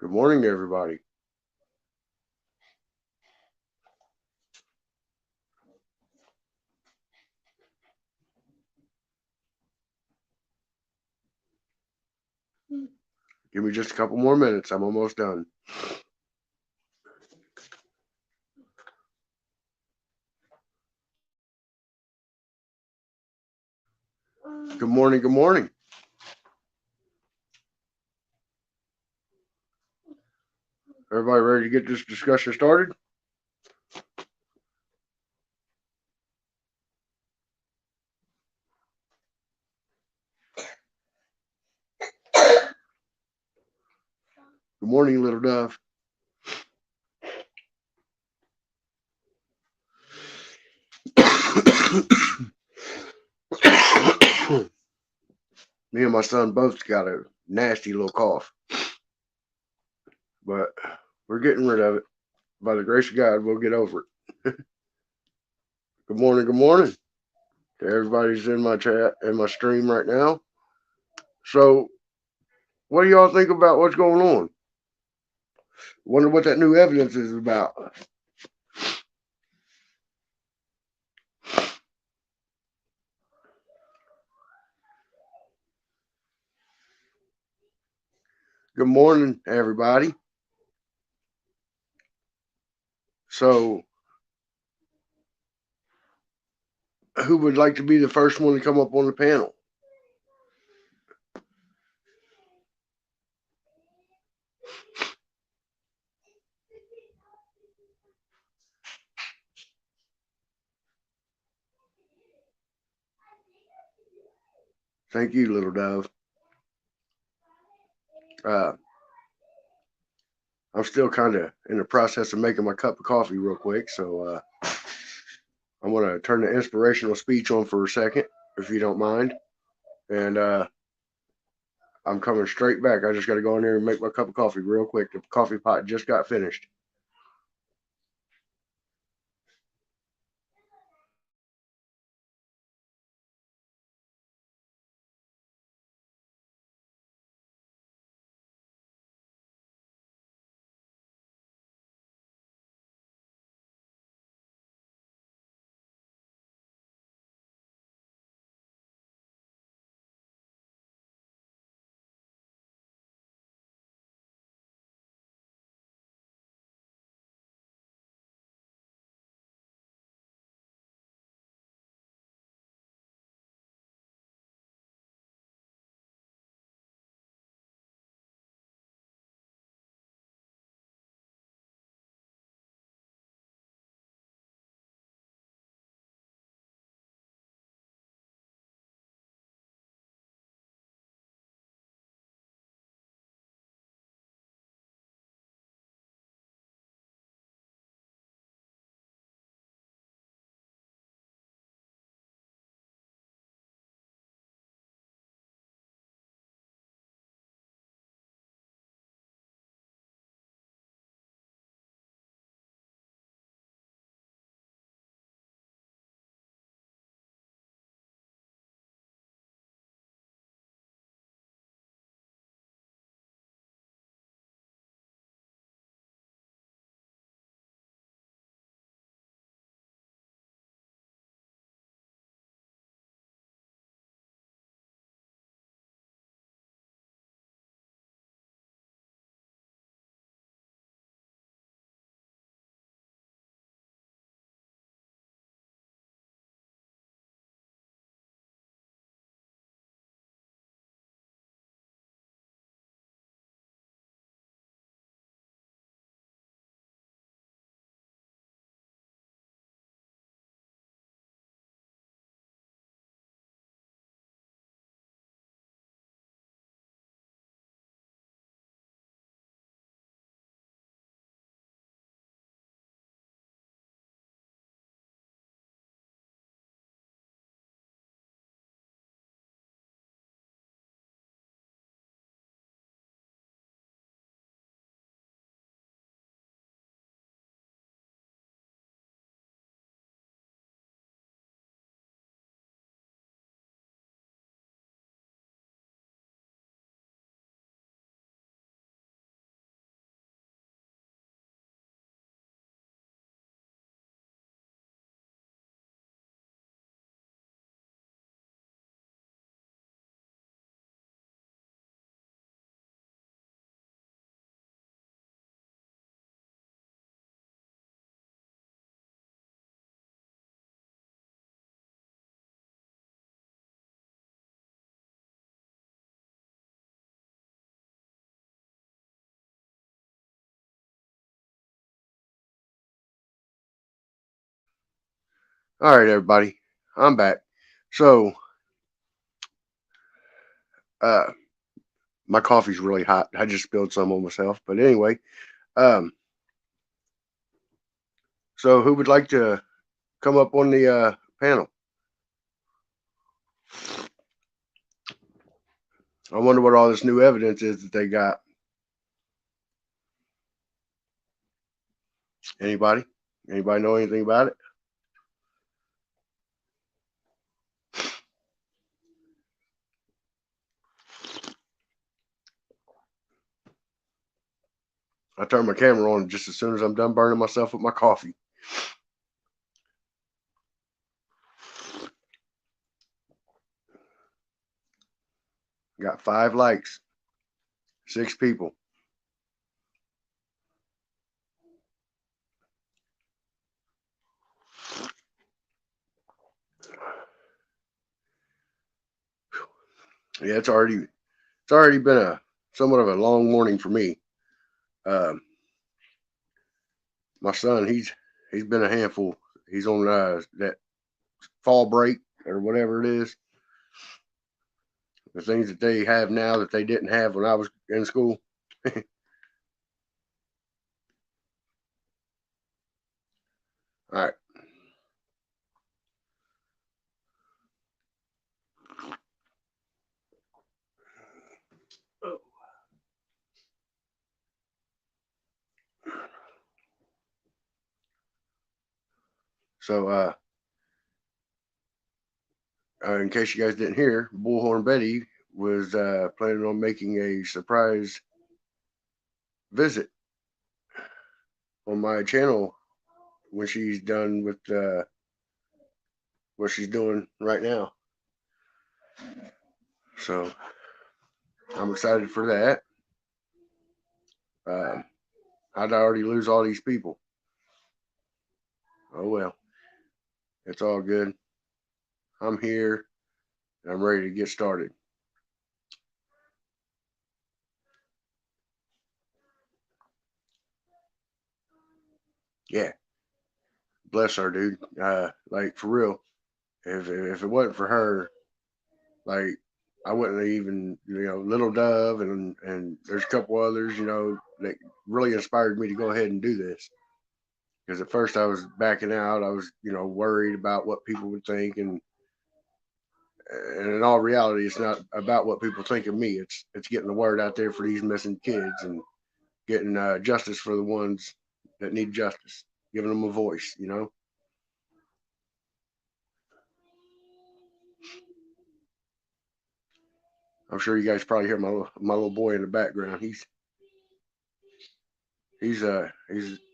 Good morning, everybody. Give me just a couple more minutes. I'm almost done. Good morning. Good morning. Everybody ready to get this discussion started? Good morning, little dove. Me and my son both got a nasty little cough, but we're getting rid of it. By the grace of God, we'll get over it. Good morning. Good morning to everybody's in my chat and my stream right now. So, what do y'all think about what's going on? Wonder what that new evidence is about. Good morning, everybody. So, who would like to be the first one to come up on the panel? Thank you, little dove. I'm still kind of in the process of making my cup of coffee real quick, so I'm going to turn the inspirational speech on for a second, if you don't mind. And I'm coming straight back. I just got to go in there and make my cup of coffee real quick. The coffee pot just got finished. All right, everybody, I'm back. So, uh, my coffee's really hot. I just spilled some on myself. But anyway, um, so who would like to come up on the panel? I wonder what all this new evidence is that they got. Anybody? Anybody know anything about it? I turn my camera on just as soon as I'm done burning myself with my coffee. Got 5 likes, 6 people. Yeah, it's already been a somewhat of a long morning for me. Um, my son, he's been a handful. He's on that fall break or whatever it is. The things that they have now that they didn't have when I was in school. All right. So, in case you guys didn't hear, Bullhorn Betty was planning on making a surprise visit on my channel when she's done with what she's doing right now. So I'm excited for that. I'd already lose all these people. Oh well, it's all good. I'm here and I'm ready to get started. Yeah, bless her, dude. Like for real. If it wasn't for her, like I wouldn't have even Little Dove and there's a couple others that really inspired me to go ahead and do this. Because at first I was backing out. I was worried about what people would think, and in all reality, it's not about what people think of me. It's getting the word out there for these missing kids and getting justice for the ones that need justice, giving them a voice. I'm sure you guys probably hear my little boy in the background. He's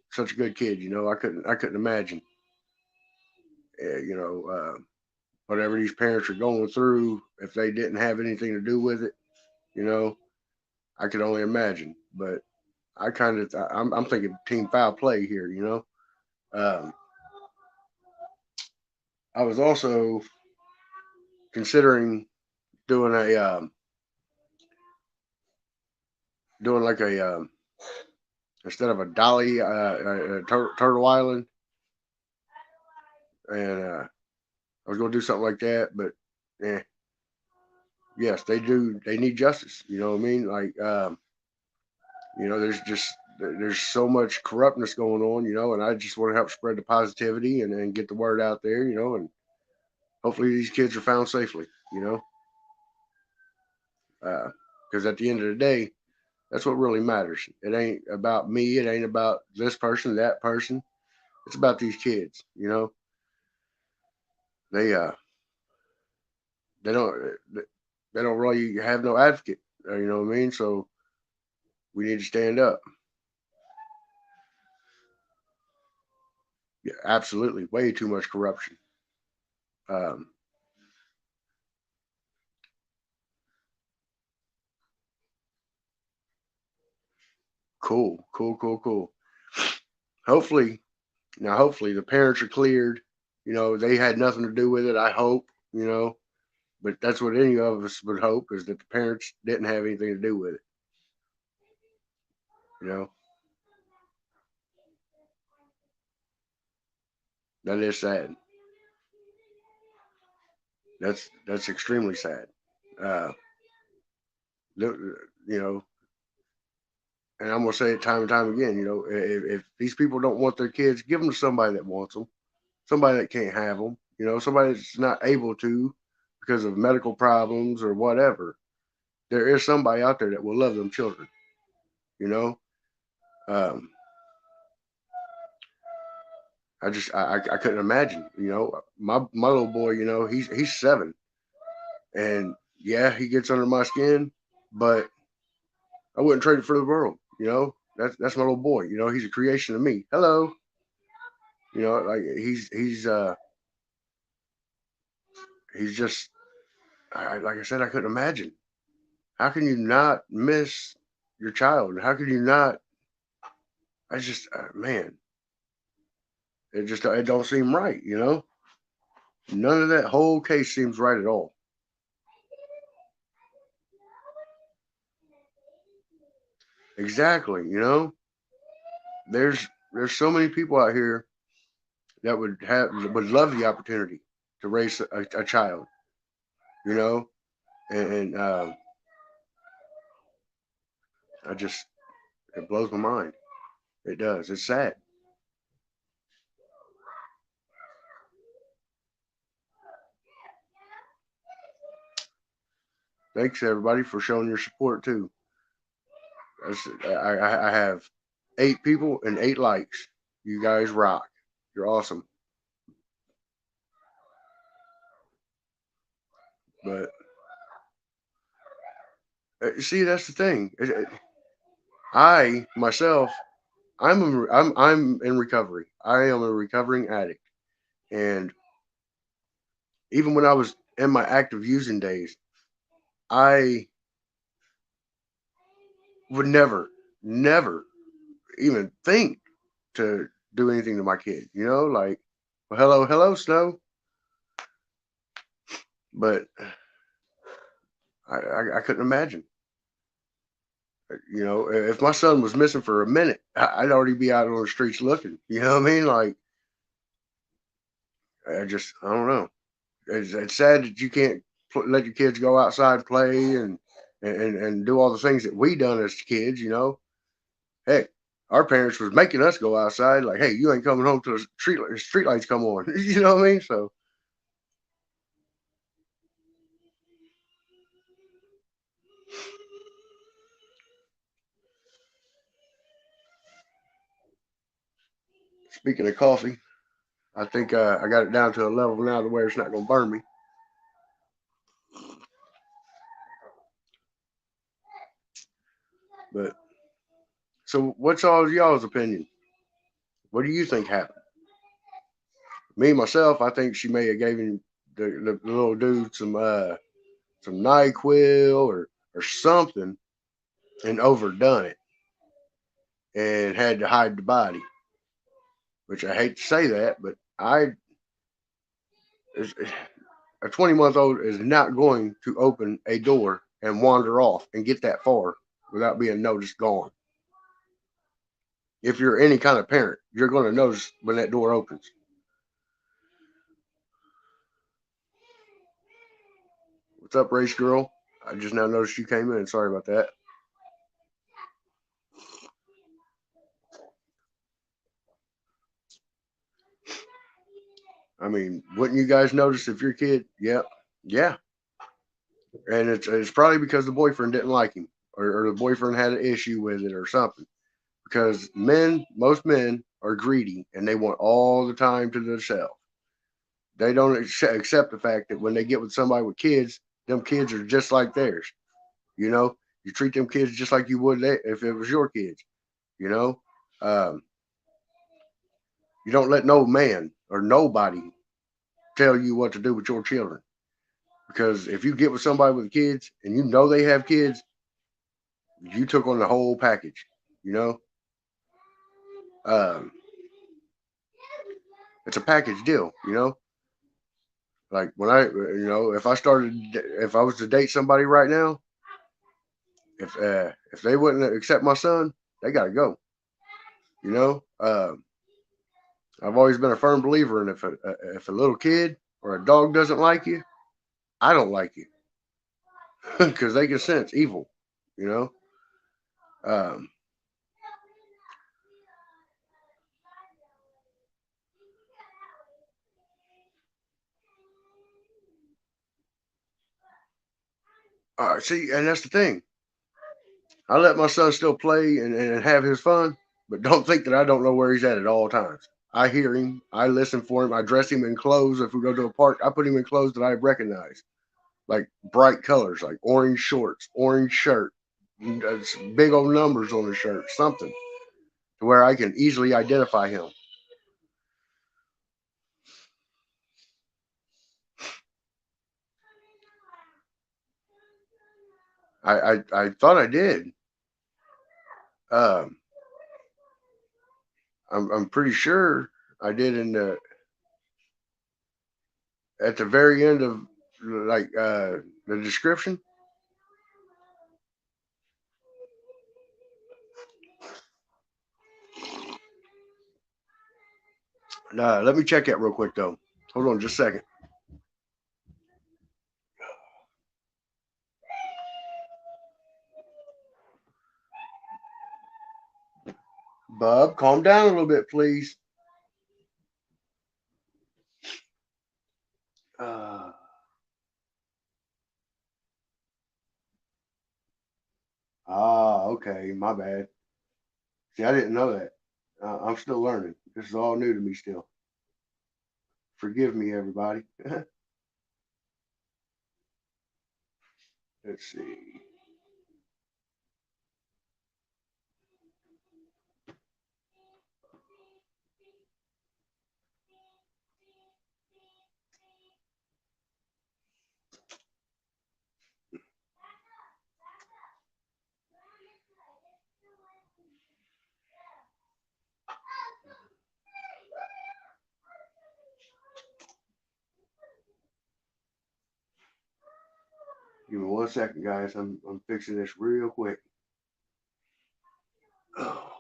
such a good kid. I couldn't imagine. Uh, you know, uh, Whatever these parents are going through, if they didn't have anything to do with it, you know, I could only imagine. But I'm thinking team foul play here. Um, I was also considering doing doing like a instead of a dolly, Turtle Island, and I was going to do something like that. But eh, yes, they do. They need justice. You know what I mean? Like, there's so much corruptness going on. And I just want to help spread the positivity and get the word out there. And hopefully these kids are found safely. You know, because at the end of the day, that's what really matters. It ain't about me. It ain't about this person, that person. It's about these kids. They they don't they don't really have no advocate. You know what I mean? So we need to stand up. Yeah, absolutely. Way too much corruption. Um, cool, cool, cool, cool. Hopefully, hopefully the parents are cleared. They had nothing to do with it. I hope. But that's what any of us would hope is that the parents didn't have anything to do with it. You know, that is sad. That's extremely sad. Uh, you know, and I'm gonna say it time and time again. You know, if these people don't want their kids, give them to somebody that wants them, somebody that can't have them. You know, somebody that's not able to because of medical problems or whatever. There is somebody out there that will love them children. You know, um, I couldn't imagine. You know, my little boy. You know, he's 7, and yeah, he gets under my skin, but I wouldn't trade it for the world. You know, that's my little boy. You know, he's a creation of me. Hello. You know, like he's just like I said, I couldn't imagine. How can you not miss your child? How can you not? I just man, it don't seem right. You know, none of that whole case seems right at all. Exactly. You know, there's so many people out here that would love the opportunity to raise a child. You know, and I just it blows my mind. It does. It's sad. Thanks everybody for showing your support too. I have 8 people and 8 likes. You guys rock. You're awesome. But see, that's the thing. I myself, I'm in recovery. I am a recovering addict, and even when I was in my active using days, I would never even think to do anything to my kid. You know, like, well, hello, Snow. But I couldn't imagine. You know, if my son was missing for a minute, I'd already be out on the streets looking. You know what I mean? Like, I don't know. It's sad that you can't let your kids go outside and play and do all the things that we done as kids. You know, heck, our parents was making us go outside. Like, hey, you ain't coming home till the street lights come on. You know what I mean? So speaking of coffee, I think I got it down to a level now to where it's not gonna burn me. But so, what's all y'all's opinion? What do you think happened? Me myself, I think she may have given the little dude some Nyquil or something and overdone it and had to hide the body. Which I hate to say that, but a 20-month old is not going to open a door and wander off and get that far without being noticed gone. If you're any kind of parent, you're going to notice when that door opens. What's up, race girl? I just now noticed you came in. Sorry about that. I mean, wouldn't you guys notice if your kid? Yeah, yeah, and it's probably because the boyfriend didn't like him or the boyfriend had an issue with it or something. Because most men are greedy and they want all the time to themselves. They don't accept the fact that when they get with somebody with kids, them kids are just like theirs. You know, you treat them kids just like you would if it was your kids. You know, um, you don't let no man or nobody tell you what to do with your children. Because if you get with somebody with kids and you know they have kids, you took on the whole package. You know, um, it's a package deal. You know, like when if I was to date somebody right now, if they wouldn't accept my son, they got to go. You know, I've always been a firm believer in if a little kid or a dog doesn't like you, I don't like you because they can sense evil, you know. Um, see, and that's the thing. I let my son still play and have his fun, but don't think that I don't know where he's at all times. I hear him. I listen for him. I dress him in clothes. If we go to a park, I put him in clothes that I recognize, like bright colors, like orange shorts, orange shirt, big old numbers on the shirt, something to where I can easily identify him. I thought I did. Um, I'm pretty sure I did in the at the very end of like the description. Let me check that real quick though. Hold on just a second. Bub, calm down a little bit, please. Uh, okay, my bad. See, I didn't know that. I'm still learning. This is all new to me still. Forgive me, everybody. Let's see. Give me 1 second, guys. I'm fixing this real quick. Oh.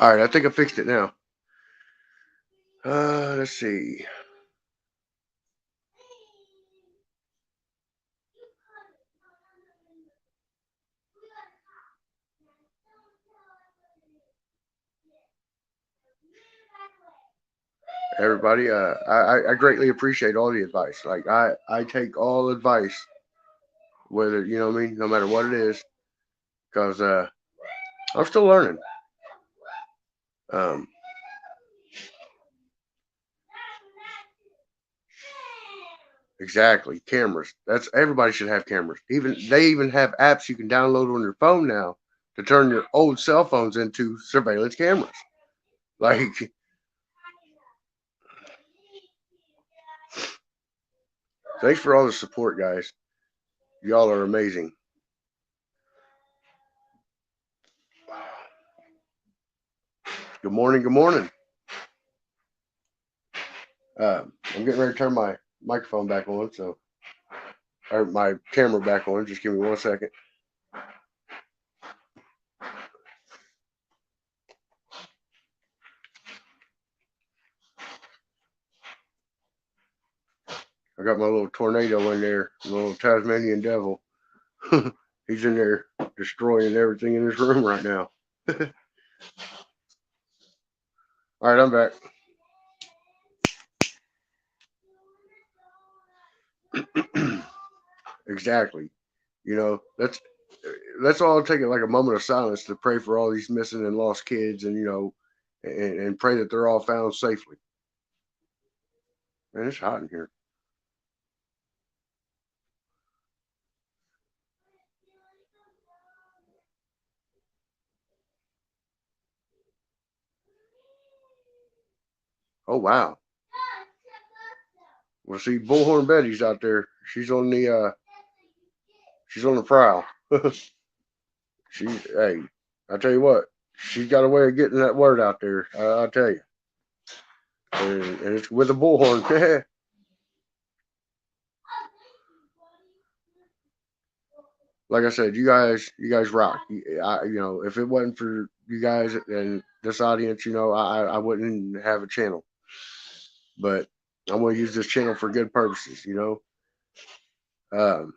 All right, I think I fixed it now. Let's see. Everybody, I greatly appreciate all the advice. Like I take all advice, whether you know what I mean, no matter what it is, because I'm still learning. Um, exactly, cameras. That's everybody should have cameras. Even they even have apps you can download on your phone now to turn your old cell phones into surveillance cameras. Like, thanks for all the support, guys. Y'all are amazing. Good morning. Good morning. I'm getting ready to turn my microphone back on, so or my camera back on. Just give me 1 second. I got my little tornado in there, my little Tasmanian devil. He's in there destroying everything in his room right now. All right, I'm back. Exactly. You know, let's all take it like a moment of silence to pray for all these missing and lost kids, and and pray that they're all found safely. Man, it's hot in here. Oh wow. Well, see, Bullhorn Betty's out there. She's on the prowl. Hey, I tell you what, she's got a way of getting that word out there. I tell you, and it's with a bullhorn. Like I said, you guys rock. If it wasn't for you guys and this audience, I wouldn't have a channel. But I'm gonna use this channel for good purposes. Um,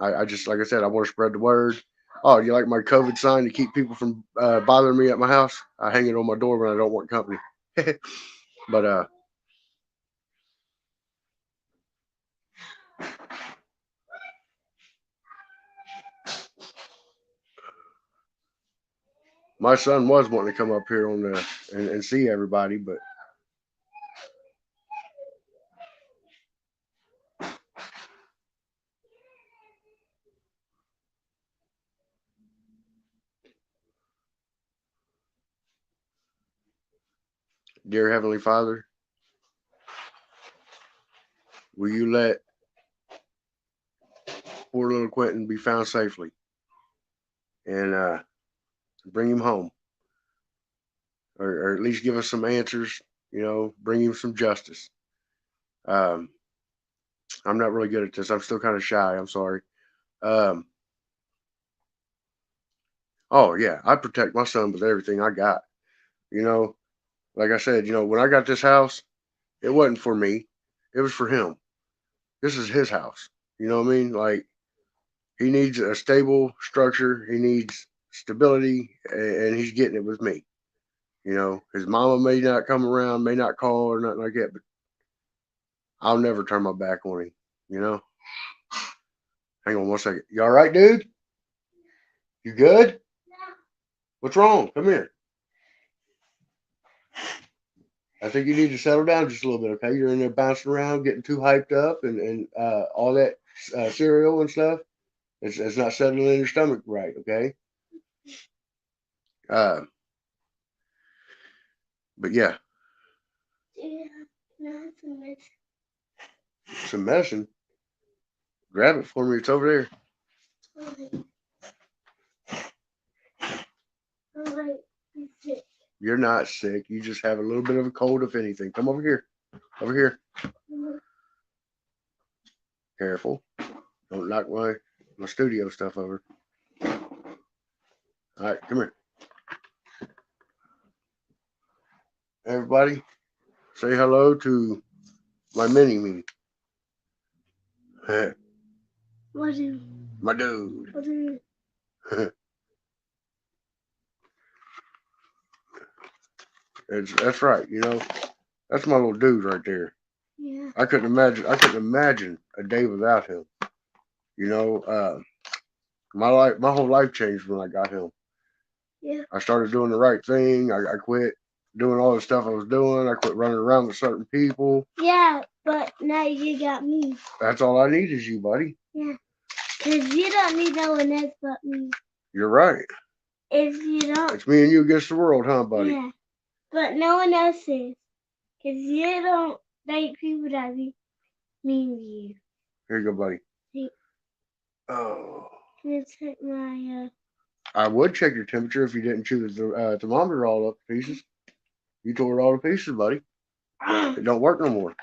I just, like I said, I want to spread the word. Oh, you like my COVID sign to keep people from bothering me at my house? I hang it on my door when I don't want company. But my son was wanting to come up here and see everybody, but dear Heavenly Father, will you let poor little Quentin be found safely and bring him home, or at least give us some answers. Bring him some justice. Um, I'm not really good at this. I'm still kind of shy. I'm sorry. Um, oh yeah, I protect my son with everything I got. You know, like I said, when I got this house, it wasn't for me. It was for him. This is his house. You know what I mean? Like, he needs a stable structure. He needs stability, and he's getting it with me. His mama may not come around, may not call or nothing like that, but I'll never turn my back on him. You know. Hang on 1 second. You all right, dude? You good? What's wrong? Come here. I think you need to settle down just a little bit, okay? You're in there bouncing around, getting too hyped up, and all that cereal and stuff. It's not settling in your stomach right, okay? Uh, but yeah. Some medicine. Grab it for me. It's over there. You're not sick. You just have a little bit of a cold, if anything. Come over here. Over here. Careful. Don't knock my studio stuff over. All right, come here. Everybody, say hello to my mini-me. My dude. My dude. That's right. That's my little dude right there. Yeah. I couldn't imagine a day without him. My whole life changed when I got him. Yeah. I started doing the right thing. I quit doing all the stuff I was doing. I quit running around with certain people. Yeah, but now you got me. That's all I need is you, buddy. Yeah. Because you don't need no one else but me. You're right. If you don't. It's me and you against the world, huh, buddy? Yeah. But no one else is. Because you don't like people that mean you. Here you go, buddy. See. Oh. Can you check my... I would check your temperature if you didn't chew the thermometer all up to pieces. You tore it all to pieces, buddy. It don't work no more.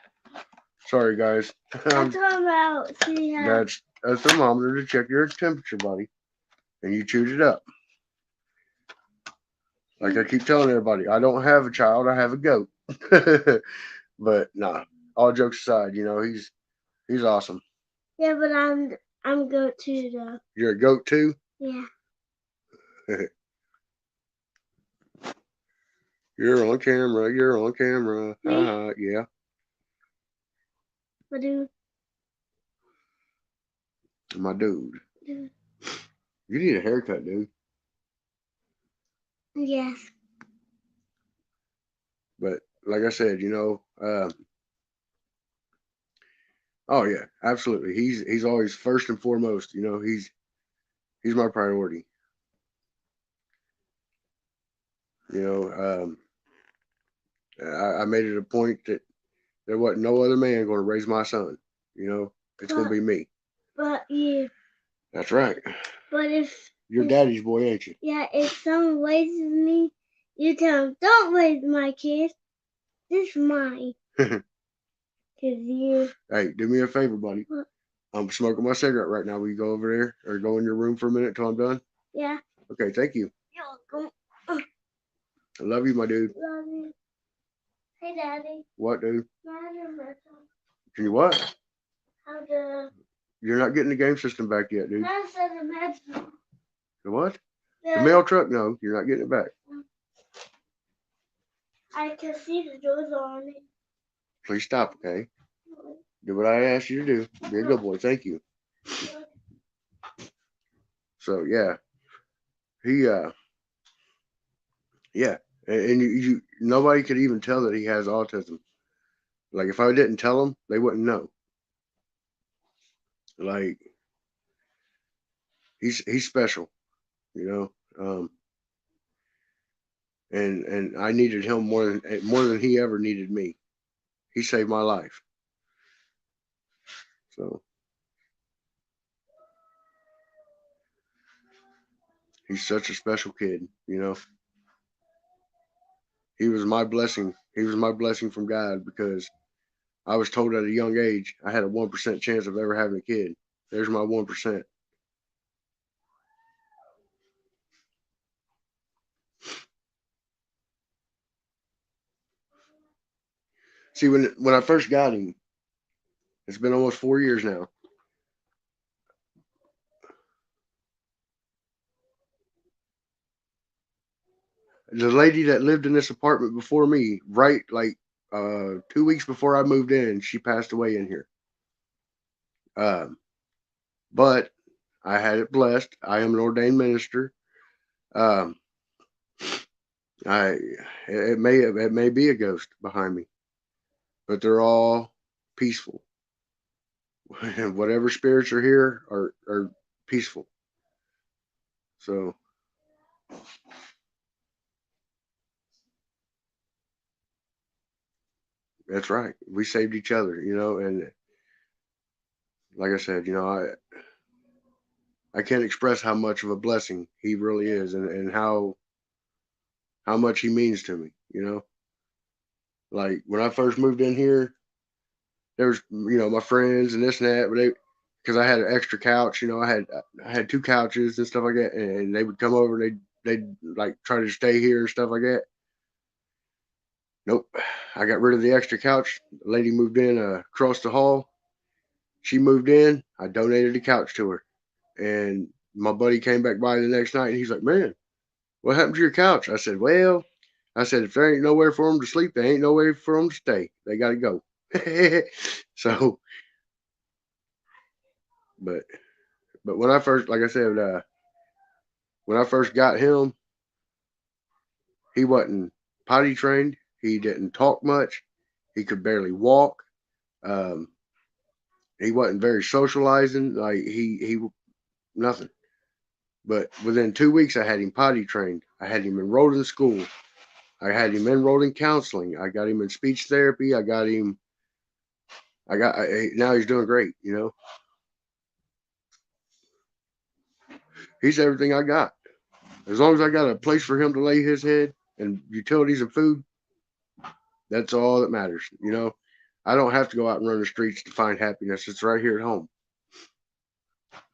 Sorry, guys. I'm talking about... That's a thermometer to check your temperature, buddy. And you chewed it up. Like I keep telling everybody, I don't have a child, I have a goat. But nah, all jokes aside, he's awesome. Yeah, but I'm goat too though. You're a goat too? Yeah. You're on camera. You're on camera. Me? Yeah. What do? My dude. do- You need a haircut, dude. Yes. But like I said, oh yeah, absolutely. He's always first and foremost. He's my priority. You know, I made it a point that there wasn't no other man going to raise my son. It's going to be me. But you. That's right. But if You're daddy's boy, ain't you? Yeah, if someone raises me, you tell them, don't raise my kid. This is mine. Cause you. Hey, do me a favor, buddy. What? I'm smoking my cigarette right now. Will you go over there or go in your room for a minute till I'm done? Yeah. Okay, thank you. You're welcome. I love you, my dude. Love you. Hey, Daddy. What, dude? Can Can you what? How to. You're not getting the game system back yet, dude. How to send a message. The what? The mail truck? No, you're not getting it back. I can see the doors on it. Please stop, okay? Do what I asked you to do. Be a good boy. Thank you. So yeah, he yeah, and you nobody could even tell that he has autism. Like if I didn't tell them, they wouldn't know. Like he's special, you know. And I needed him more than he ever needed me. He saved my life. So he's such a special kid, you know. He was my blessing. He was my blessing from God because I was told at a young age I had a 1% chance of ever having a kid. There's my 1%. See, when I first got him, it's been almost 4 years now. The lady that lived in this apartment before me, right, like 2 weeks before I moved in, she passed away in here. Um, but I had it blessed. I am an ordained minister. Um, I it may be a ghost behind me, but they're all peaceful. Whatever spirits are here are peaceful. So that's right. We saved each other, and like I said, I can't express how much of a blessing he really is, and how much he means to me. Like when I first moved in here, there was my friends and this and that, but because I had an extra couch, I had two couches and stuff like that, and they would come over and they'd like try to stay here and stuff like that. Nope, I got rid of the extra couch. The lady moved in across the hall. She moved in. I donated the couch to her, and my buddy came back by the next night and he's like, "Man, what happened to your couch?" I said, "Well," I said, "if there ain't nowhere for them to sleep, there ain't nowhere for them to stay. They got to go." So, but when I first, like I said, when I first got him, he wasn't potty trained. He didn't talk much. He could barely walk. Um, he wasn't very socializing. Like he nothing. But within 2 weeks, I had him potty trained. I had him enrolled in school. I had him enrolled in counseling. I got him in speech therapy. I got him. Now he's doing great. He's everything I got. As long as I got a place for him to lay his head and utilities and food, that's all that matters. I don't have to go out and run the streets to find happiness. It's right here at home.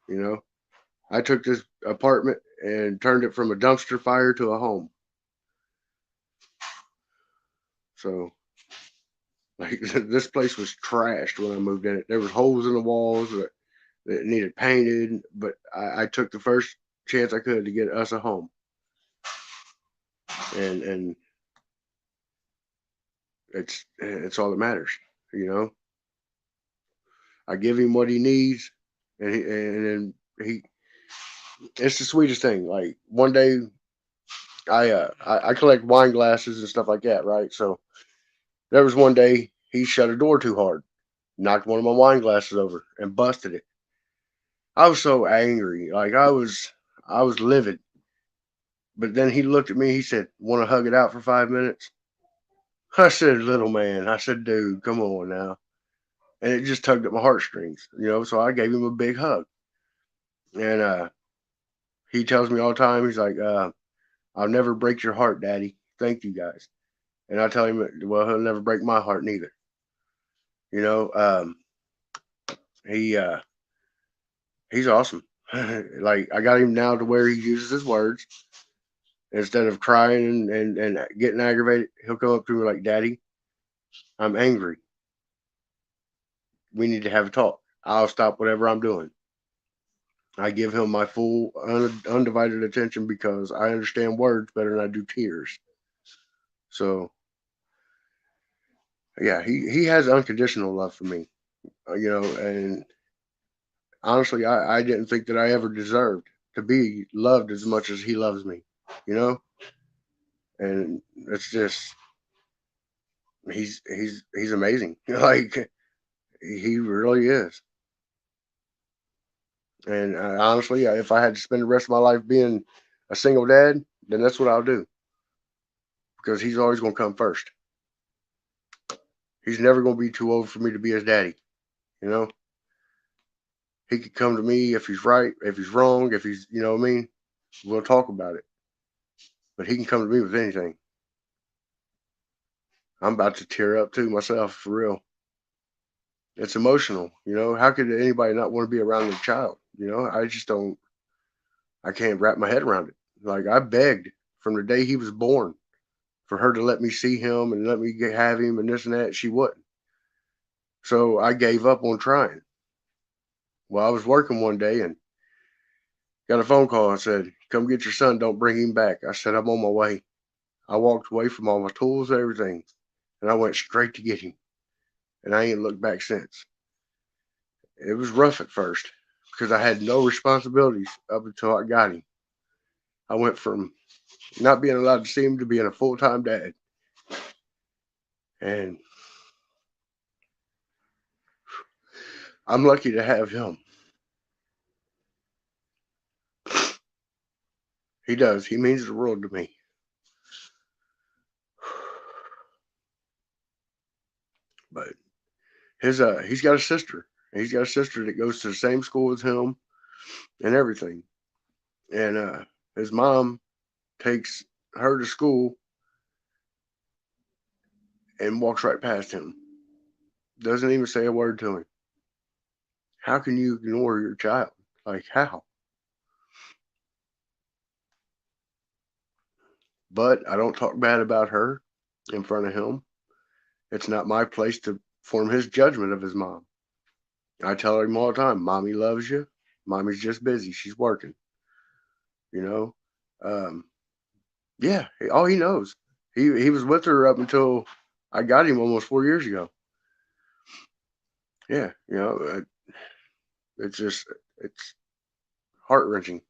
You know, I took this apartment and turned it from a dumpster fire to a home. So, Like this place was trashed when I moved in it. There was holes in the walls that needed painted, but I took the first chance I could to get us a home, and it's all that matters, you know. I give him what he needs, and then he. It's the sweetest thing. Like one day, I collect wine glasses and stuff like that, right? So there was one day he shut a door too hard, knocked one of my wine glasses over, and busted it. I was so angry, like I was livid. But then he looked at me. He said, "Want to hug it out for 5 minutes?" I said, "Little man," I said, "Dude, come on now." And it just tugged at my heartstrings, you know. So I gave him a big hug, and he tells me all the time. He's like, "I'll never break your heart, Daddy. Thank you guys." And I tell him, "Well, he'll never break my heart neither." You know, he he's awesome. Like I got him now to where he uses his words instead of crying and getting aggravated. He'll come up to me like, "Daddy, I'm angry. We need to have a talk. I'll stop whatever I'm doing." I give him my full undivided attention because I understand words better than I do tears. So yeah, he has unconditional love for me, you know, and honestly, I didn't think that I ever deserved to be loved as much as he loves me, you know, and it's just he's amazing. Like he really is. And honestly, if I had to spend the rest of my life being a single dad, then that's what I'll do because he's always going to come first. He's never going to be too old for me to be his daddy. You know, he could come to me if he's right, if he's wrong, if he's, you know what I mean? We'll talk about it. But he can come to me with anything. I'm about to tear up too myself, for real. It's emotional, you know. How could anybody not want to be around their child? You know, I just don't, I can't wrap my head around it. Like, I begged from the day he was born for her to let me see him and let me have him and this and that. She wouldn't. So I gave up on trying. Well, I was working one day and got a phone call and said, "Come get your son. Don't bring him back." I said, "I'm on my way." I walked away from all my tools and everything, and I went straight to get him. And I ain't looked back since. It was rough at first because I had no responsibilities up until I got him. I went from not being allowed to see him to being a full time dad. And I'm lucky to have him. He does. He means the world to me. But he's got a sister. He's got a sister that goes to the same school as him and everything. And his mom takes her to school and walks right past him. Doesn't even say a word to him. How can you ignore your child? Like how? But I don't talk bad about her in front of him. It's not my place to form his judgment of his mom. I tell him all the time, "Mommy loves you. Mommy's just busy. She's working." You know, um, yeah. All he knows, he was with her up until I got him almost 4 years ago. Yeah, you know, it's just it's heart wrenching,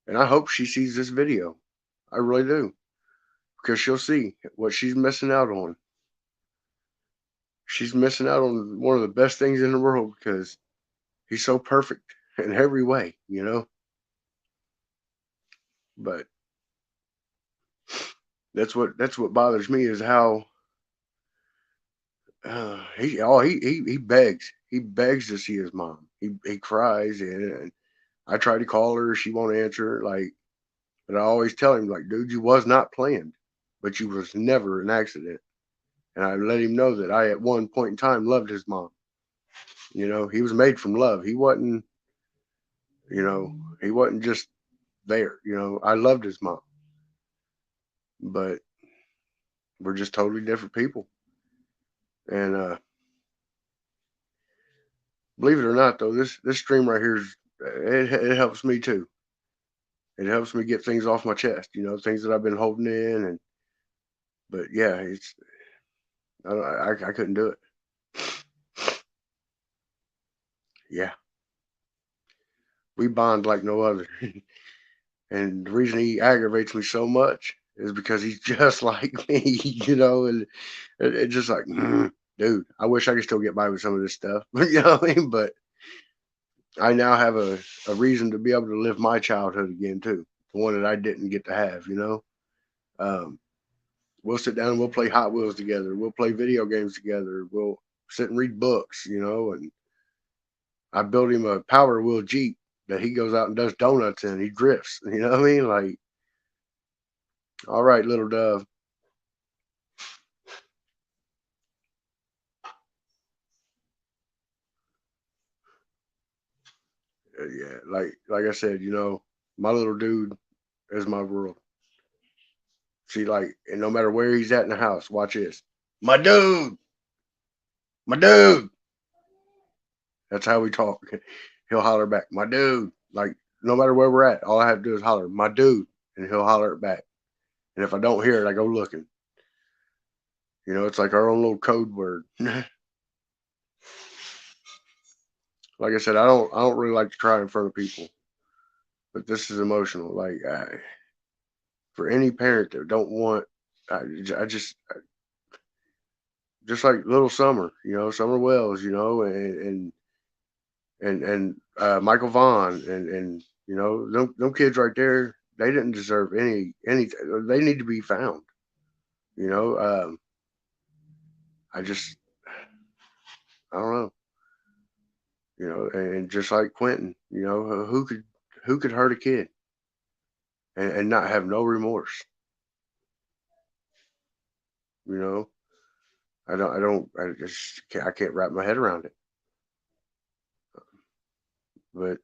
and I hope she sees this video. I really do because she'll see what she's missing out on. She's missing out on one of the best things in the world because he's so perfect in every way, you know. But that's what bothers me is how he begs to see his mom. He cries and I try to call her, she won't answer. Like, but I always tell him like, "Dude, you was not planned, but you was never an accident." And I let him know that I at one point in time loved his mom. You know, he was made from love. You know, he wasn't just there. You know, I loved his mom, but we're just totally different people. And believe it or not, though, this stream right here it helps me too. It helps me get things off my chest, things that I've been holding in. And but yeah, it's I couldn't do it. Yeah, we bond like no other. And the reason he aggravates me so much is because he's just like me, and it's just like, dude, I wish I could still get by with some of this stuff, you know what I mean? But I now have a reason to be able to live my childhood again too, the one that I didn't get to have. Um, we'll sit down and we'll play Hot Wheels together. We'll play video games together. We'll sit and read books. And I built him a Power Wheel Jeep that he goes out and does donuts in. He drifts. You know what I mean? Like, all right, little dove. Yeah, like I said, my little dude is my world. See, like, and no matter where he's at in the house, watch this. My dude, my dude. That's how we talk. He'll holler back, my dude. Like, no matter where we're at, all I have to do is holler, my dude, and he'll holler it back. And if I don't hear it, I go looking. It's like our own little code word. Like I said, I don't really like to cry in front of people, but this is emotional. Like, for any parent that don't want, I just like little Summer, Summer Wells, and Michael Vaughn, and them kids right there, they didn't deserve anything. They need to be found. You know, um, I just I don't know. And just like Quentin, who could hurt a kid and not have no remorse. You know, I can't wrap my head around it. But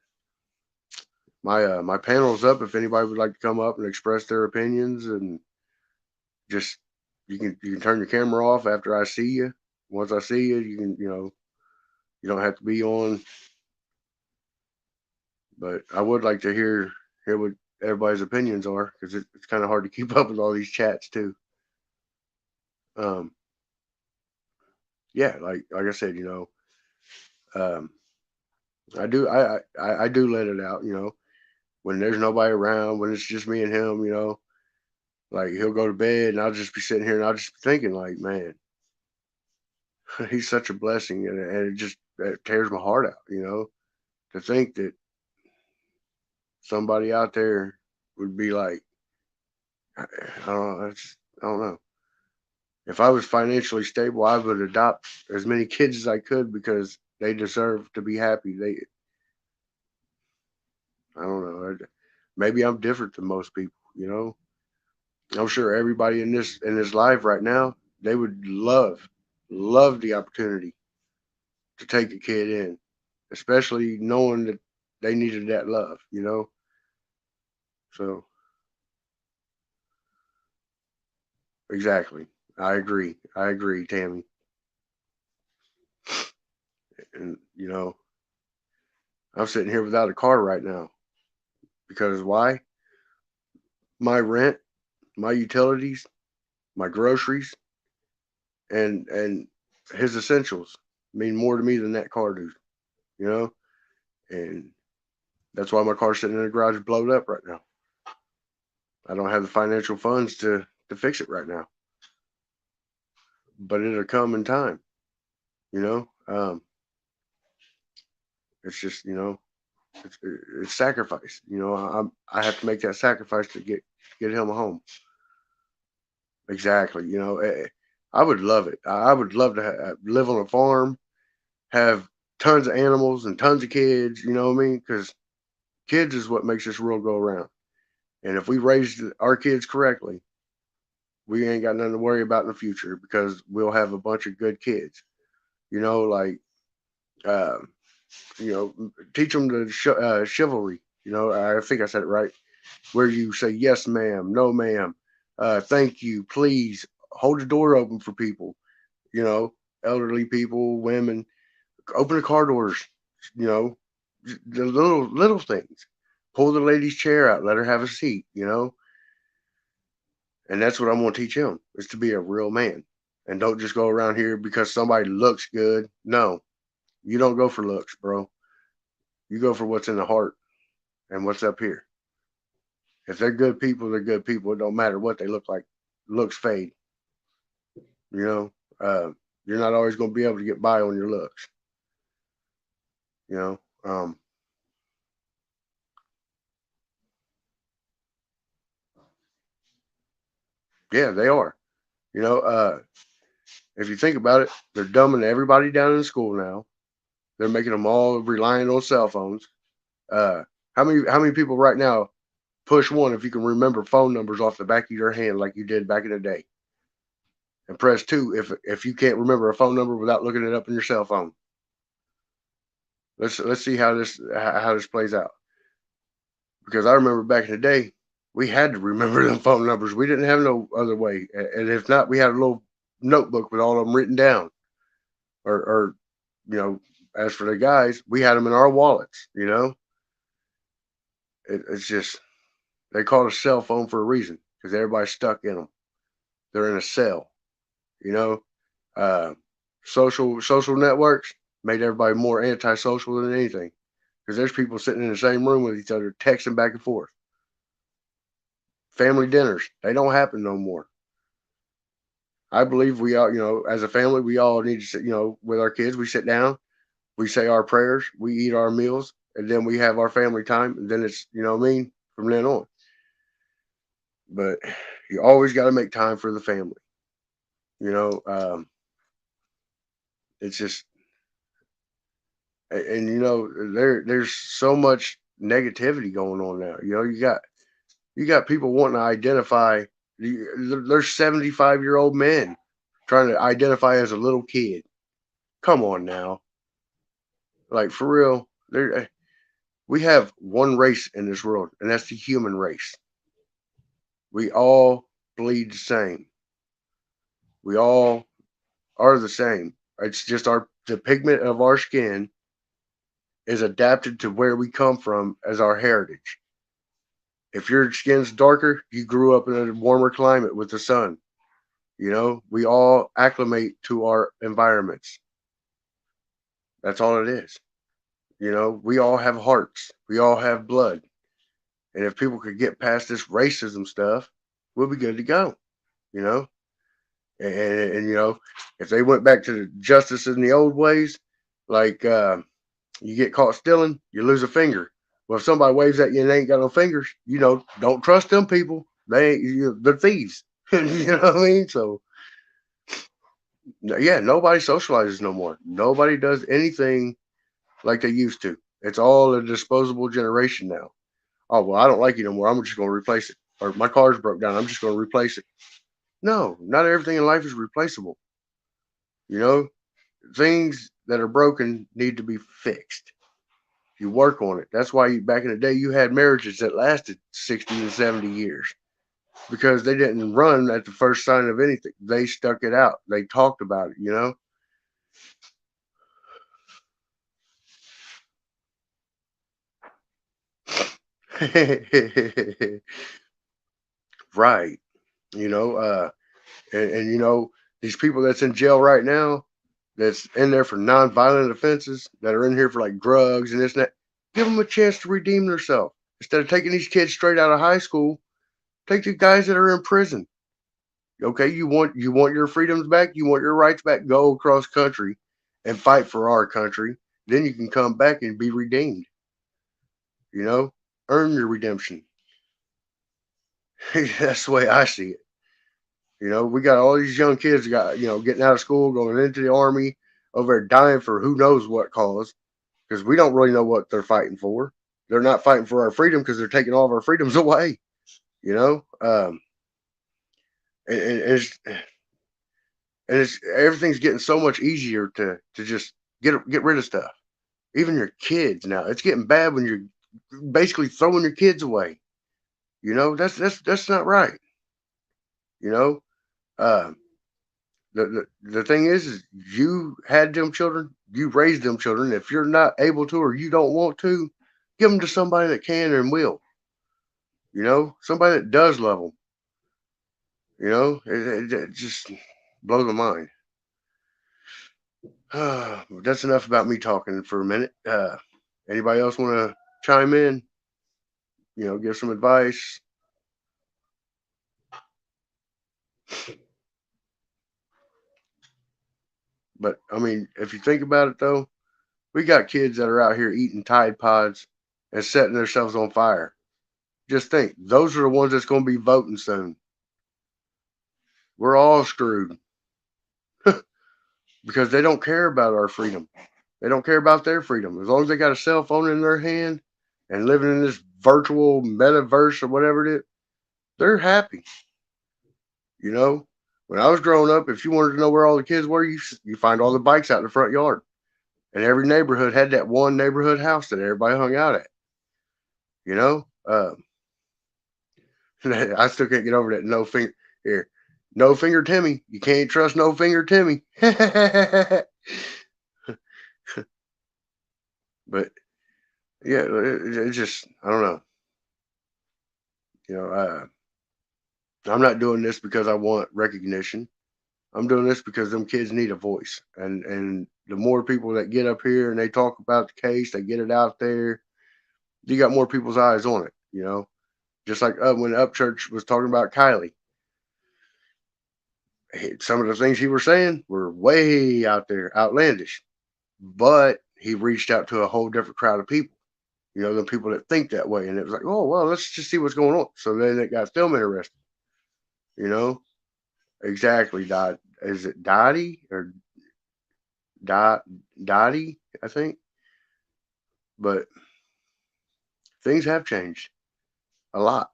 my panel's up. If anybody would like to come up and express their opinions, and just you can turn your camera off after I see you. Once I see you, you can you don't have to be on. But I would like to hear what everybody's opinions are, because it's kind of hard to keep up with all these chats too. Um, yeah, like I said, um, I do let it out. When there's nobody around, when it's just me and him. Like, he'll go to bed and I'll just be sitting here and I'll just be thinking, like, man, he's such a blessing, and it tears my heart out. To think that somebody out there would be like, I don't know, I don't know. If I was financially stable, I would adopt as many kids as I could, because they deserve to be happy. I don't know. Maybe I'm different than most people. I'm sure everybody in this life right now, they would love the opportunity to take a kid in, especially knowing that they needed that love. So exactly. I agree, Tammy. And I'm sitting here without a car right now, because why? My rent, my utilities, my groceries, and his essentials mean more to me than that car does. You know, and that's why my car's sitting in the garage blowed up right now. I don't have the financial funds to fix it right now, but it'll come in time. You know, it's just it's sacrifice. I have to make that sacrifice to get him a home. Exactly. I would love it. I would love to live on a farm, have tons of animals and tons of kids. You know what I mean? Because kids is what makes this world go around. And if we raise our kids correctly, we ain't got nothing to worry about in the future, because we'll have a bunch of good kids. Like, uh, teach them the chivalry. I think I said it right. Where you say yes, ma'am, no, ma'am, thank you, please, hold the door open for people. You know, elderly people, women. Open the car doors, you know, the little things. Pull the lady's chair out, let her have a seat, you know. And that's what I'm going to teach him is to be a real man. And don't just go around here because somebody looks good. No, you don't go for looks, bro. You go for what's in the heart and what's up here. If they're good people, they're good people. It don't matter what they look like. Looks fade. You know, you're not always going to be able to get by on your looks. You know, yeah, they are. You know, if you think about it, they're dumbing everybody down in school now. They're making them all reliant on cell phones. Uh, how many people right now push one if you can remember phone numbers off the back of your hand like you did back in the day, and press two if you can't remember a phone number without looking it up in your cell phone. Let's see how this plays out. Because I remember back in the day, we had to remember them phone numbers. We didn't have no other way, and if not, we had a little notebook with all of them written down, or you know, as for the guys, we had them in our wallets. You know, it's just they call it a cell phone for a reason because everybody's stuck in them. They're in a cell. You know, uh, social networks made everybody more antisocial than anything because there's people sitting in the same room with each other texting back and forth. Family dinners, they don't happen no more. I believe we all, as a family, we all need to sit, with our kids, we sit down, we say our prayers, we eat our meals, and then we have our family time, and then it's, what I mean, from then on. But you always got to make time for the family. You know, it's just, and there's so much negativity going on now. You got people wanting to identify. There's 75-year-old men trying to identify as a little kid. Come on now, like for real. We have one race in this world, and that's the human race. We all bleed the same. We all are the same. It's just the pigment of our skin is adapted to where we come from as our heritage. If your skin's darker, you grew up in a warmer climate with the sun. We all acclimate to our environments. That's all it is. We all have hearts. We all have blood. And if people could get past this racism stuff, we'll be good to go. You know, and if they went back to the justice in the old ways, like you get caught stealing, you lose a finger. Well, if somebody waves at you and they ain't got no fingers, don't trust them people. They're thieves. You know what I mean? So yeah, nobody socializes no more. Nobody does anything like they used to. It's all a disposable generation now. Oh well, I don't like you no more. I'm just going to replace it. Or my car's broke down. I'm just going to replace it. No, not everything in life is replaceable. You know, things that are broken need to be fixed. You work on it. That's why back in the day you had marriages that lasted 60 and 70 years because they didn't run at the first sign of anything. They stuck it out. They talked about it. Right. You know, and these people that's in jail right now, that's in there for non-violent offenses, that are in here for like drugs and this and that, give them a chance to redeem themselves. Instead of taking these kids straight out of high school, take the guys that are in prison. Okay, you want your freedoms back, you want your rights back, go across country and fight for our country. Then you can come back and be redeemed. Earn your redemption. That's the way I see it. We got all these young kids got, getting out of school, going into the army, over there dying for who knows what cause, because we don't really know what they're fighting for. They're not fighting for our freedom because they're taking all of our freedoms away. You know, and it's everything's getting so much easier to just get rid of stuff. Even your kids now, it's getting bad when you're basically throwing your kids away. That's not right. You know, uh, the thing is you had them children, you raised them children. If you're not able to or you don't want to, give them to somebody that can and will. Somebody that does love them. It just blows my mind. That's enough about me talking for a minute. Anybody else want to chime in? Give some advice. But I mean, if you think about it though, we got kids that are out here eating Tide Pods and setting themselves on fire. Just think, those are the ones that's going to be voting soon. We're all screwed because they don't care about our freedom. They don't care about their freedom. As long as they got a cell phone in their hand and living in this virtual metaverse or whatever it is, they're happy. When I was growing up, if you wanted to know where all the kids were, you find all the bikes out in the front yard. And every neighborhood had that one neighborhood house that everybody hung out at. I still can't get over that no finger Timmy. You can't trust no finger Timmy. But yeah, it just, I don't know. I'm not doing this because I want recognition. I'm doing this because them kids need a voice. And the more people that get up here and they talk about the case, they get it out there, you got more people's eyes on it. Just like when Upchurch was talking about Kylie. Some of the things he was saying were way out there, outlandish. But he reached out to a whole different crowd of people. The people that think that way. And it was like, oh, well, let's just see what's going on. So then it got them interested. Exactly. Is it Dottie or Dottie, I think? But things have changed a lot.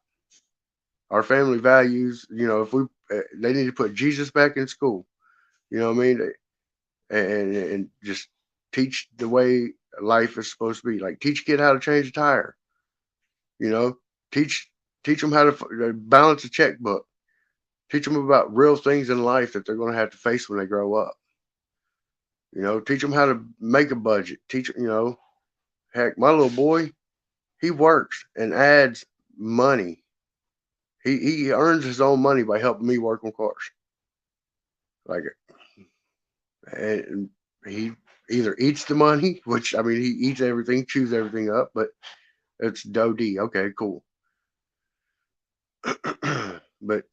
Our family values, if they need to put Jesus back in school, you know what I mean? And just teach the way life is supposed to be. Like teach a kid how to change a tire. Teach them how to balance a checkbook. Teach them about real things in life that they're going to have to face when they grow up. Teach them how to make a budget. Heck, my little boy, he works and adds money. He earns his own money by helping me work on cars. Like, and he either eats the money, which I mean, he eats everything, chews everything up, but it's dough D. Okay, cool. But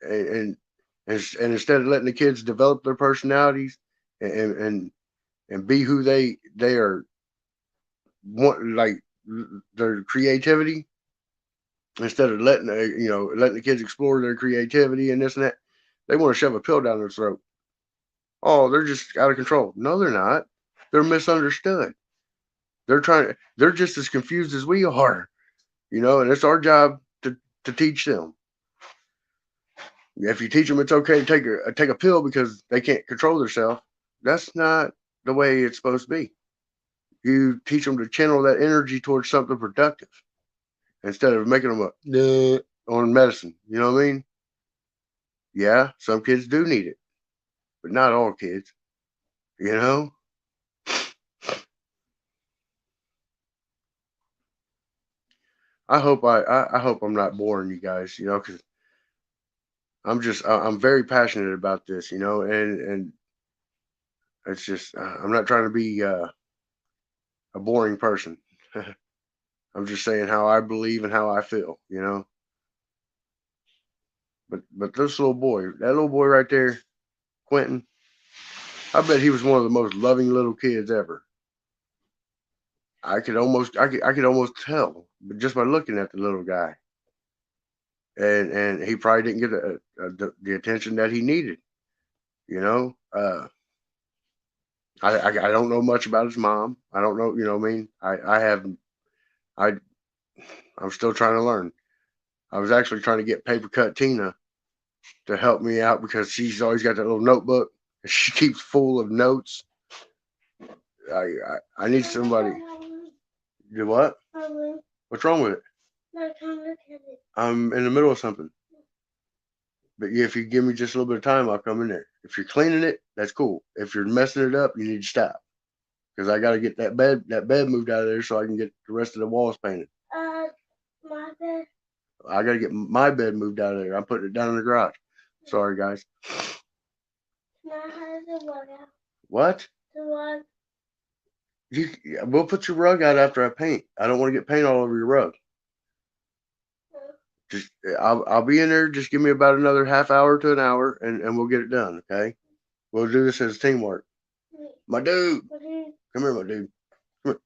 and instead of letting the kids develop their personalities and be who they are, like their creativity, instead of letting the kids explore their creativity and this and that, they want to shove a pill down their throat. Oh, they're just out of control. No, they're not. They're misunderstood. They're just as confused as we are, and it's our job to teach them. If you teach them it's okay to take a pill because they can't control themselves, that's not the way it's supposed to be. You teach them to channel that energy towards something productive instead of making them on medicine. You know what I mean? Yeah, some kids do need it, but not all kids. I hope I hope I'm not boring you guys, because I'm very passionate about this, and it's just I'm not trying to be a boring person. I'm just saying how I believe and how I feel. But this that little boy right there, Quentin, I bet he was one of the most loving little kids ever. I could almost tell, but just by looking at the little guy, and he probably didn't get the attention that he needed. I don't know much about his mom. I don't know. What I mean, I I'm still trying to learn. I was actually trying to get Paper Cut Tina to help me out because she's always got that little notebook. She keeps full of notes. I need somebody. Do what? What's wrong with it? I'm in the middle of something. But yeah, if you give me just a little bit of time, I'll come in there. If you're cleaning it, that's cool. If you're messing it up, you need to stop. Because I got to get that bed moved out of there so I can get the rest of the walls painted. My bed. I got to get my bed moved out of there. I'm putting it down in the garage. Sorry, guys. Now has the rug out. What? The rug. We'll put your rug out after I paint. I don't want to get paint all over your rug. Just I'll be in there. Just give me about another half hour to an hour, and we'll get it done. Okay. We'll do this as teamwork. My dude, come here, my dude. Come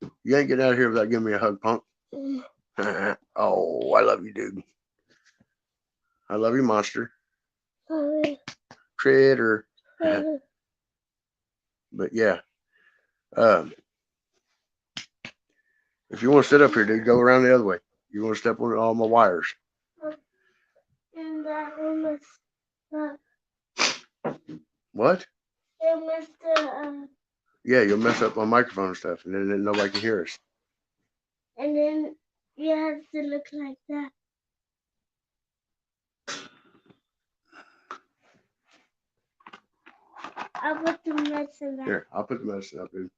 here. You ain't getting out of here without giving me a hug, punk. Oh, I love you, dude. I love you, monster. Critter. But yeah. If you want to sit up here, dude, go around the other way. You want to step on all my wires. And that one was What? it was Yeah, you'll mess up my microphone and stuff, and then nobody can hear us. And then you have to look like that. I'll put the medicine up. Here, I'll put the medicine up, dude.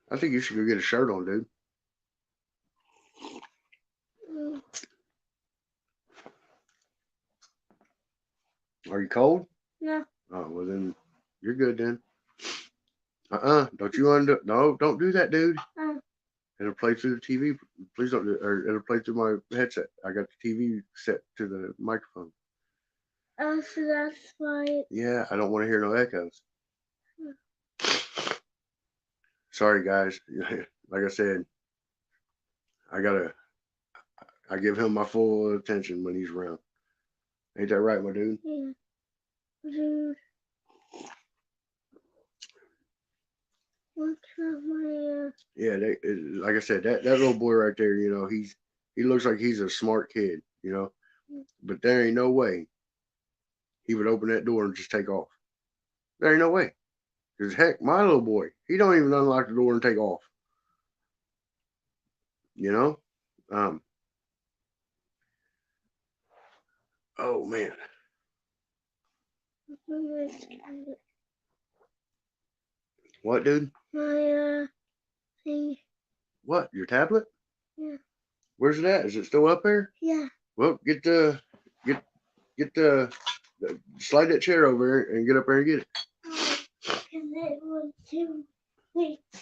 I think you should go get a shirt on, dude. Are you cold? No. Oh, well then, you're good then. Don't you no, don't do that, dude. It'll play through the TV. Please don't do it, or it'll play through my headset. I got the TV set to the microphone. Oh, so that's why. Yeah, I don't want to hear no echoes. Sorry, guys. Like I said, I give him my full attention when he's around. Ain't that right, my dude? Yeah. Dude. What's my Yeah, like I said, that little boy right there, you know, he looks like he's a smart kid, you know, but there ain't no way he would open that door and just take off. There ain't no way. Because heck, my little boy, he don't even unlock the door and take off. You know? Oh man. What, dude? My thing. What? Your tablet? Yeah. Where's it at? Is it still up there? Yeah. Well, get the slide that chair over there and get up there and get it. Because it was 2 weeks.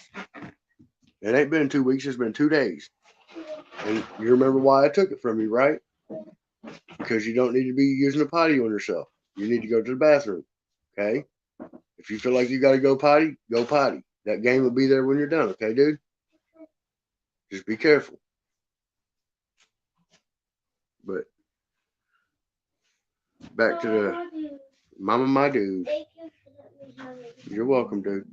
It ain't been 2 weeks. It's been 2 days. And you remember why I took it from you, right? Because you don't need to be using a potty on yourself. You need to go to the bathroom. Okay? If you feel like you got to go potty, go potty. That game will be there when you're done. Okay, dude? Just be careful. But back to the Mama, my dude. Thank you for letting me have it. You're welcome, dude.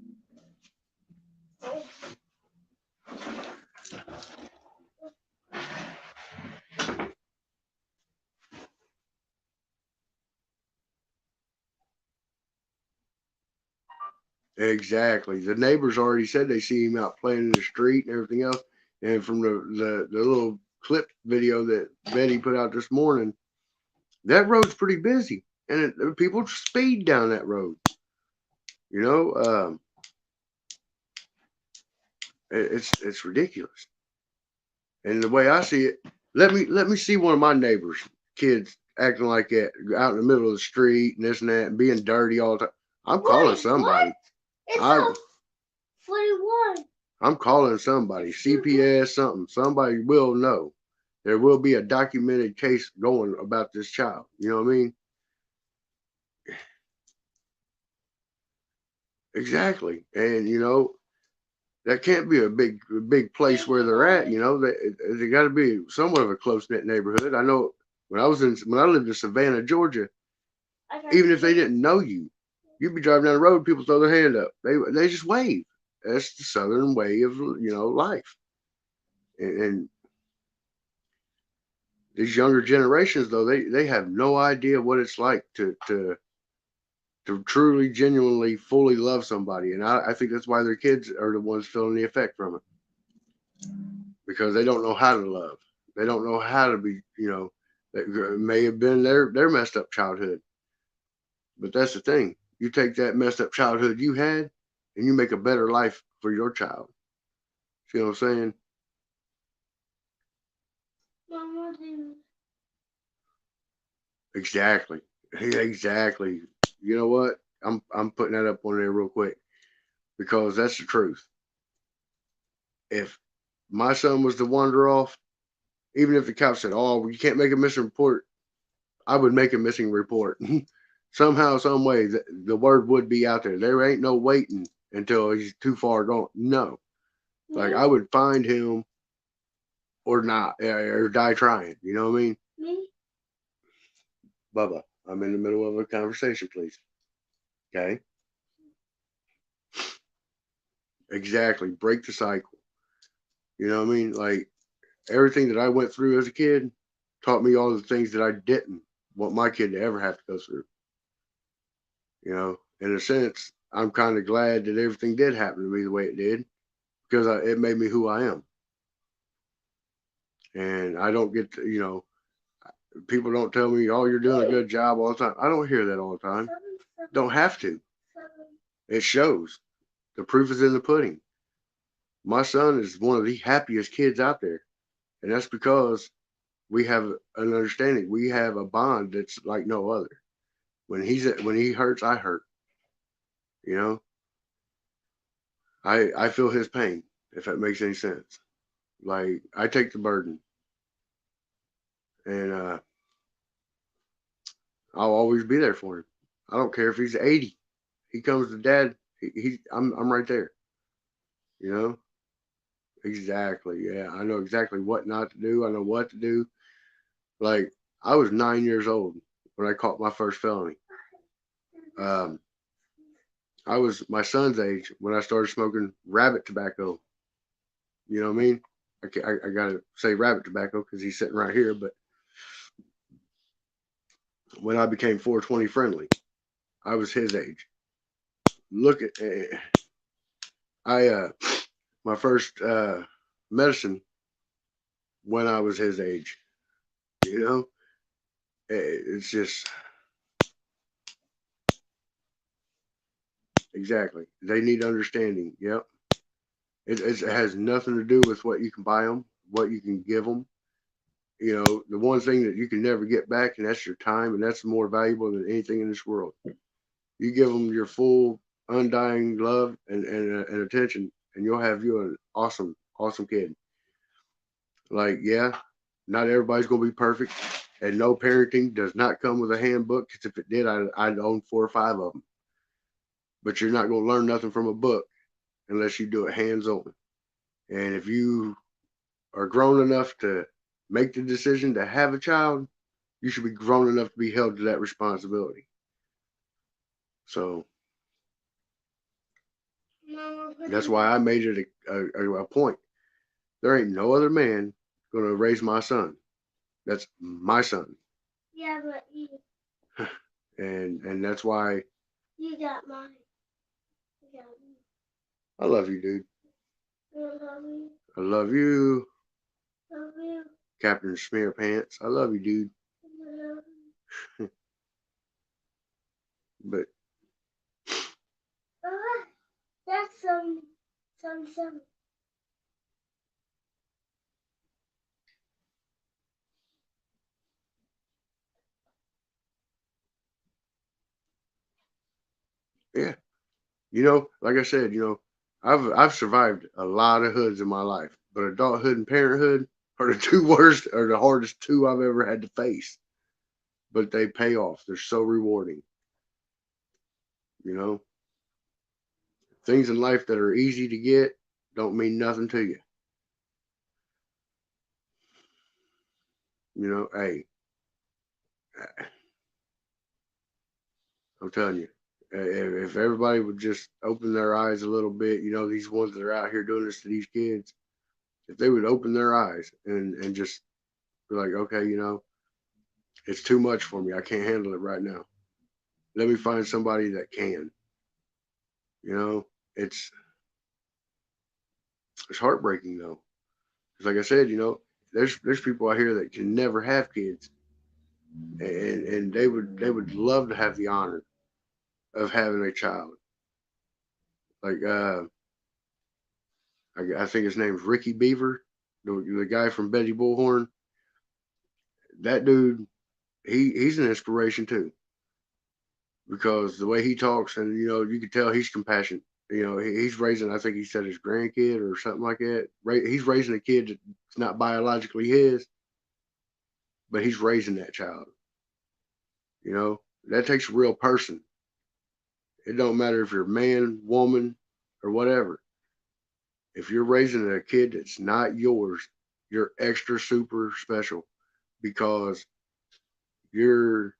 Exactly. The neighbors already said they see him out playing in the street and everything else. And from the little clip video that Betty put out this morning, that road's pretty busy, and people speed down that road. You know, it's ridiculous. And the way I see it, let me see one of my neighbors' kids acting like that out in the middle of the street and this and that and being dirty all the time. I'm calling somebody. What? It's 41. I'm calling somebody, CPS, something. Somebody will know. There will be a documented case going about this child. You know what I mean? Exactly. And, you know, that can't be a big place where they're at. You know, they got to be somewhat of a close knit neighborhood. I know when I lived in Savannah, Georgia, even if they didn't know you, you'd be driving down the road, people throw their hand up. They just wave. That's the Southern way of, you know, life. And these younger generations, though, they have no idea what it's like to truly, genuinely, fully love somebody. And I think that's why their kids are the ones feeling the effect from it. because they don't know how to love. They don't know how to be, that may have been their messed up childhood. But that's the thing. You take that messed up childhood you had and you make a better life for your child. See what I'm saying? Mama, Exactly. Exactly. You know what? I'm putting that up on there real quick because that's the truth. If my son was to wander off, even if the cop said, "Oh, you can't make a missing report," I would make a missing report. Somehow, some way, the word would be out there. There ain't no waiting until he's too far gone. No, like I would find him or not, or die trying. You know what I mean? me, Bubba, I'm in the middle of a conversation, please. Okay. Exactly. Break the cycle. You know what I mean? Like everything that I went through as a kid taught me all the things that I didn't want my kid to ever have to go through. You know, in a sense, I'm kind of glad that everything did happen to me the way it did because it made me who I am. And I don't get to, people don't tell me, "Oh, you're doing a good job" all the time. I don't hear that all the time. Don't have to. It shows. The proof is in the pudding. My son is one of the happiest kids out there. And that's because we have an understanding. We have a bond that's like no other. When he hurts, I hurt. You know, I feel his pain, if that makes any sense. Like I take the burden, and I'll always be there for him. I don't care if he's 80. He comes to dad. I'm right there. You know, exactly. Yeah, I know exactly what not to do. I know what to do. Like I was 9 years old when I caught my first felony. Um, I was my son's age when I started smoking rabbit tobacco. You know what I mean? I gotta say rabbit tobacco because he's sitting right here. But when I became 420 friendly, I was his age. Look at I my first medicine when I was his age. You know, it's just exactly. They need understanding. Yep. It has nothing to do with what you can buy them, what you can give them. You know, the one thing that you can never get back, and that's your time, and that's more valuable than anything in this world. You give them your full, undying love and attention, and you'll have you an awesome, awesome kid. Like, yeah, not everybody's going to be perfect, and no parenting does not come with a handbook, because if it did, I'd own 4 or 5 of them. But you're not going to learn nothing from a book unless you do it hands on. And if you are grown enough to make the decision to have a child, you should be grown enough to be held to that responsibility. So that's why I made it a point. There ain't no other man going to raise my son. That's my son. Yeah, but And that's why you got mine. You got me. I love you, dude. I love you. I love you, Love you. Captain Smear Pants. I love you, dude. I love you. But That's some. yeah, like I said, I've survived a lot of hoods in my life, but adulthood and parenthood are the two worst or the hardest two I've ever had to face. But they pay off. They're so rewarding. You know, things in life that are easy to get don't mean nothing to you. Hey, I'm telling you, if everybody would just open their eyes a little bit, these ones that are out here doing this to these kids, if they would open their eyes and just be like, okay, it's too much for me. I can't handle it right now. Let me find somebody that can. You know, it's heartbreaking though. like I said, there's people out here that can never have kids, and they would love to have the honor of having a child. Like I think his name's Ricky Beaver, the guy from Betty Bullhorn. That dude, he's an inspiration too, because the way he talks, and you can tell he's compassionate. He's raising, I think he said, his grandkid or something like that. He's raising a kid that's not biologically his, but he's raising that child. That takes a real person. It don't matter if you're a man, woman, or whatever. If you're raising a kid that's not yours, you're extra super special, because you're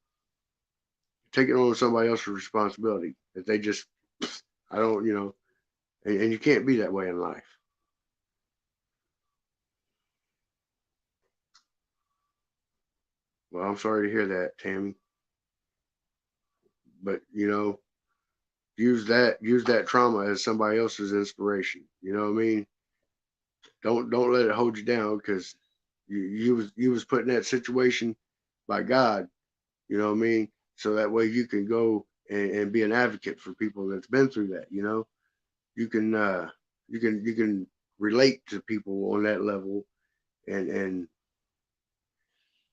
taking on somebody else's responsibility that they just, I don't, and you can't be that way in life. Well, I'm sorry to hear that, Tammy. But use that trauma as somebody else's inspiration. You know what I mean? Don't let it hold you down, because you was put in that situation by God. You know what I mean? So that way you can go and be an advocate for people that's been through that. You can you can relate to people on that level, and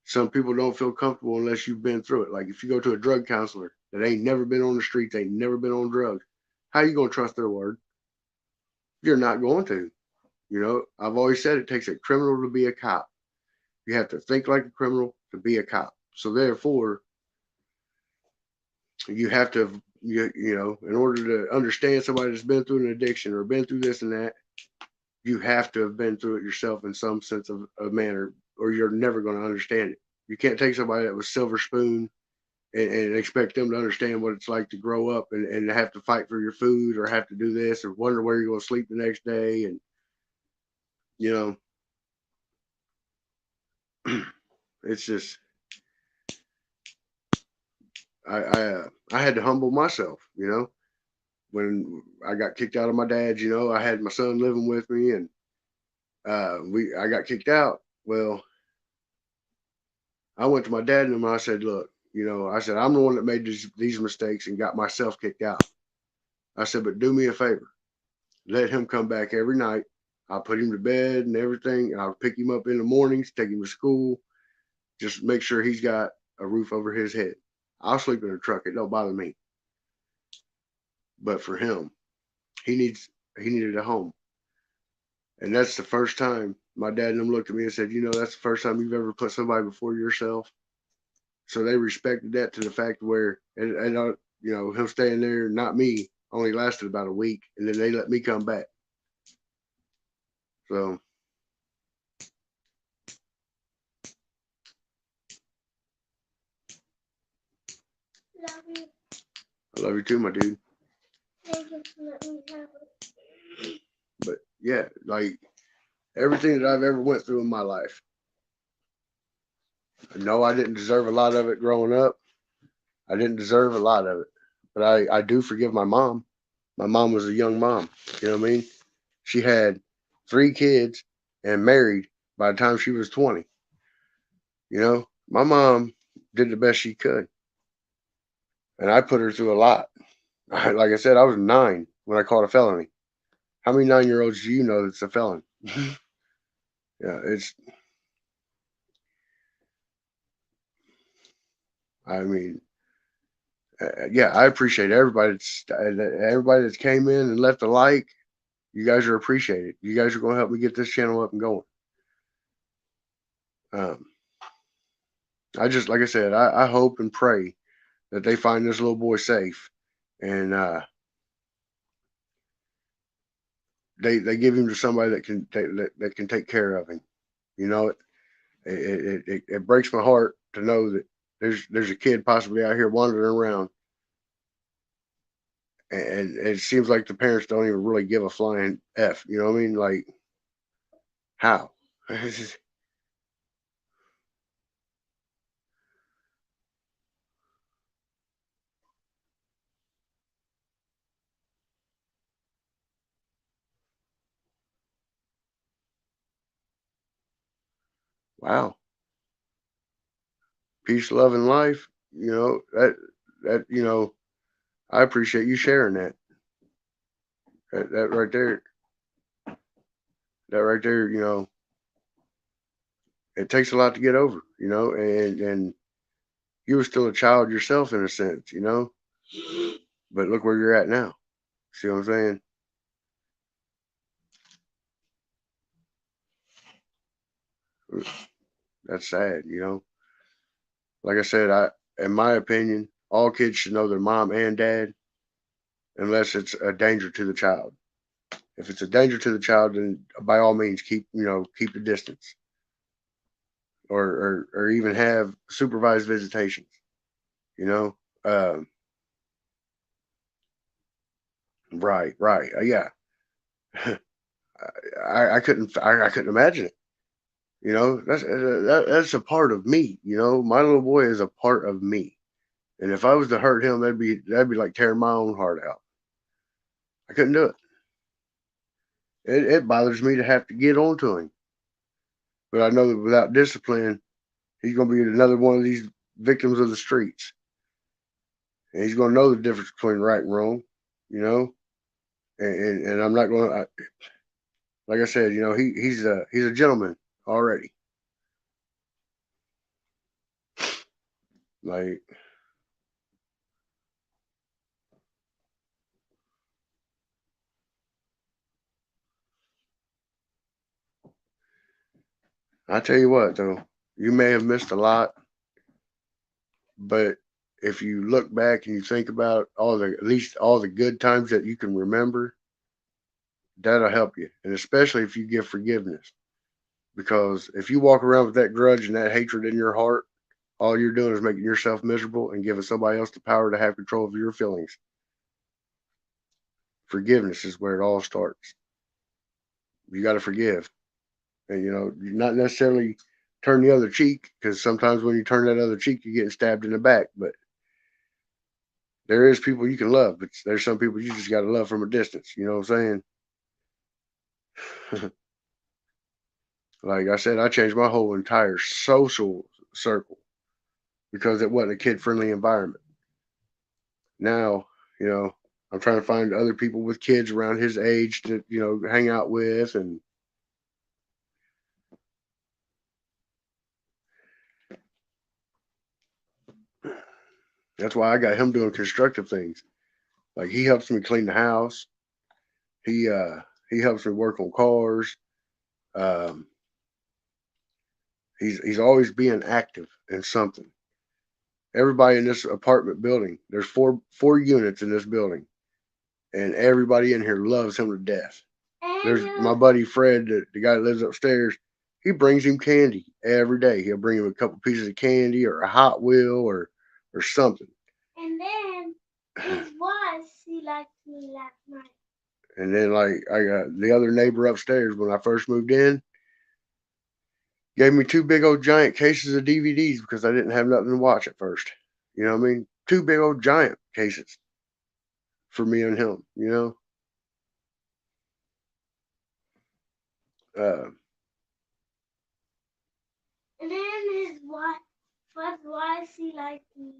some people don't feel comfortable unless you've been through it. Like if you go to a drug counselor that ain't never been on the streets, ain't never been on drugs, how you gonna trust their word? You're not going to. I've always said it takes a criminal to be a cop. You have to think like a criminal to be a cop. So therefore, you have to, in order to understand somebody that's been through an addiction or been through this and that, you have to have been through it yourself in some sense of manner, or you're never going to understand it. You can't take somebody that was silver spoon and expect them to understand what it's like to grow up and have to fight for your food, or have to do this, or wonder where you're going to sleep the next day. And, you know, it's just, I had to humble myself, when I got kicked out of my dad's. I had my son living with me, and I got kicked out. Well, I went to my dad and I said, look, I said, I'm the one that made these mistakes and got myself kicked out. I said, but do me a favor, let him come back every night. I'll put him to bed and everything, and I'll pick him up in the mornings, take him to school. Just make sure he's got a roof over his head. I'll sleep in a truck. It don't bother me. But for him, he needed a home. And that's the first time my dad and them looked at me and said, that's the first time you've ever put somebody before yourself. So they respected that to the fact where, and him staying there, not me, only lasted about a week. And then they let me come back. So, Love you. I love you too, my dude. Thank you for letting me have it. But yeah, like everything that I've ever went through in my life, no, I didn't deserve a lot of it growing up. I didn't deserve a lot of it, but I do forgive my mom. My mom was a young mom. You know what I mean? She had 3 kids and married by the time she was 20. My mom did the best she could, and I put her through a lot. Like I said, I was 9 when I caught a felony. How many 9-year-olds do you know that's a felon? Yeah, I mean, yeah, I appreciate everybody that's came in and left a like. You guys are appreciated. You guys are going to help me get this channel up and going. Um, like I said, I hope and pray that they find this little boy safe, and they give him to somebody that can take care of him. It breaks my heart to know that there's a kid possibly out here wandering around, and it seems like the parents don't even really give a flying F. You know what I mean? Like, how? Wow. Peace, love, and life. That I appreciate you sharing that. That right there. That right there. It takes a lot to get over. And you were still a child yourself in a sense. But look where you're at now. See what I'm saying? That's sad. Like I said, in my opinion, all kids should know their mom and dad, unless it's a danger to the child. If it's a danger to the child, then by all means keep the distance, or even have supervised visitations. You know, um, right, right, yeah. I couldn't imagine it. That's a part of me. My little boy is a part of me, and if I was to hurt him, that'd be like tearing my own heart out. I couldn't do it. It bothers me to have to get onto him, but I know that without discipline, he's going to be another one of these victims of the streets, and he's going to know the difference between right and wrong. You know, and I'm not going to. Like I said, he's a gentleman already. Like, I tell you what, though, you may have missed a lot, but if you look back and you think about at least all the good times that you can remember, that'll help you. And especially if you give forgiveness. Because if you walk around with that grudge and that hatred in your heart, all you're doing is making yourself miserable and giving somebody else the power to have control of your feelings. Forgiveness is where it all starts. You got to forgive. And, not necessarily turn the other cheek, because sometimes when you turn that other cheek, you get stabbed in the back. But there is people you can love, but there's some people you just got to love from a distance. You know what I'm saying? Like I said, I changed my whole entire social circle because it wasn't a kid friendly environment. Now, you know, I'm trying to find other people with kids around his age to, hang out with. And that's why I got him doing constructive things. Like, he helps me clean the house. He helps me work on cars. Um, he's always being active in something. Everybody in this apartment building, there's four units in this building, and everybody in here loves him to death. There's my buddy Fred, the guy that lives upstairs. He brings him candy every day. He'll bring him a couple pieces of candy or a Hot Wheel or something. And then his wife, she liked me last night. And then, like, I got the other neighbor upstairs when I first moved in, gave me two big old giant cases of DVDs because I didn't have nothing to watch at first. You know what I mean? Two big old giant cases for me and him. Uh, And then his wife, first wife, she liked me.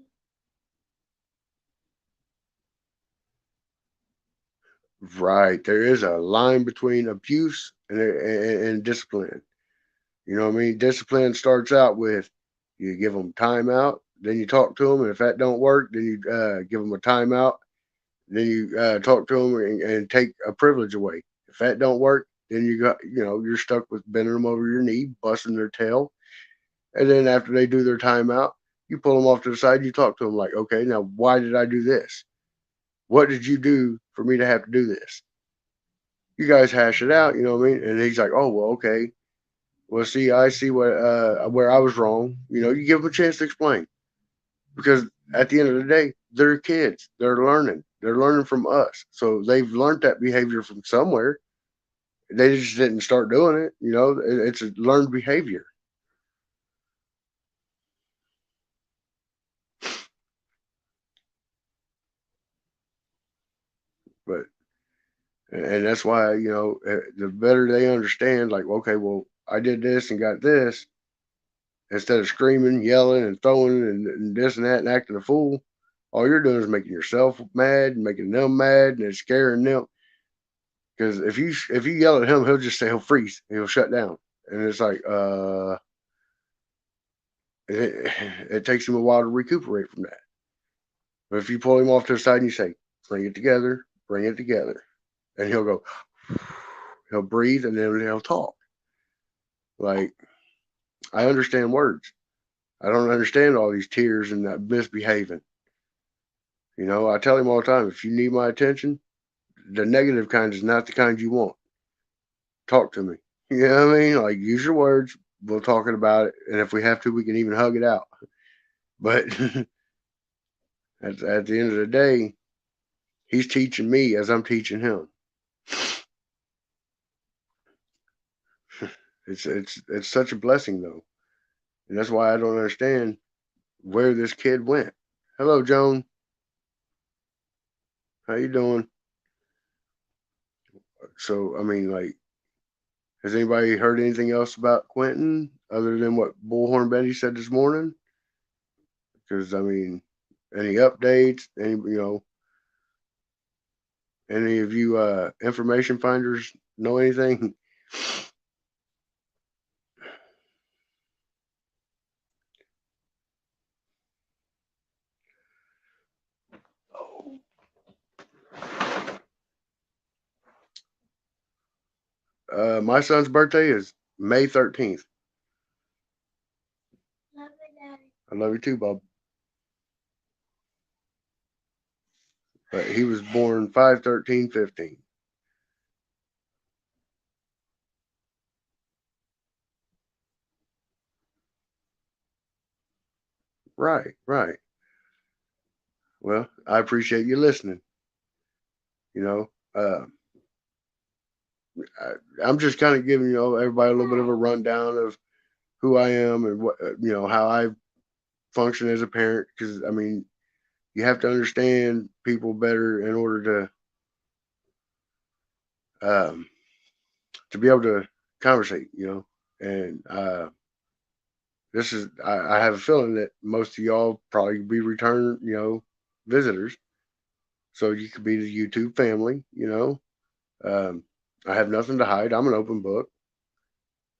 right. There is a line between abuse and discipline. You know what I mean? Discipline starts out with you give them timeout, then you talk to them, and if that don't work, then you give them a timeout, then you talk to them and take a privilege away. If that don't work, then you're stuck with bending them over your knee, busting their tail, and then after they do their timeout, you pull them off to the side, you talk to them like, okay, now why did I do this? What did you do for me to have to do this? You guys hash it out, you know what I mean? And he's like, oh well, okay. Well, see, I see where I was wrong. You give them a chance to explain, because at the end of the day, they're kids. They're learning. They're learning from us. So they've learned that behavior from somewhere. They just didn't start doing it. It's a learned behavior. But and that's why the better they understand, like, okay, well, I did this and got this. instead of screaming, yelling, and throwing and this and that and acting a fool, all you're doing is making yourself mad and making them mad and it's scaring them. Because if you yell at him, he'll just say he'll freeze, he'll shut down, and it's like it takes him a while to recuperate from that. But if you pull him off to the side and you say, bring it together, and he'll go, he'll breathe, and then he'll talk. Like, I understand words. I don't understand all these tears and that misbehaving. You know, I tell him all the time, if you need my attention, the negative kind is not the kind you want. Talk to me. You know what I mean? Like, use your words. We'll talk about it. And if we have to, we can even hug it out. But at the end of the day, he's teaching me as I'm teaching him. It's such a blessing though. And that's why I don't understand where this kid went. Hello, Joan. How you doing? So, I mean, like, has anybody heard anything else about Quentin other than what Bullhorn Betty said this morning? Because, I mean, any updates? Any of you information finders know anything? My son's birthday is May 13th. Love you, Daddy. I love you too, Bob. But he was born 5/13/15. Right, right. Well, I appreciate you listening. You know, I'm just kind of giving everybody a little bit of a rundown of who I am and what how I function as a parent. Because I mean, you have to understand people better in order to be able to conversate. And this is I have a feeling that most of y'all probably be return visitors, so you could be the YouTube family. I have nothing to hide. I'm an open book.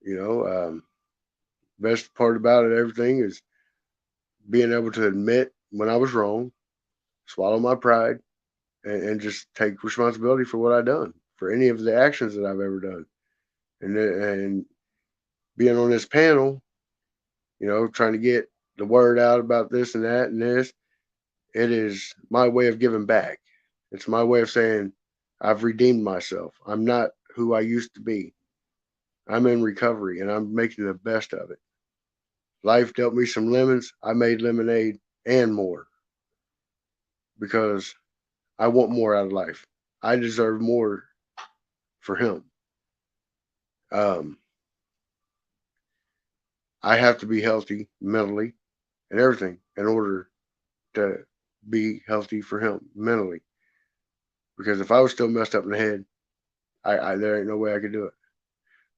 You know, best part about it, everything is being able to admit when I was wrong, swallow my pride, and just take responsibility for what I done, for any of the actions that I've ever done, and being on this panel, trying to get the word out about this and that and this. It is my way of giving back. It's my way of saying I've redeemed myself. I'm not who I used to be. I'm in recovery and I'm making the best of it. Life dealt me some lemons. I made lemonade and more because I want more out of life. I deserve more for him. Um, I have to be healthy mentally and everything in order to be healthy for him mentally. Because if I was still messed up in the head, I there ain't no way I could do it.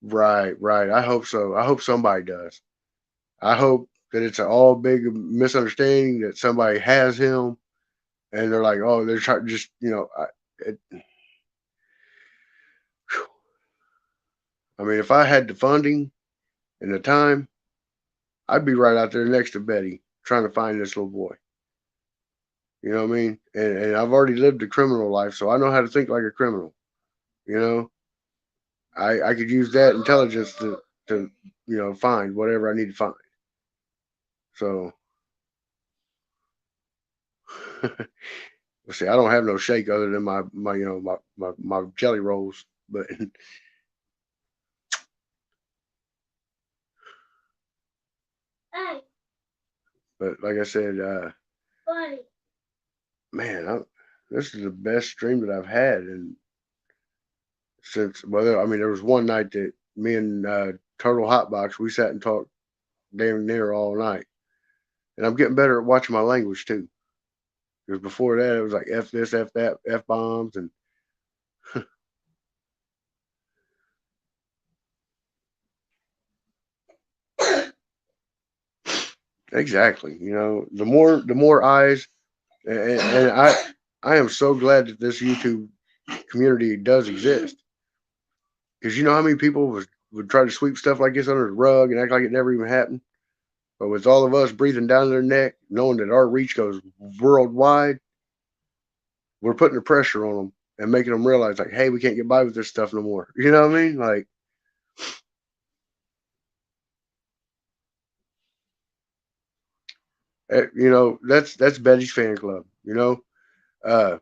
Right, right. I hope so. I hope somebody does. I hope that it's an all big misunderstanding that somebody has him and they're like, oh, they're trying just I mean, if I had the funding and the time, I'd be right out there next to Betty trying to find this little boy. You know what I mean? And I've already lived a criminal life, so I know how to think like a criminal. You know, I could use that intelligence to find whatever I need to find. So let's see, I don't have no shake other than my jelly rolls, but Hey, but like I said, buddy. man, this is the best stream that I've had, and I mean, there was one night that me and Turtle Hotbox we sat and talked damn near all night, and I'm getting better at watching my language too. Because before that, it was like F this, F that, F bombs, and Exactly. The more eyes, and I am so glad that this YouTube community does exist, because you know how many people would try to sweep stuff like this under the rug and act like it never even happened. But with all of us breathing down their neck, knowing that our reach goes worldwide, we're putting the pressure on them and making them realize, like, hey, we can't get by with this stuff no more. You know what I mean? Like, that's Betty's fan club. Uh,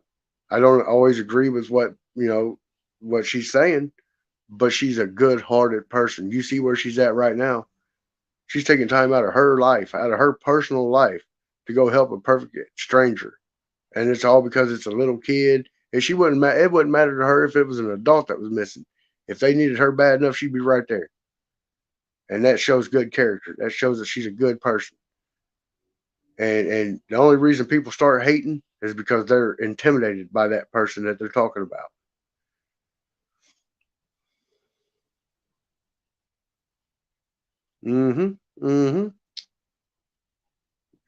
I don't always agree with what she's saying, but she's a good-hearted person. You see where she's at right now. She's taking time out of her life, out of her personal life, to go help a perfect stranger, and it's all because it's a little kid. And she wouldn't. It wouldn't matter to her if it was an adult that was missing. If they needed her bad enough, she'd be right there. And that shows good character. That shows that she's a good person. And the only reason people start hating is because they're intimidated by that person that they're talking about. Mm-hmm. Mm-hmm.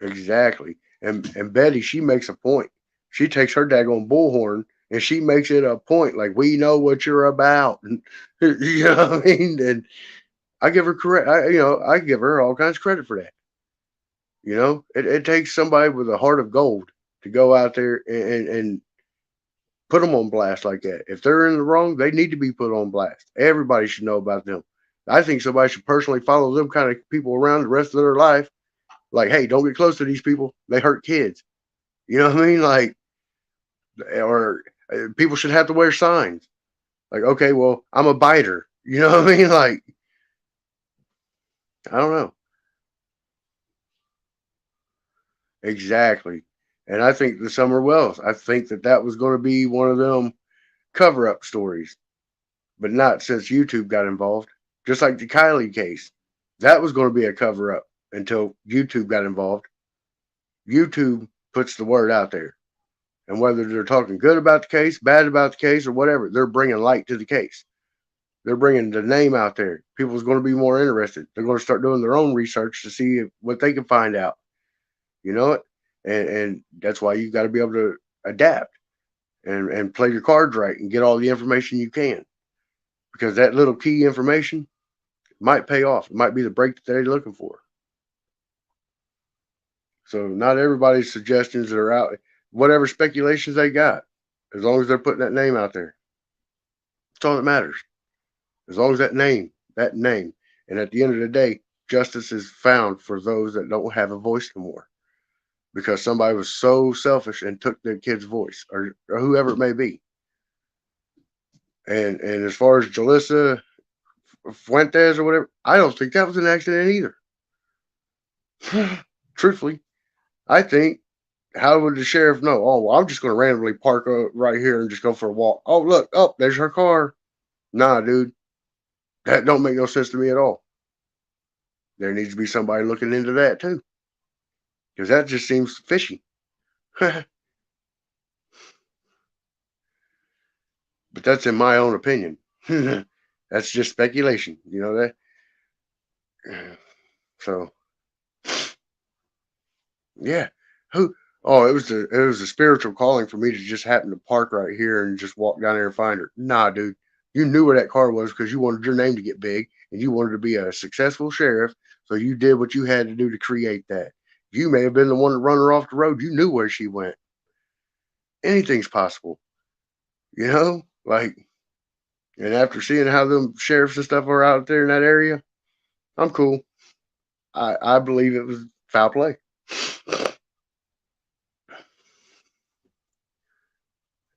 Exactly. And Betty, she makes a point. She takes her daggone bullhorn and she makes it a point. Like, we know what you're about. And, you know what I mean? And I give her correct. I give her all kinds of credit for that. It takes somebody with a heart of gold to go out there and put them on blast like that. If they're in the wrong, they need to be put on blast. Everybody should know about them. I think somebody should personally follow them kind of people around the rest of their life. Like, hey, don't get close to these people. They hurt kids. You know what I mean? Like, or people should have to wear signs. Like, okay, well, I'm a biter. You know what I mean? Like, I don't know. Exactly. And I think the Summer Wells, I think that was going to be one of them cover up stories, but not since YouTube got involved. Just like the Kylie case, that was going to be a cover up until YouTube got involved. YouTube puts the word out there. And whether they're talking good about the case, bad about the case, or whatever, they're bringing light to the case. They're bringing the name out there. People's going to be more interested. They're going to start doing their own research to see what they can find out. You know it? And that's why you got to be able to adapt and play your cards right and get all the information you can. Because that little key information might pay off. It might be the break that they're looking for. So not everybody's suggestions that are out, whatever speculations they got, as long as they're putting that name out there. That's all that matters. As long as that name. And at the end of the day, justice is found for those that don't have a voice anymore. Because somebody was so selfish and took their kid's voice, or whoever it may be. And as far as Jalissa Fuentes or whatever, I don't think that was an accident either. Truthfully, I think, how would the sheriff know? Oh, well, I'm just going to randomly park right here and just go for a walk. Oh, look, there's her car. Nah, dude, that don't make no sense to me at all. There needs to be somebody looking into that too, because that just seems fishy. But that's in my own opinion. That's just speculation, that. So yeah, who? Oh, it was a spiritual calling for me to just happen to park right here and just walk down there and find her. Nah, dude, you knew where that car was because you wanted your name to get big and you wanted to be a successful sheriff. So you did what you had to do to create that. You may have been the one to run her off the road. You knew where she went. Anything's possible, like. And after seeing how them sheriffs and stuff are out there in that area, I'm cool. I believe it was foul play.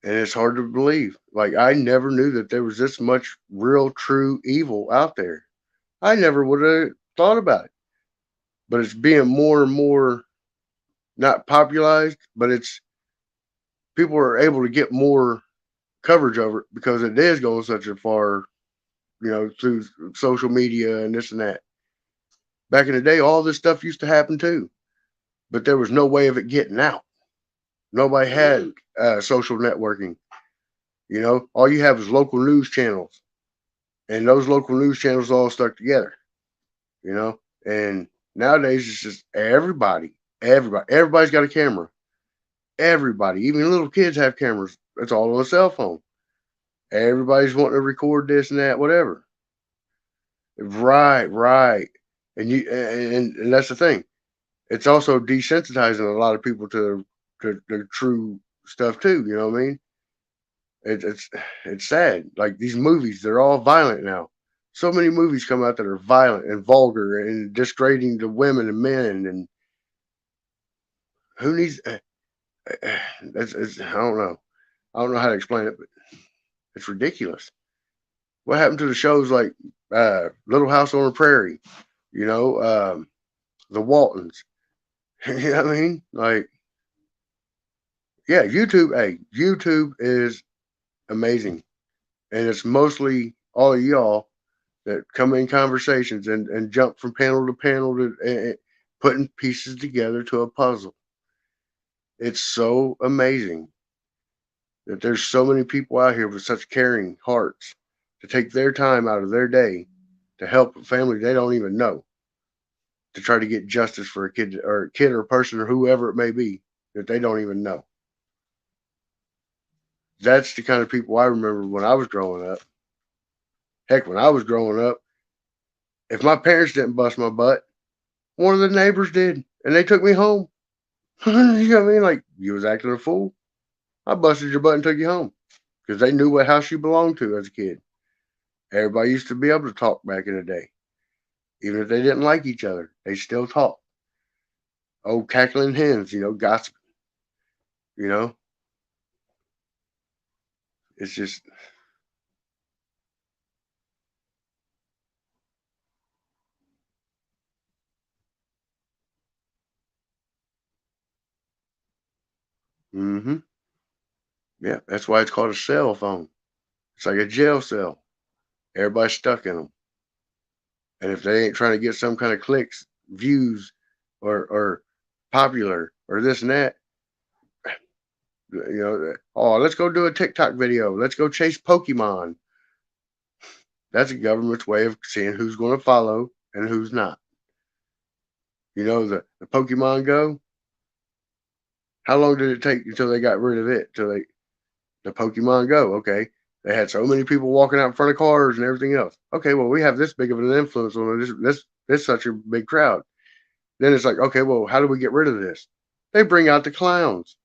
And it's hard to believe. Like, I never knew that there was this much real, true evil out there. I never would have thought about it. But it's being more and more not popularized, but it's people are able to get more coverage over it because it is going such a far, through social media and this and that. Back in the day, all this stuff used to happen too, but there was no way of it getting out. Nobody had social networking. All you have is local news channels, and those local news channels all stuck together. And Nowadays, it's just everybody's got a camera. Everybody, even little kids have cameras. It's all on a cell phone. Everybody's wanting to record this and that, whatever. Right. And that's the thing. It's also desensitizing a lot of people to the true stuff too. You know what I mean? It's sad. Like these movies, they're all violent now. So many movies come out that are violent and vulgar and disgrading to women and men. And who needs? I don't know. I don't know how to explain it, but it's ridiculous. What happened to the shows like Little House on the Prairie? You know, the Waltons. You know what I mean? Like, yeah, YouTube. Hey, YouTube is amazing, and it's mostly all of y'all that come in conversations and jump from panel to panel to putting pieces together to a puzzle. It's so amazing that there's so many people out here with such caring hearts to take their time out of their day to help a family they don't even know, to try to get justice for a kid or a person or whoever it may be that they don't even know. That's the kind of people I remember when I was growing up. Heck, when I was growing up, if my parents didn't bust my butt, one of the neighbors did, and they took me home. You know what I mean? Like, you was acting a fool. I busted your butt and took you home because they knew what house you belonged to as a kid. Everybody used to be able to talk back in the day. Even if they didn't like each other, they still talked. Old cackling hens, gossip. You know, it's just, mm-hmm. Yeah, that's why it's called a cell phone. It's like a jail cell. Everybody's stuck in them. And if they ain't trying to get some kind of clicks, views, or popular or this and that, oh, let's go do a TikTok video. Let's go chase Pokemon. That's a government's way of seeing who's going to follow and who's not. The Pokemon Go. How long did it take until they got rid of it? The Pokemon Go. Okay, they had so many people walking out in front of cars and everything else. Okay, well, we have this big of an influence on this such a big crowd. Then it's like, okay, well, how do we get rid of this? They bring out the clowns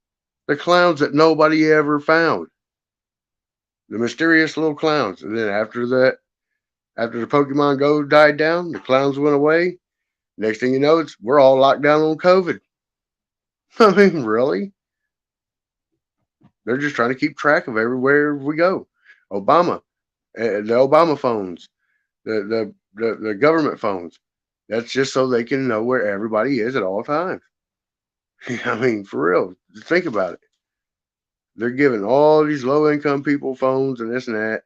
that nobody ever found, the mysterious little clowns. And then after that, after the Pokemon Go died down, the clowns went away. Next thing you know, we're all locked down on COVID. I mean, really? They're just trying to keep track of everywhere we go. Obama, the Obama phones, the government phones. That's just so they can know where everybody is at all times. I mean, for real, think about it. They're giving all these low income people phones and this and that.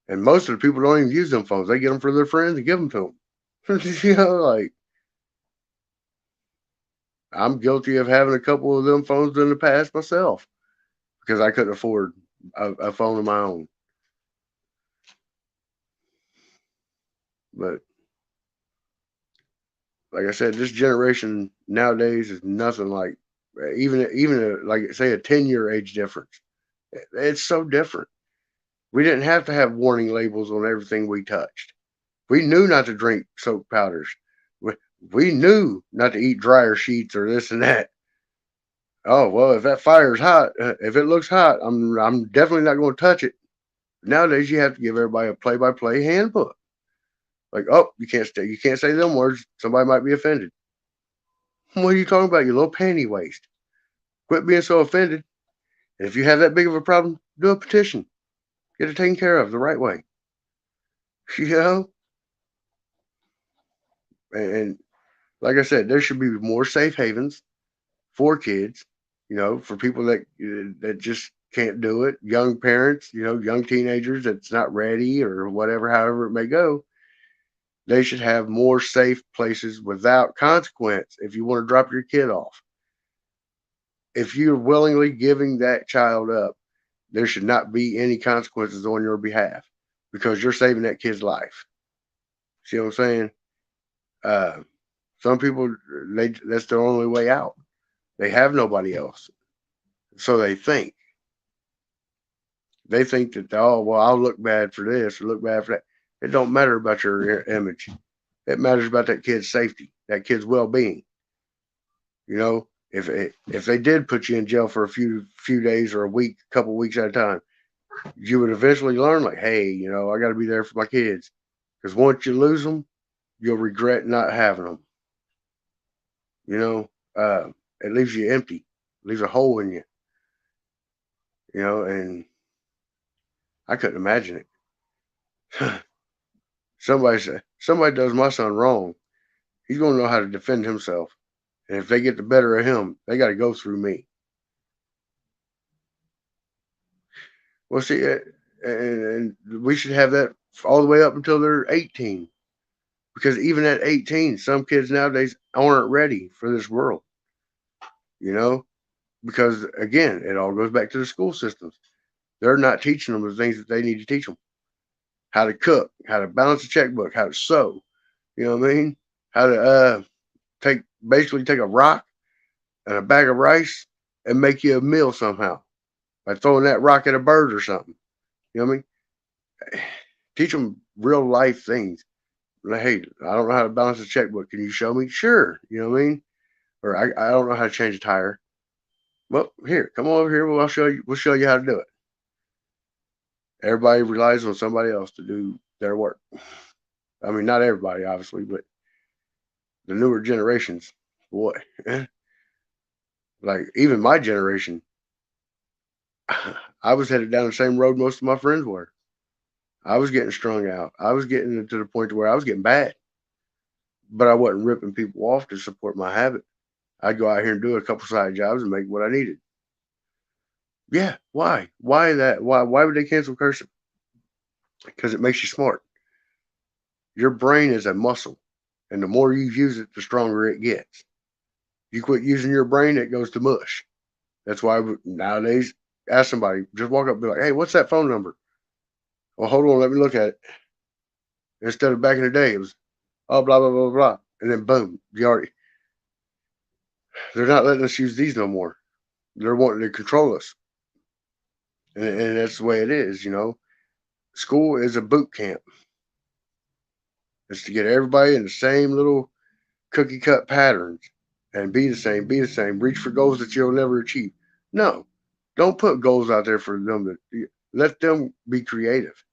And most of the people don't even use them phones. They get them for their friends and give them to them. Like, I'm guilty of having a couple of them phones in the past myself because I couldn't afford a phone of my own. But like I said, this generation nowadays is nothing like even like say a 10-year age difference. It's so different. We didn't have to have warning labels on everything we touched. We knew not to drink soap powders. We knew not to eat dryer sheets or this and that. Oh well, if that fire's hot, if it looks hot, I'm definitely not going to touch it. Nowadays, you have to give everybody a play-by-play handbook. Like, oh, you can't say them words. Somebody might be offended. What are you talking about? You little panty waste. Quit being so offended. And if you have that big of a problem, do a petition. Get it taken care of the right way. You know? And like I said, there should be more safe havens for kids, for people that just can't do it. Young parents, young teenagers that's not ready or whatever, however it may go. They should have more safe places without consequence if you want to drop your kid off. If you're willingly giving that child up, there should not be any consequences on your behalf because you're saving that kid's life. See what I'm saying? Some people, that's their only way out. They have nobody else. So they think. They think that, oh, well, I'll look bad for this or look bad for that. It don't matter about your image. It matters about that kid's safety, that kid's well-being. You know, if they did put you in jail for a few days or a week, a couple weeks at a time, you would eventually learn, like, hey, I got to be there for my kids, because once you lose them, you'll regret not having them. You know, it leaves you empty, leaves a hole in you. And I couldn't imagine it. Somebody does my son wrong, he's going to know how to defend himself. And if they get the better of him, they got to go through me. Well, see, and we should have that all the way up until they're 18. Because even at 18, some kids nowadays aren't ready for this world. Because again, it all goes back to the school systems. They're not teaching them the things that they need to teach them. How to cook, how to balance a checkbook, how to sew. You know what I mean? How to basically take a rock and a bag of rice and make you a meal somehow by throwing that rock at a bird or something. You know what I mean? Teach them real life things. Like, hey, I don't know how to balance a checkbook. Can you show me? Sure. You know what I mean? Or I don't know how to change a tire. Well, here, come over here. We'll show you how to do it. Everybody relies on somebody else to do their work. I mean, not everybody, obviously, but the newer generations, boy. Like, even my generation, I was headed down the same road most of my friends were. I was getting strung out. I was getting to the point where I was getting bad. But I wasn't ripping people off to support my habit. I'd go out here and do a couple side jobs and make what I needed. Yeah, why? Why that? Why would they cancel cursive? Because it makes you smart. Your brain is a muscle, and the more you use it, the stronger it gets. You quit using your brain, it goes to mush. That's why nowadays, ask somebody, just walk up and be like, hey, what's that phone number? Well, hold on, let me look at it. Instead of back in the day, it was, oh, blah, blah, blah, blah. And then boom, they're not letting us use these no more. They're wanting to control us. And that's the way it is, School is a boot camp. It's to get everybody in the same little cookie cut patterns and be the same, reach for goals that you'll never achieve. No, don't put goals out there for them let them be creative.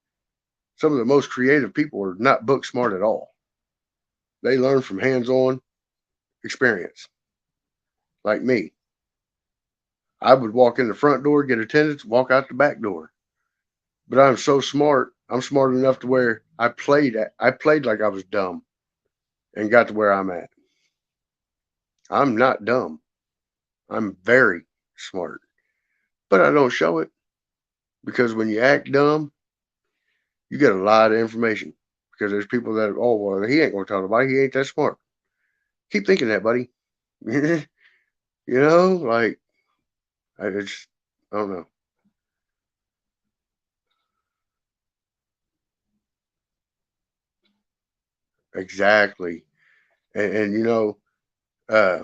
Some of the most creative people are not book smart at all. They learn from hands-on experience. Like me. I would walk in the front door, get attendance, walk out the back door. But I'm so smart. I'm smart enough to where I played like I was dumb and got to where I'm at. I'm not dumb. I'm very smart. But I don't show it, because when you act dumb, you get a lot of information. Because there's people that, oh, well, he ain't going to tell nobody. He ain't that smart. Keep thinking that, buddy. Like, I don't know. Exactly. And uh,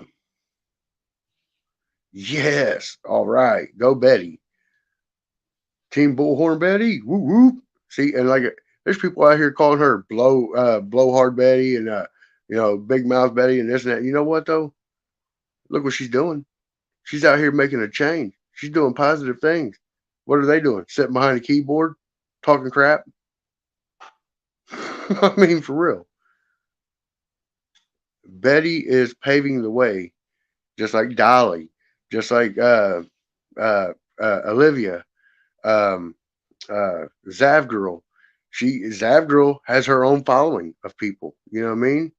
yes. All right. Go Betty. Team Bullhorn Betty. Woo woo. See, and like, there's people out here calling her blowhard Betty and big mouth Betty and this and that. You know what though? Look what she's doing. She's out here making a change. She's doing positive things. What are they doing? Sitting behind a keyboard, talking crap. I mean, for real. Betty is paving the way, just like Dolly, just like Olivia, um, Zavgirl. Zavgirl has her own following of people. You know what I mean?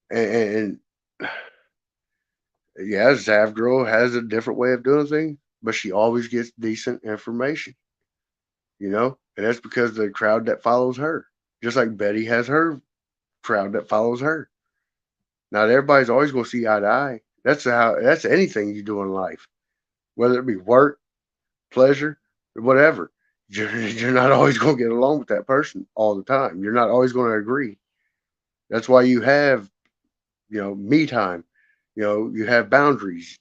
And yeah, Zavgirl has a different way of doing things, but she always gets decent information. And that's because the crowd that follows her. Just like Betty has her crowd that follows her. Not everybody's always going to see eye to eye. That's anything you do in life, whether it be work, pleasure, or whatever. You're not always going to get along with that person all the time. You're not always going to agree. That's why you have me time. You have boundaries.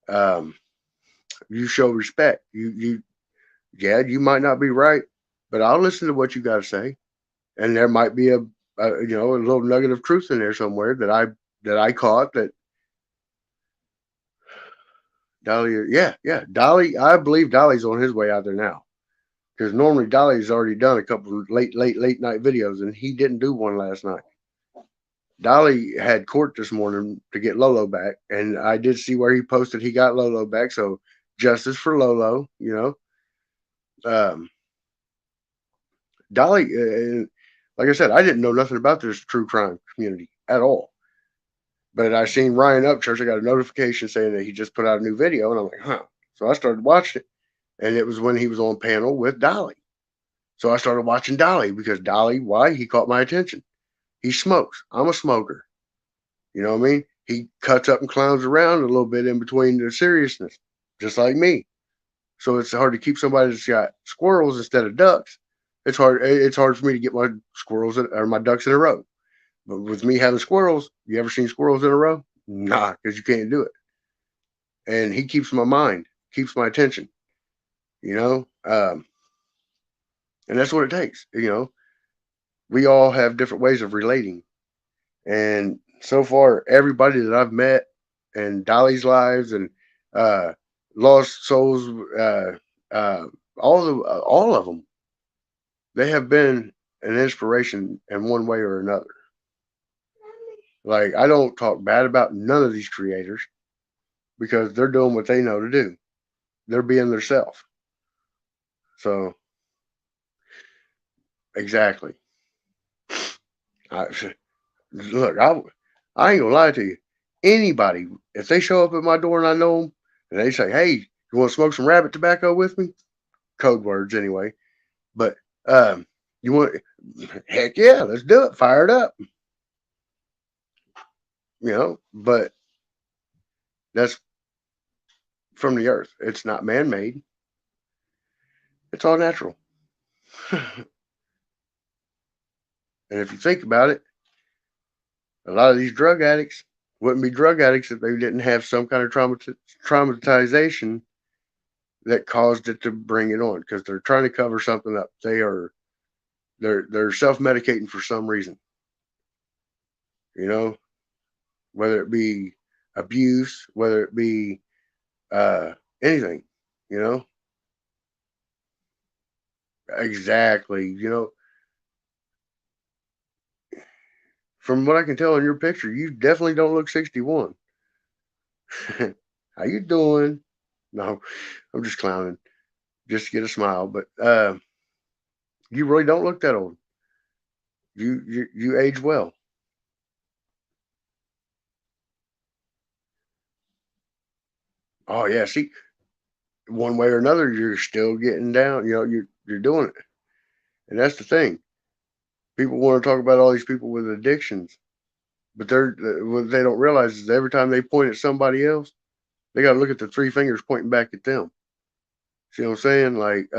Um, you show respect. Yeah, you might not be right, but I'll listen to what you got to say, and there might be a little nugget of truth in there somewhere that I caught that Dolly. Yeah, Dolly. I believe Dolly's on his way out there now because normally Dolly's already done a couple of late night videos, and he didn't do one last night. Dolly had court this morning to get Lolo back, and I did see where he posted he got Lolo back. So justice for Lolo. Um, Dolly, like I said, I didn't know nothing about this true crime community at all. But I seen Ryan Upchurch. I got a notification saying that he just put out a new video, and I'm like, huh. So I started watching it, and it was when he was on panel with Dolly. So I started watching Dolly because Dolly, why? He caught my attention. He smokes. I'm a smoker. You know what I mean? He cuts up and clowns around a little bit in between the seriousness, just like me. So it's hard to keep somebody that's got squirrels instead of ducks. It's hard. It's hard for me to get my squirrels or my ducks in a row. But with me having squirrels, you ever seen squirrels in a row? Nah, because you can't do it. And he keeps my mind, keeps my attention. You know, and that's what it takes. We all have different ways of relating. And so far, everybody that I've met and Dolly's lives and uh, Lost Souls, all of them, they have been an inspiration in one way or another. Like I don't talk bad about none of these creators because they're doing what they know to do. They're being themselves. So exactly. I, look, I ain't gonna lie to you. Anybody, if they show up at my door and I know them, and they say, "Hey, you want to smoke some rabbit tobacco with me?" Code words anyway. But you want? Heck yeah, let's do it. Fire it up. But that's from the earth. It's not man-made. It's all natural. And if you think about it, a lot of these drug addicts wouldn't be drug addicts if they didn't have some kind of traumatization that caused it to bring it on because they're trying to cover something up. They're self-medicating for some reason. You know, whether it be abuse, whether it be anything. You know, exactly. From what I can tell in your picture, you definitely don't look 61. How you doing? No, I'm just clowning, just to get a smile. But you really don't look that old. You age well. Oh yeah, see, one way or another, you're still getting down. You're doing it, and that's the thing. People want to talk about all these people with addictions, but what they don't realize is every time they point at somebody else, they got to look at the three fingers pointing back at them. See what I'm saying? Like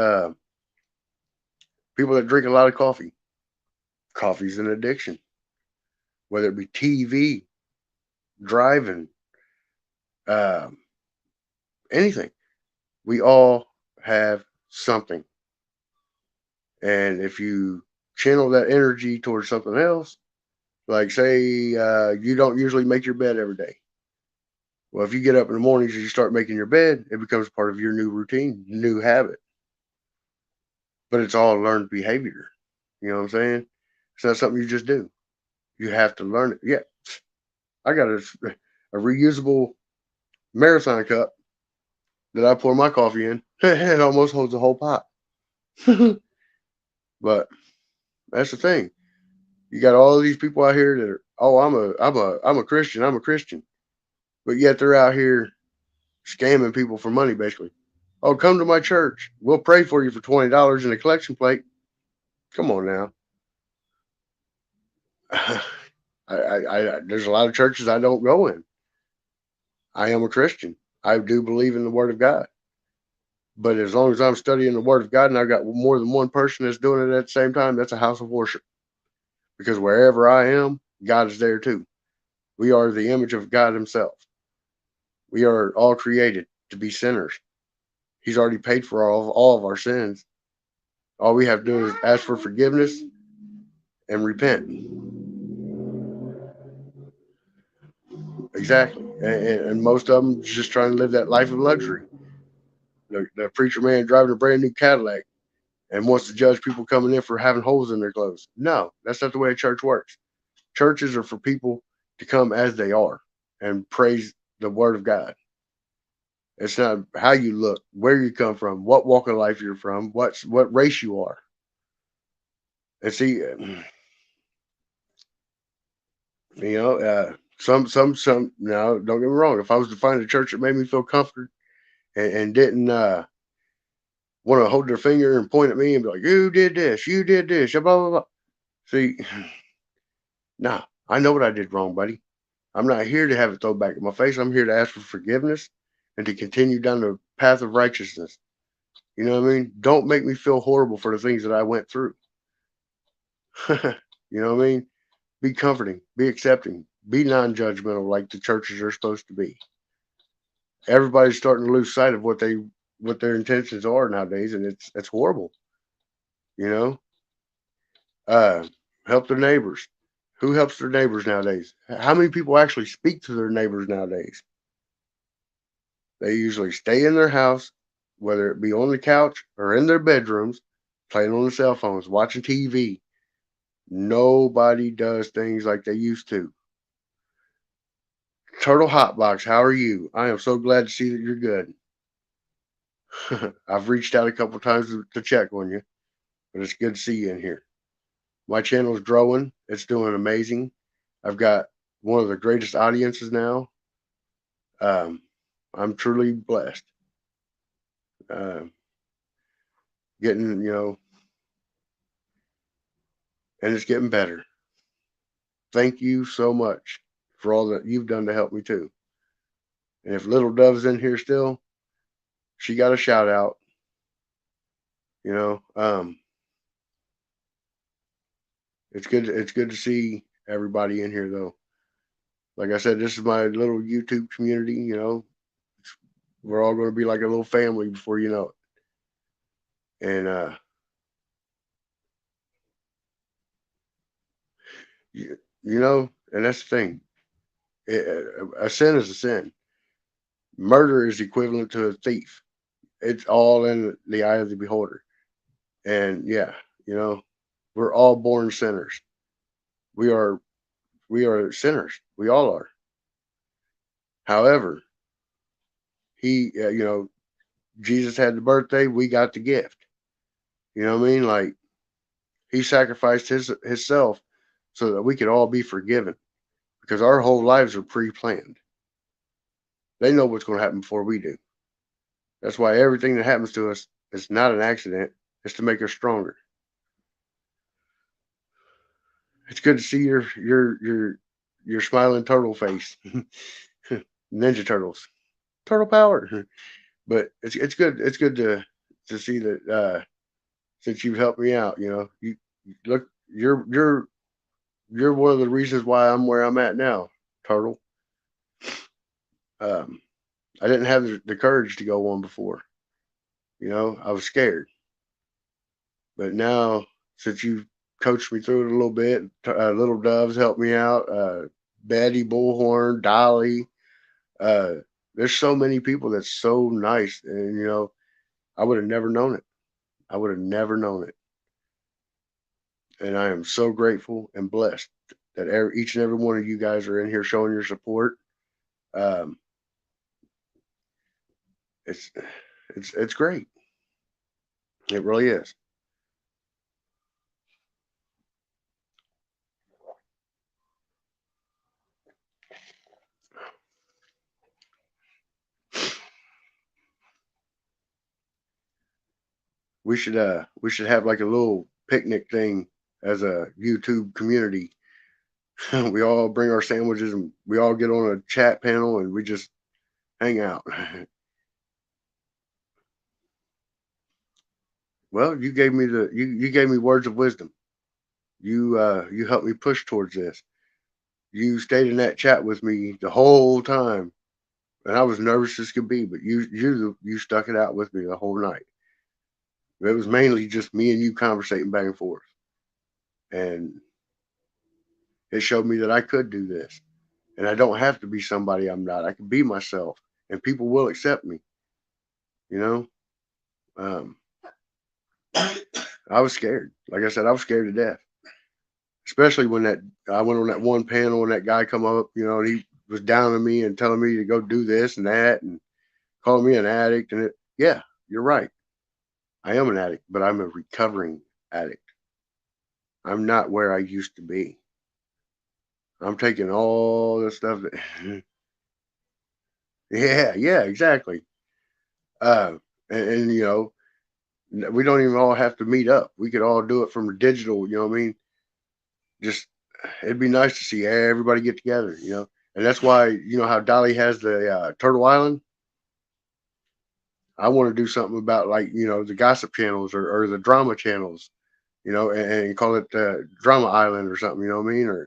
people that drink a lot of coffee. Coffee's an addiction, whether it be TV, driving, uh, anything. We all have something. And if you channel that energy towards something else, like say you don't usually make your bed every day. Well, if you get up in the mornings and you start making your bed, it becomes part of your new routine, new habit. But it's all learned behavior. You know what I'm saying? It's not something you just do. You have to learn it. Yeah. I got a reusable marathon cup that I pour my coffee in. It almost holds a whole pot. But that's the thing. You got all these people out here that are, oh, I'm a Christian. I'm a Christian. But yet they're out here scamming people for money, basically. Oh, come to my church. We'll pray for you for $20 in a collection plate. Come on now. There's a lot of churches I don't go in. I am a Christian. I do believe in the Word of God. But as long as I'm studying the Word of God and I've got more than one person that's doing it at the same time, that's a house of worship. Because wherever I am, God is there too. We are the image of God Himself. We are all created to be sinners. He's already paid for all of our sins. All we have to do is ask for forgiveness and repent. Exactly. And most of them just trying to live that life of luxury. The preacher man driving a brand new Cadillac and wants to judge people coming in for having holes in their clothes. No, that's not the way a church works. Churches are for people to come as they are and praise the word of God. It's not how you look, where you come from, what walk of life you're from, what race you are. And see, some. Now, don't get me wrong. If I was to find a church that made me feel comforted and didn't want to hold their finger and point at me and be like, "You did this, blah blah blah." See, nah, I know what I did wrong, buddy. I'm not here to have it thrown back in my face. I'm here to ask for forgiveness and to continue down the path of righteousness. You know what I mean? Don't make me feel horrible for the things that I went through. You know what I mean? Be comforting, be accepting, be non-judgmental like the churches are supposed to be. Everybody's starting to lose sight of what their intentions are nowadays, and it's horrible. You know, uh, help their neighbors. Who helps their neighbors nowadays? How many people actually speak to their neighbors nowadays? They usually stay in their house, whether it be on the couch or in their bedrooms, playing on the cell phones, watching TV. Nobody does things like they used to. Turtle Hotbox, how are you? I am so glad to see that you're good. I've reached out a couple times to check on you, but it's good to see you in here. My channel is growing. It's doing amazing. I've got one of the greatest audiences now. Um, I'm truly blessed. Uh, getting, and it's getting better. Thank you so much for all that you've done to help me too. And if Little Dove's in here still, she got a shout out. You know, it's good. It's good to see everybody in here though. Like I said, this is my little YouTube community. We're all going to be like a little family before you know it. And and that's the thing. A sin is a sin. Murder is equivalent to a thief. It's all in the eye of the beholder. And yeah, you know, we're all born sinners. We are we are sinners. We all are. However, Jesus had the birthday. We got the gift. You know what I mean? Like he sacrificed himself so that we could all be forgiven because our whole lives are pre-planned. They know what's going to happen before we do. That's why everything that happens to us is not an accident. It's to make us stronger. It's good to see your smiling turtle face. Ninja Turtles. Turtle power. But it's good. It's good to see that since you've helped me out, you look you're one of the reasons why I'm where I'm at now, Turtle. Um, I didn't have the courage to go on before. I was scared. But now, since you've coached me through it a little bit, Little Doves helped me out. Betty, Bullhorn, Dolly. Uh, there's so many people that's so nice, and I would have never known it. I would have never known it. And I am so grateful and blessed that each and every one of you guys are in here showing your support. Um, it's it's great. It really is. We should have like a little picnic thing as a YouTube community. We all bring our sandwiches and we all get on a chat panel and we just hang out. Well, you gave me words of wisdom. You helped me push towards this. You stayed in that chat with me the whole time, and I was nervous as could be. But you stuck it out with me the whole night. It was mainly just me and you conversating back and forth, and it showed me that I could do this, and I don't have to be somebody I'm not. I can be myself, and people will accept me. You know, um, I was scared. Like I said, I was scared to death, especially when that I went on that one panel and that guy come up, and he was down on me and telling me to go do this and that and calling me an addict. And yeah, you're right. I am an addict, but I'm a recovering addict. I'm not where I used to be. I'm taking all the stuff that, yeah, exactly. Uh, and we don't even all have to meet up. We could all do it from digital. You know what I mean? Just it'd be nice to see everybody get together. And that's why how Dolly has the Turtle Island. I want to do something about like the gossip channels or the drama channels. And call it Drama Island or something. You know what I mean?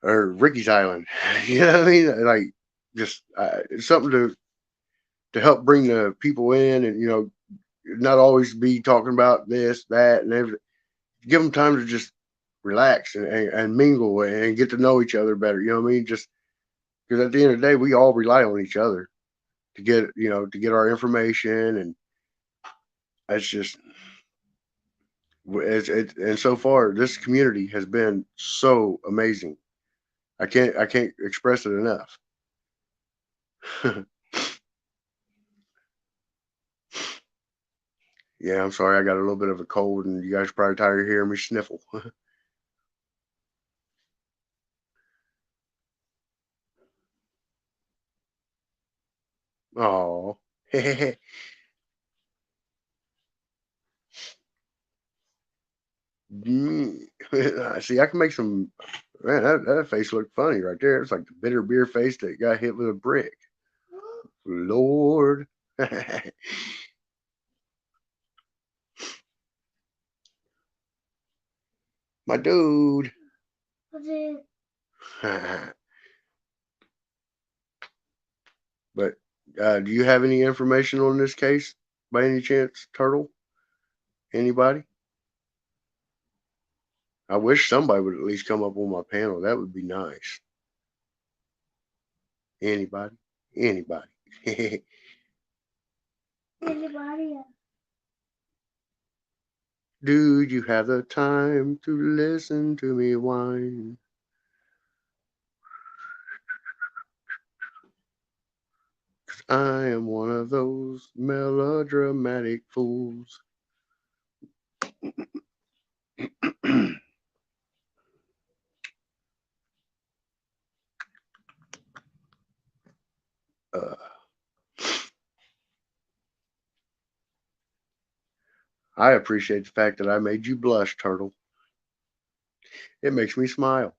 Or Ricky's Island. You know what I mean? Like just something to help bring the people in, and not always be talking about this, that, and everything. Give them time to just relax and mingle and get to know each other better. You know what I mean? Just because at the end of the day, we all rely on each other to get our information, and it's just and so far this community has been so amazing. I can't express it enough. Yeah, I'm sorry. I got a little bit of a cold, and you guys are probably tired of hearing me sniffle. Oh, see, I can make some. Man, that face looked funny right there. It's like the bitter beer face that got hit with a brick. Lord, my dude. But do you have any information on this case by any chance, Turtle? Anybody? I wish somebody would at least come up on my panel. That would be nice. Anybody? Anybody? Anybody else? Do you have the time to listen to me whine? I am one of those melodramatic fools. uh, I appreciate the fact that I made you blush, Turtle. It makes me smile.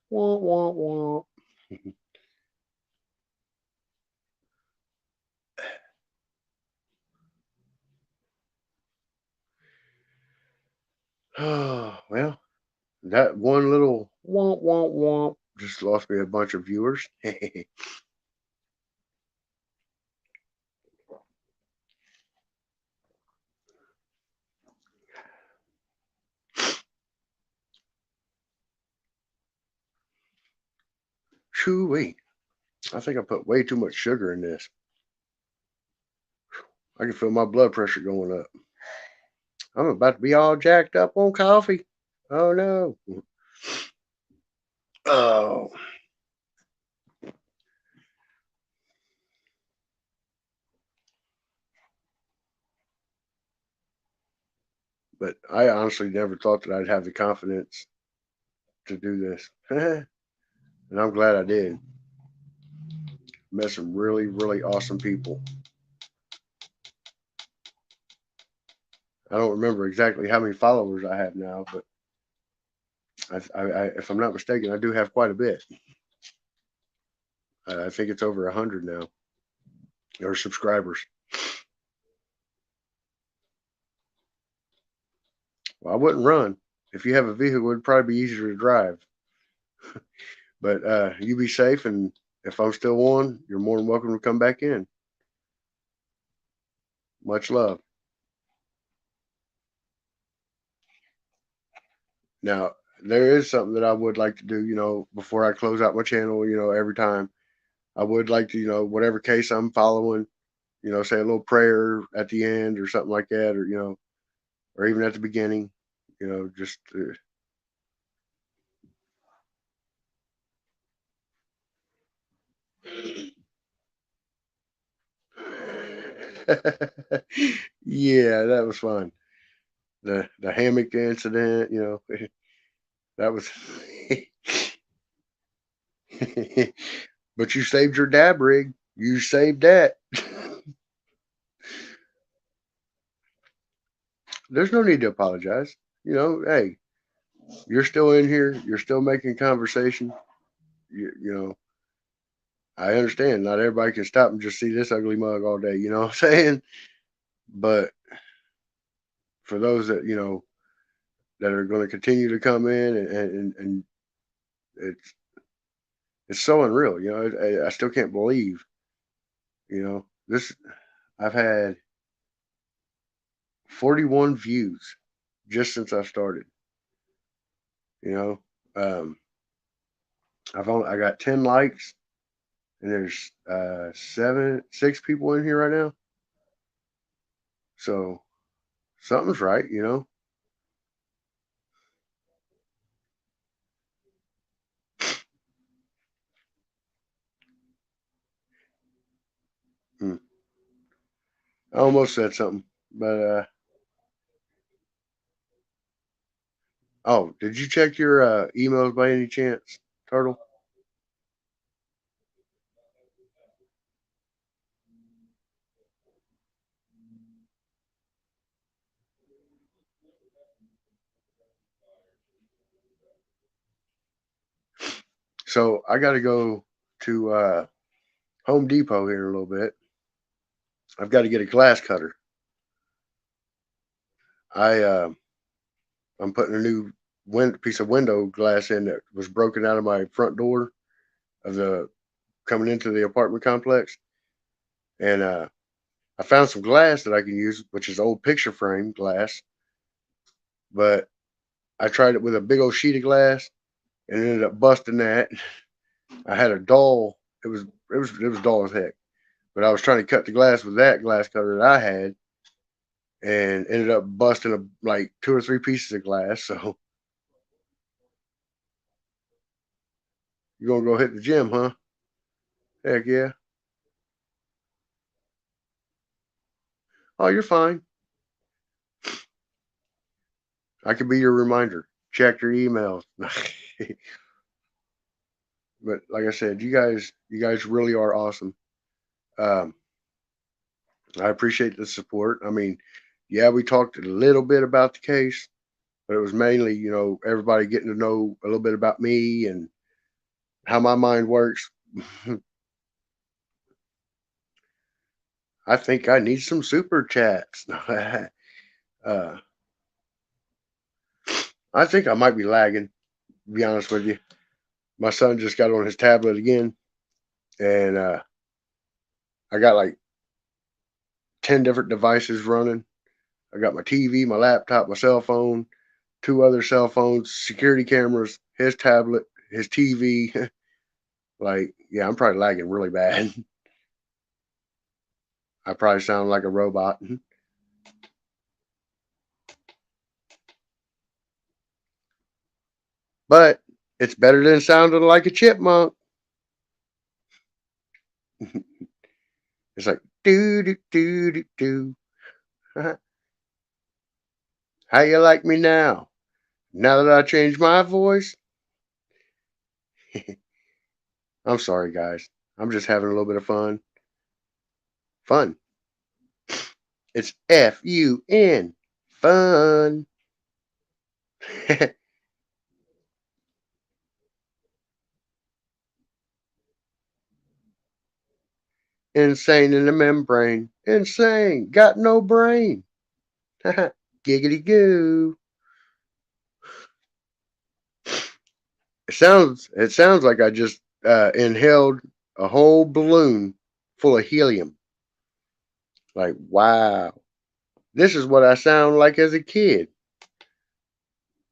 Wah, wah, wah. Oh, well, that one little womp womp womp just lost me a bunch of viewers. Shoo, wait. I think I put way too much sugar in this. I can feel my blood pressure going up. I'm about to be all jacked up on coffee. Oh no. Oh. But I honestly never thought that I'd have the confidence to do this. And I'm glad I did. Met some really, really awesome people. I don't remember exactly how many followers I have now, but if I'm not mistaken, I do have quite a bit. I think it's over 100 now, or subscribers. Well, I wouldn't run. If you have a vehicle, it'd probably be easier to drive. But you be safe, and if I'm still on, you're more than welcome to come back in. Much love. Now, there is something that I would like to do, before I close out my channel, every time. I would like to, whatever case I'm following, say a little prayer at the end or something like that, or even at the beginning, just. Yeah, that was fun. The hammock incident, that was. But you saved your dab rig. You saved that. There's no need to apologize. Hey, you're still in here. You're still making conversation. You know, I understand. Not everybody can stop and just see this ugly mug all day. You know what I'm saying? But for those that that are going to continue to come in, and it's so unreal. I still can't believe. This. I've had 41 views just since I started. You know, um, I got 10 likes, and there's 6 people in here right now. So something's right. Hmm. I almost said something, but oh, did you check your emails by any chance, Turtle? So I got to go to Home Depot here in a little bit. I've got to get a glass cutter. I I'm putting a new piece of window glass in that was broken out of my front door of the coming into the apartment complex, and I found some glass that I can use, which is old picture frame glass. But I tried it with a big old sheet of glass and ended up busting that. I had a dull. It was dull as heck. But I was trying to cut the glass with that glass cutter that I had, and ended up busting like 2 or 3 pieces of glass. So you're gonna go hit the gym, huh? Heck yeah. Oh, you're fine. I could be your reminder. Check your emails. But like I said, you guys really are awesome. Um, I appreciate the support. I mean, yeah, we talked a little bit about the case, but it was mainly, everybody getting to know a little bit about me and how my mind works. I think I need some super chats. uh, I think I might be lagging, to be honest with you. My son just got on his tablet again, and I got like 10 different devices running. I got my TV, my laptop, my cell phone, 2 other cell phones, security cameras, his tablet, his TV. Like, yeah, I'm probably lagging really bad. I probably sound like a robot. But it's better than sounding like a chipmunk. It's like do do do do do. How you like me now? Now that I changed my voice? I'm sorry, guys. I'm just having a little bit of fun. Fun. It's FUN. Fun. Insane in the membrane. Insane. Got no brain. Giggity goo. it sounds like I just inhaled a whole balloon full of helium. Like, wow, this is what I sound like as a kid.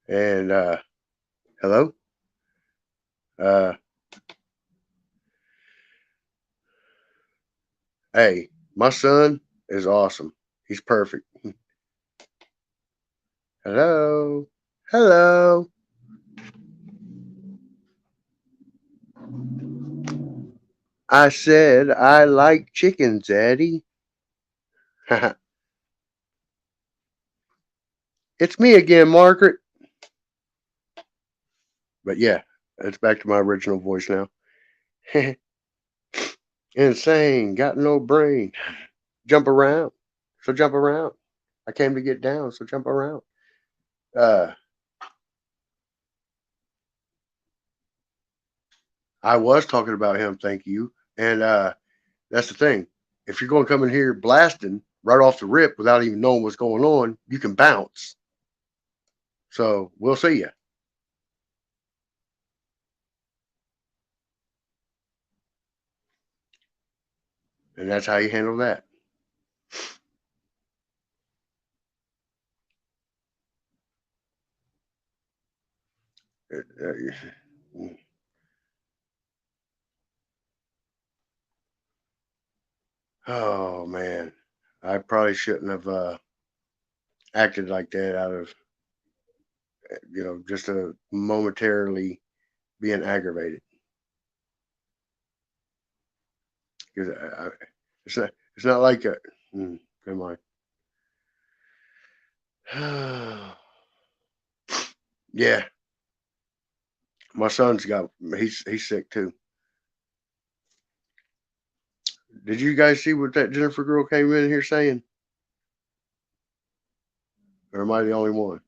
And hello, uh, hey, my son is awesome. He's perfect. Hello, hello. I said I like chickens, Eddie. It's me again, Margaret. But yeah, it's back to my original voice now. Insane, got no brain. Jump around. So jump around. I came to get down, so jump around. Uh, I was talking about him, thank you. And that's the thing. If you're going to come in here blasting right off the rip without even knowing what's going on, you can bounce. So we'll see you. And that's how you handle that. Oh man, I probably shouldn't have acted like that out of just a momentarily being aggravated. Because it's not like a. Never mind. Yeah, my son's got he's sick too. Did you guys see what that Jennifer girl came in here saying? Or am I the only one?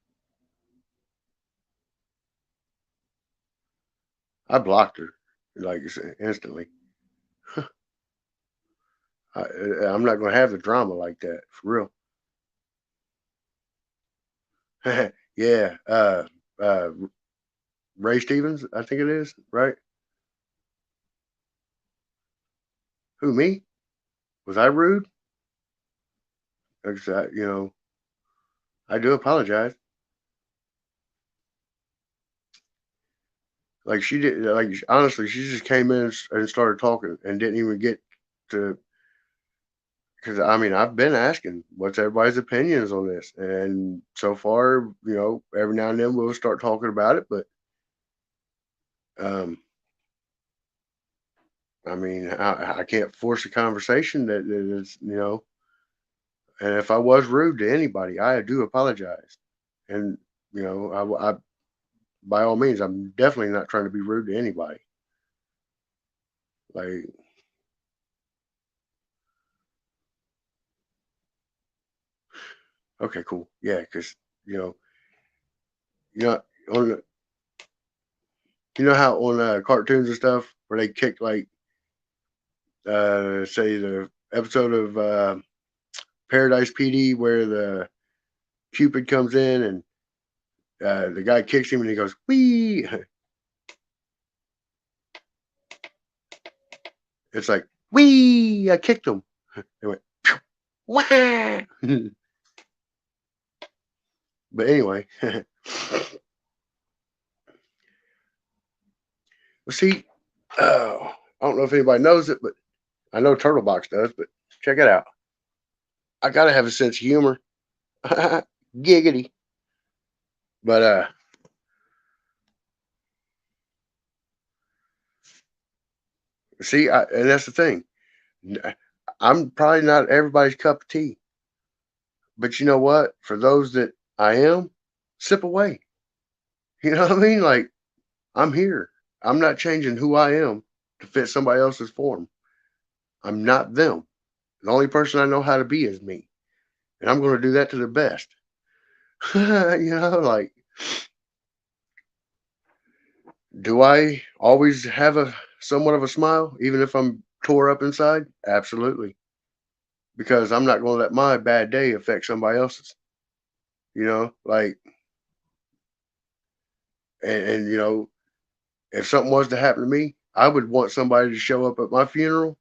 I blocked her like instantly. I'm not going to have the drama like that for real. Yeah, uh, Ray Stevens, I think it is, right? Who, me? Was I rude? I do apologize. Like she did, like honestly, she just came in and started talking and didn't even get to. Because I mean, I've been asking what's everybody's opinions on this, and so far, every now and then we'll start talking about it. But um, I mean, I can't force a conversation that is. And if I was rude to anybody, I do apologize. And I by all means, I'm definitely not trying to be rude to anybody. Like, okay, cool, yeah, because you know, you know, on how on cartoons and stuff where they kick like, say the episode of Paradise PD where the Cupid comes in and the guy kicks him and he goes wee. It's like wee, I kicked him. They went wah. But anyway, well, see, I don't know if anybody knows it, but I know Turtlebox does. But check it out. I gotta have a sense of humor. Giggity. But see, and that's the thing. I'm probably not everybody's cup of tea, but you know what? For those that I am, sip away. You know what I mean? Like I'm here. I'm not changing who I am to fit somebody else's form. I'm not them. The only person I know how to be is me, and I'm going to do that to the best. Like, do I always have a somewhat of a smile, even if I'm tore up inside? Absolutely, because I'm not going to let my bad day affect somebody else's. Like, and if something was to happen to me, I would want somebody to show up at my funeral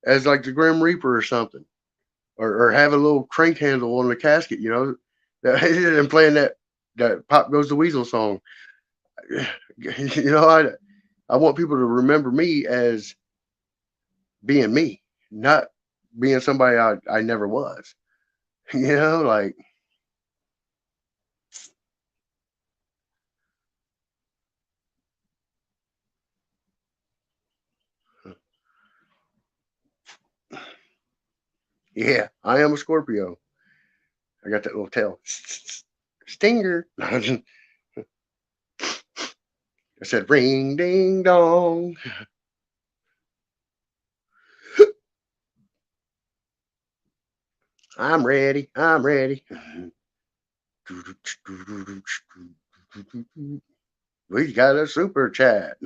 as like the Grim Reaper or something, or have a little crank handle on the casket, and playing that Pop Goes the Weasel song. You know, I want people to remember me as being me, not being somebody I never was. Like yeah, I am a Scorpio. I got that little tail. Stinger. I said ring ding dong. I'm ready. I'm ready. We got a super chat.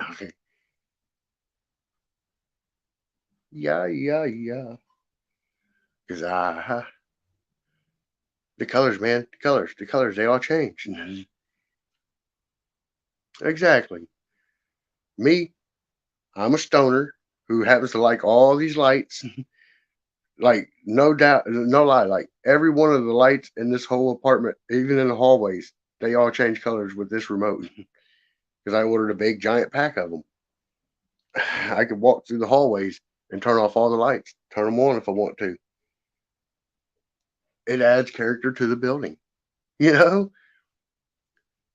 Yeah, yeah, yeah. Because the colors, man, the colors, they all change. Exactly. Me, I'm a stoner who happens to like all these lights. Like, no doubt, no lie, like every one of the lights in this whole apartment, even in the hallways, they all change colors with this remote. Because I ordered a big giant pack of them. I could walk through the hallways and turn off all the lights, turn them on if I want to. It adds character to the building. You know,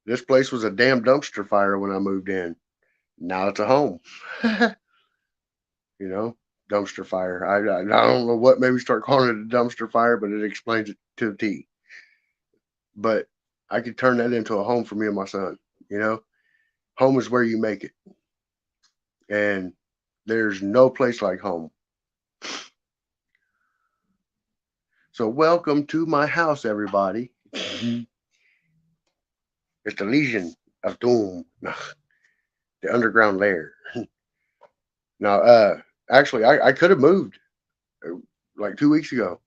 this place was a damn dumpster fire when I moved in. Now it's a home. you know, Dumpster fire. I don't know what made me start calling it a dumpster fire, but it explains it to the T. But I could turn that into a home for me and my son. You know, home is where you make it, and there's no place like home. So welcome to my house, everybody. It's the Legion of Doom, the underground lair. Now, actually, I could have moved like 2 weeks ago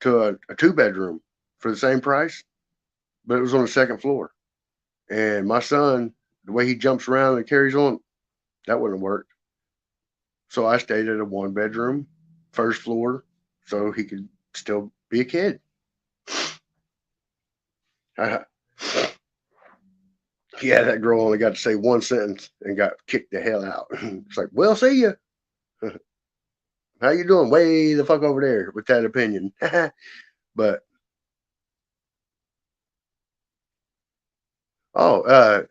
to a two-bedroom for the same price, but it was on the second floor. And my son, the way he jumps around and carries on, that wouldn't have worked. So I stayed at a one-bedroom, first floor, so he could still be a kid. Yeah, that girl only got to say one sentence and got kicked the hell out. It's like, well, see ya. How you doing? Way the fuck over there with that opinion. But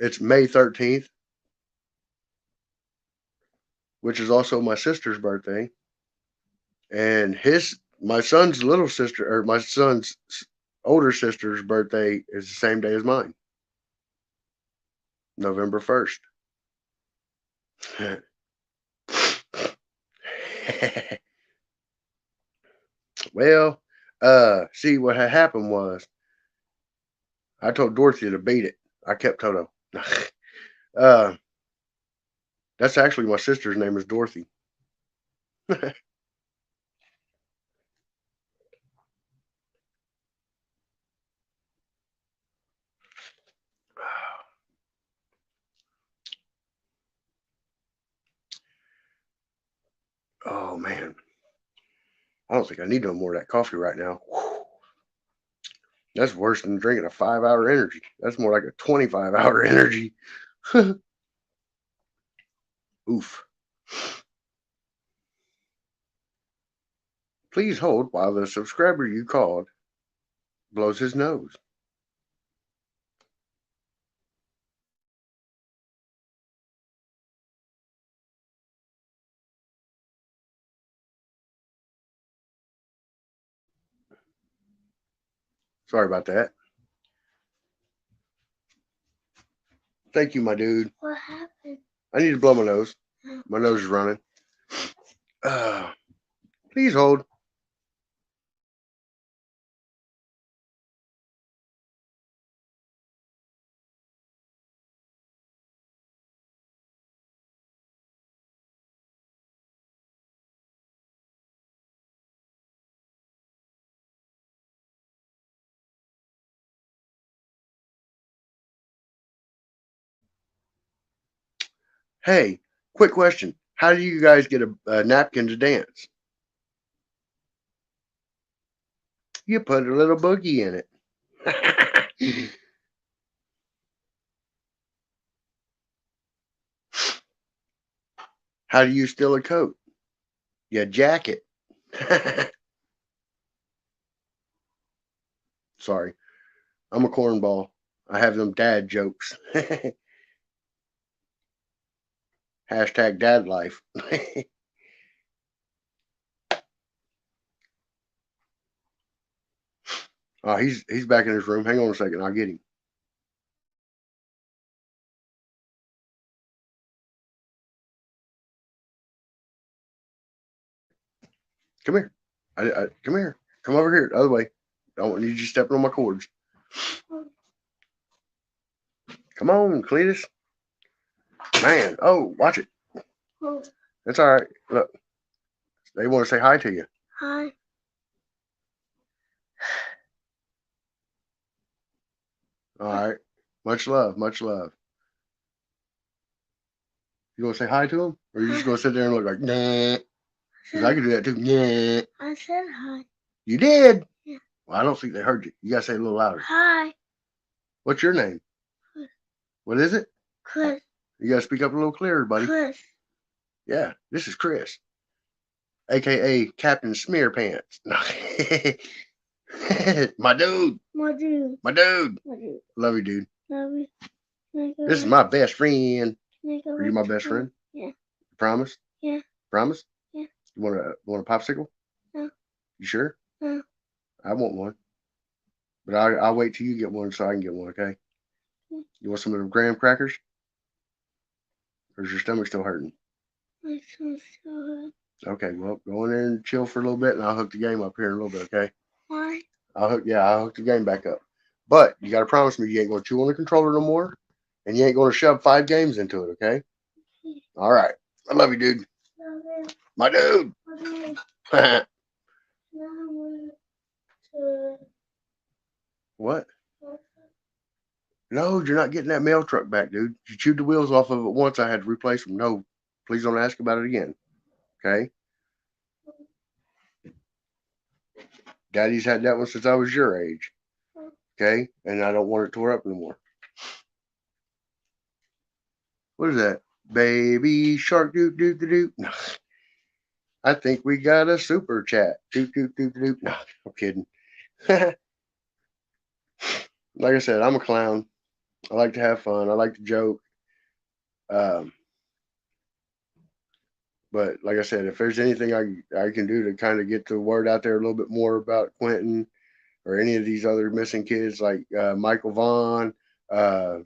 it's May 13th, which is also my sister's birthday, and my son's little sister or my son's older sister's birthday is the same day as mine, November 1st. Well, see what had happened was I told Dorothy to beat it. I kept Toto. uh, that's actually my sister's name is Dorothy. Oh man, I don't think I need no more of that coffee right now. That's worse than drinking a 5 hour energy. That's more like a 25-hour energy. Oof. Please hold while the subscriber you called blows his nose. Sorry about that. Thank you, my dude. What happened? I need to blow my nose. My nose is running. Uh, please hold. Hey, quick question. How do you guys get a napkin to dance? You put a little boogie in it. How do you steal a coat? You jacket. Sorry, I'm a cornball. I have them dad jokes. Hashtag dad life. Oh, he's back in his room. Hang on a second. I'll get him. Come here. Come here. Come over here. The other way. I don't need you stepping on my cords. Come on, Cletus. Man. Oh, watch it. That's all right. Look, they want to say hi to you. Hi. All right. Much love. Much love. You gonna say hi to them, or you just gonna sit there and look like nah? Because I can do that too. Nah. I said hi. You did. Yeah. Well, I don't think they heard you. You gotta say it a little louder. Hi. What's your name? Chris. What is it? Chris. You gotta speak up a little clearer, buddy. Chris. Yeah, this is Chris, aka Captain Smear Pants. My dude. My dude. My dude. My dude. Love you, dude. Love you. This is my best friend. Are Are you my best friend? Yeah. Promise? Yeah. Promise? Yeah. You want a popsicle? No. You sure? No. I want one. But I'll wait till you get one so I can get one, okay? Yeah. You want some of the graham crackers? Or is your stomach still hurting? My stomach's so hurt. Okay, well, go in there and chill for a little bit, and I'll hook the game up here in a little bit, okay? Why? I'll hook the game back up. But you got to promise me you ain't going to chew on the controller no more, and you ain't going to shove 5 games into it, okay? All right. I love you, dude. Love you. My dude. Okay. What? No, you're not getting that mail truck back, dude. You chewed the wheels off of it once. I had to replace them. No, please don't ask about it again. Okay? Daddy's had that one since I was your age. Okay? And I don't want it tore up anymore. What is that? Baby shark doo doo doo doo. I think we got a super chat. Doo doo doo doo. No, I'm kidding. Like I said, I'm a clown. I like to have fun. I like to joke. But like I said, if there's anything I can do to kind of get the word out there a little bit more about Quentin or any of these other missing kids like Michael Vaughn,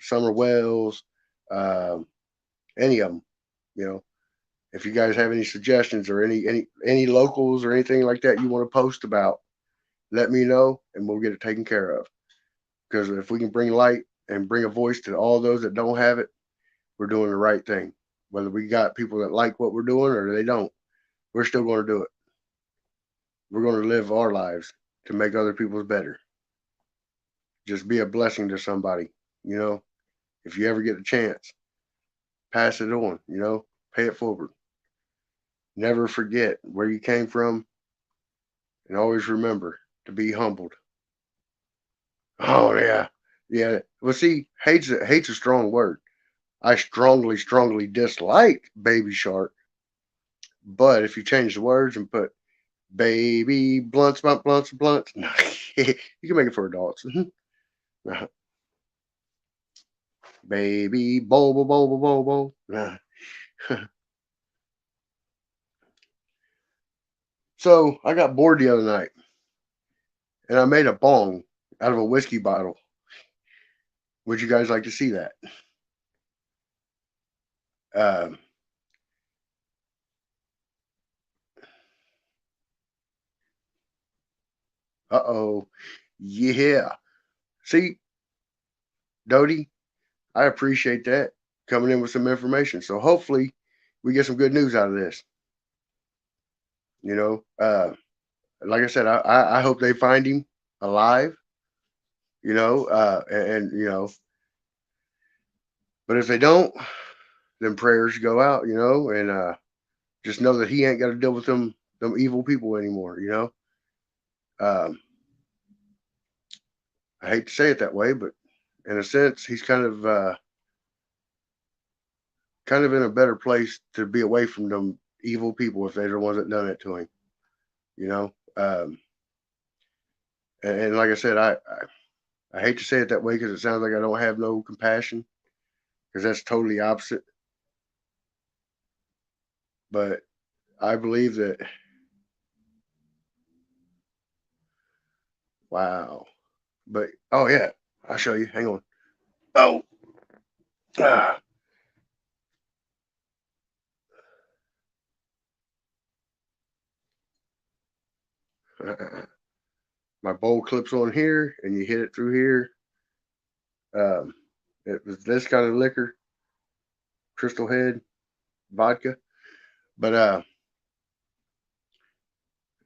Summer Wells, uh, any of them, you know, if you guys have any suggestions or any locals or anything like that you want to post about, let me know and we'll get it taken care of. Because if we can bring light and bring a voice to all those that don't have it, we're doing the right thing. Whether we got people that like what we're doing or they don't, we're still going to do it. We're going to live our lives to make other people's better. Just be a blessing to somebody, you know. If you ever get a chance, pass it on, you know, pay it forward. Never forget where you came from and always remember to be humbled. Oh yeah. Yeah. Well see, hate's a strong word. I strongly dislike Baby Shark. But if you change the words and put baby blunts, blunts, no, you can make it for adults. Baby bowl. So I got bored the other night and I made a bong out of a whiskey bottle. Would you guys like to see that? Um, uh-oh. Yeah. See, Dodie, I appreciate that coming in with some information. So hopefully we get some good news out of this. You know, like I said, I hope they find him alive. You know, and you know, but if they don't, them prayers go out, and just know that he ain't got to deal with them evil people anymore. Um, I hate to say it that way, but in a sense, he's kind of in a better place to be away from them evil people if they're the ones that done it to him. You know, and like I said, I hate to say it that way because it sounds like I don't have no compassion, because that's totally opposite. But I believe that, wow. But oh yeah, I'll show you. Hang on. Oh, ah. My bowl clips on here, and you hit it through here. Um, it was this kind of liquor, Crystal Head vodka. But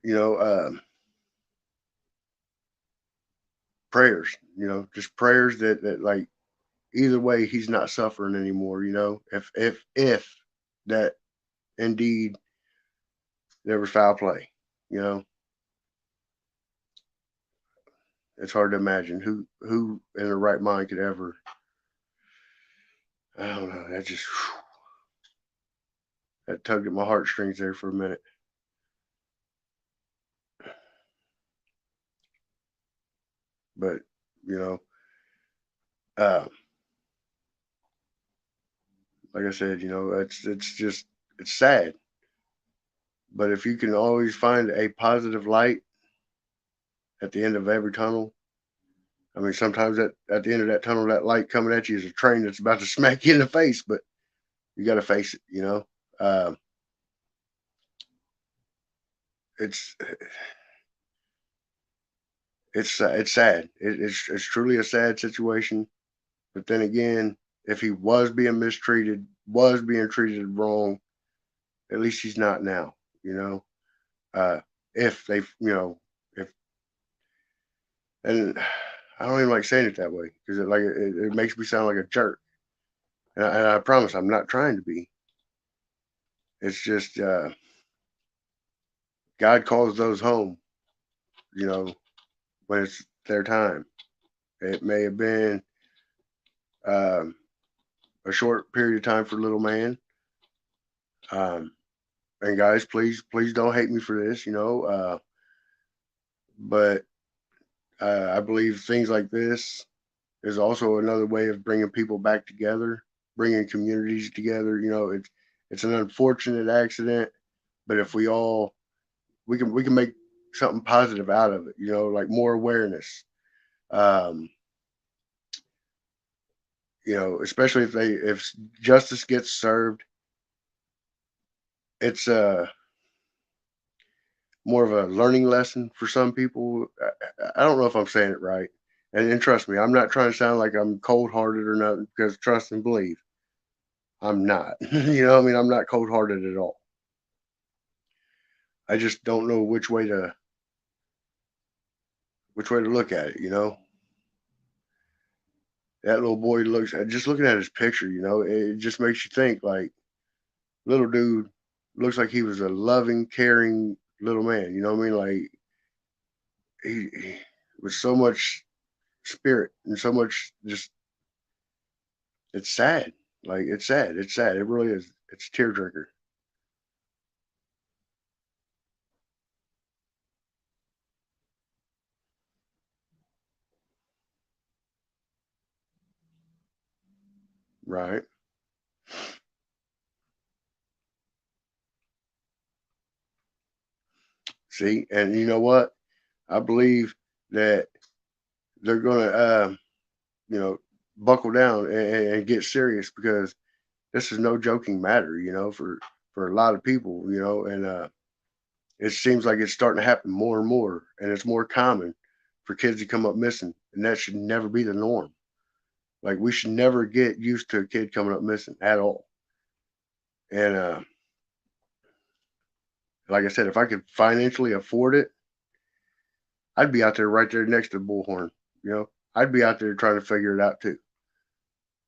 you know, prayers. Just prayers that like either way he's not suffering anymore. If that indeed there was foul play. You know, it's hard to imagine who in their right mind could ever. I don't know. That just that tugged at my heartstrings there for a minute. But you know, uh, like I said, it's sad. But if you can always find a positive light at the end of every tunnel, I mean, sometimes at the end of that tunnel, that light coming at you is a train that's about to smack you in the face, but you got to face it. Uh, it's it's sad. It's truly a sad situation. But then again, if he was being mistreated, was being treated wrong, at least he's not now. You know, uh, if they, if and I don't even like saying it that way because it makes me sound like a jerk, and I promise I'm not trying to be. It's just God calls those home. You know, when it's their time. It may have been um, a short period of time for little man. Um, and guys, please don't hate me for this. But I believe things like this is also another way of bringing people back together, bringing communities together. It's an unfortunate accident, but if we can make something positive out of it. Like more awareness. Um, especially if justice gets served, it's more of a learning lesson for some people. I don't know if I'm saying it right. And trust me, I'm not trying to sound like I'm cold hearted or nothing, because trust and believe, I'm not. I mean, I'm not cold hearted at all. I just don't know which way to look at it. That little boy looks, just looking at his picture, it just makes you think like, little dude looks like he was a loving, caring little man. You know what I mean? Like he with so much spirit and so much, just it's sad. Like it's sad. It's sad. It really is. It's a tearjerker. Right. See, and you know what? I believe that they're gonna you know, buckle down and get serious, because this is no joking matter, for a lot of people, and it seems like it's starting to happen more and more, and it's more common for kids to come up missing, and that should never be the norm. Like we should never get used to a kid coming up missing at all. And like I said, if I could financially afford it, I'd be out there right there next to the bullhorn. I'd be out there trying to figure it out too.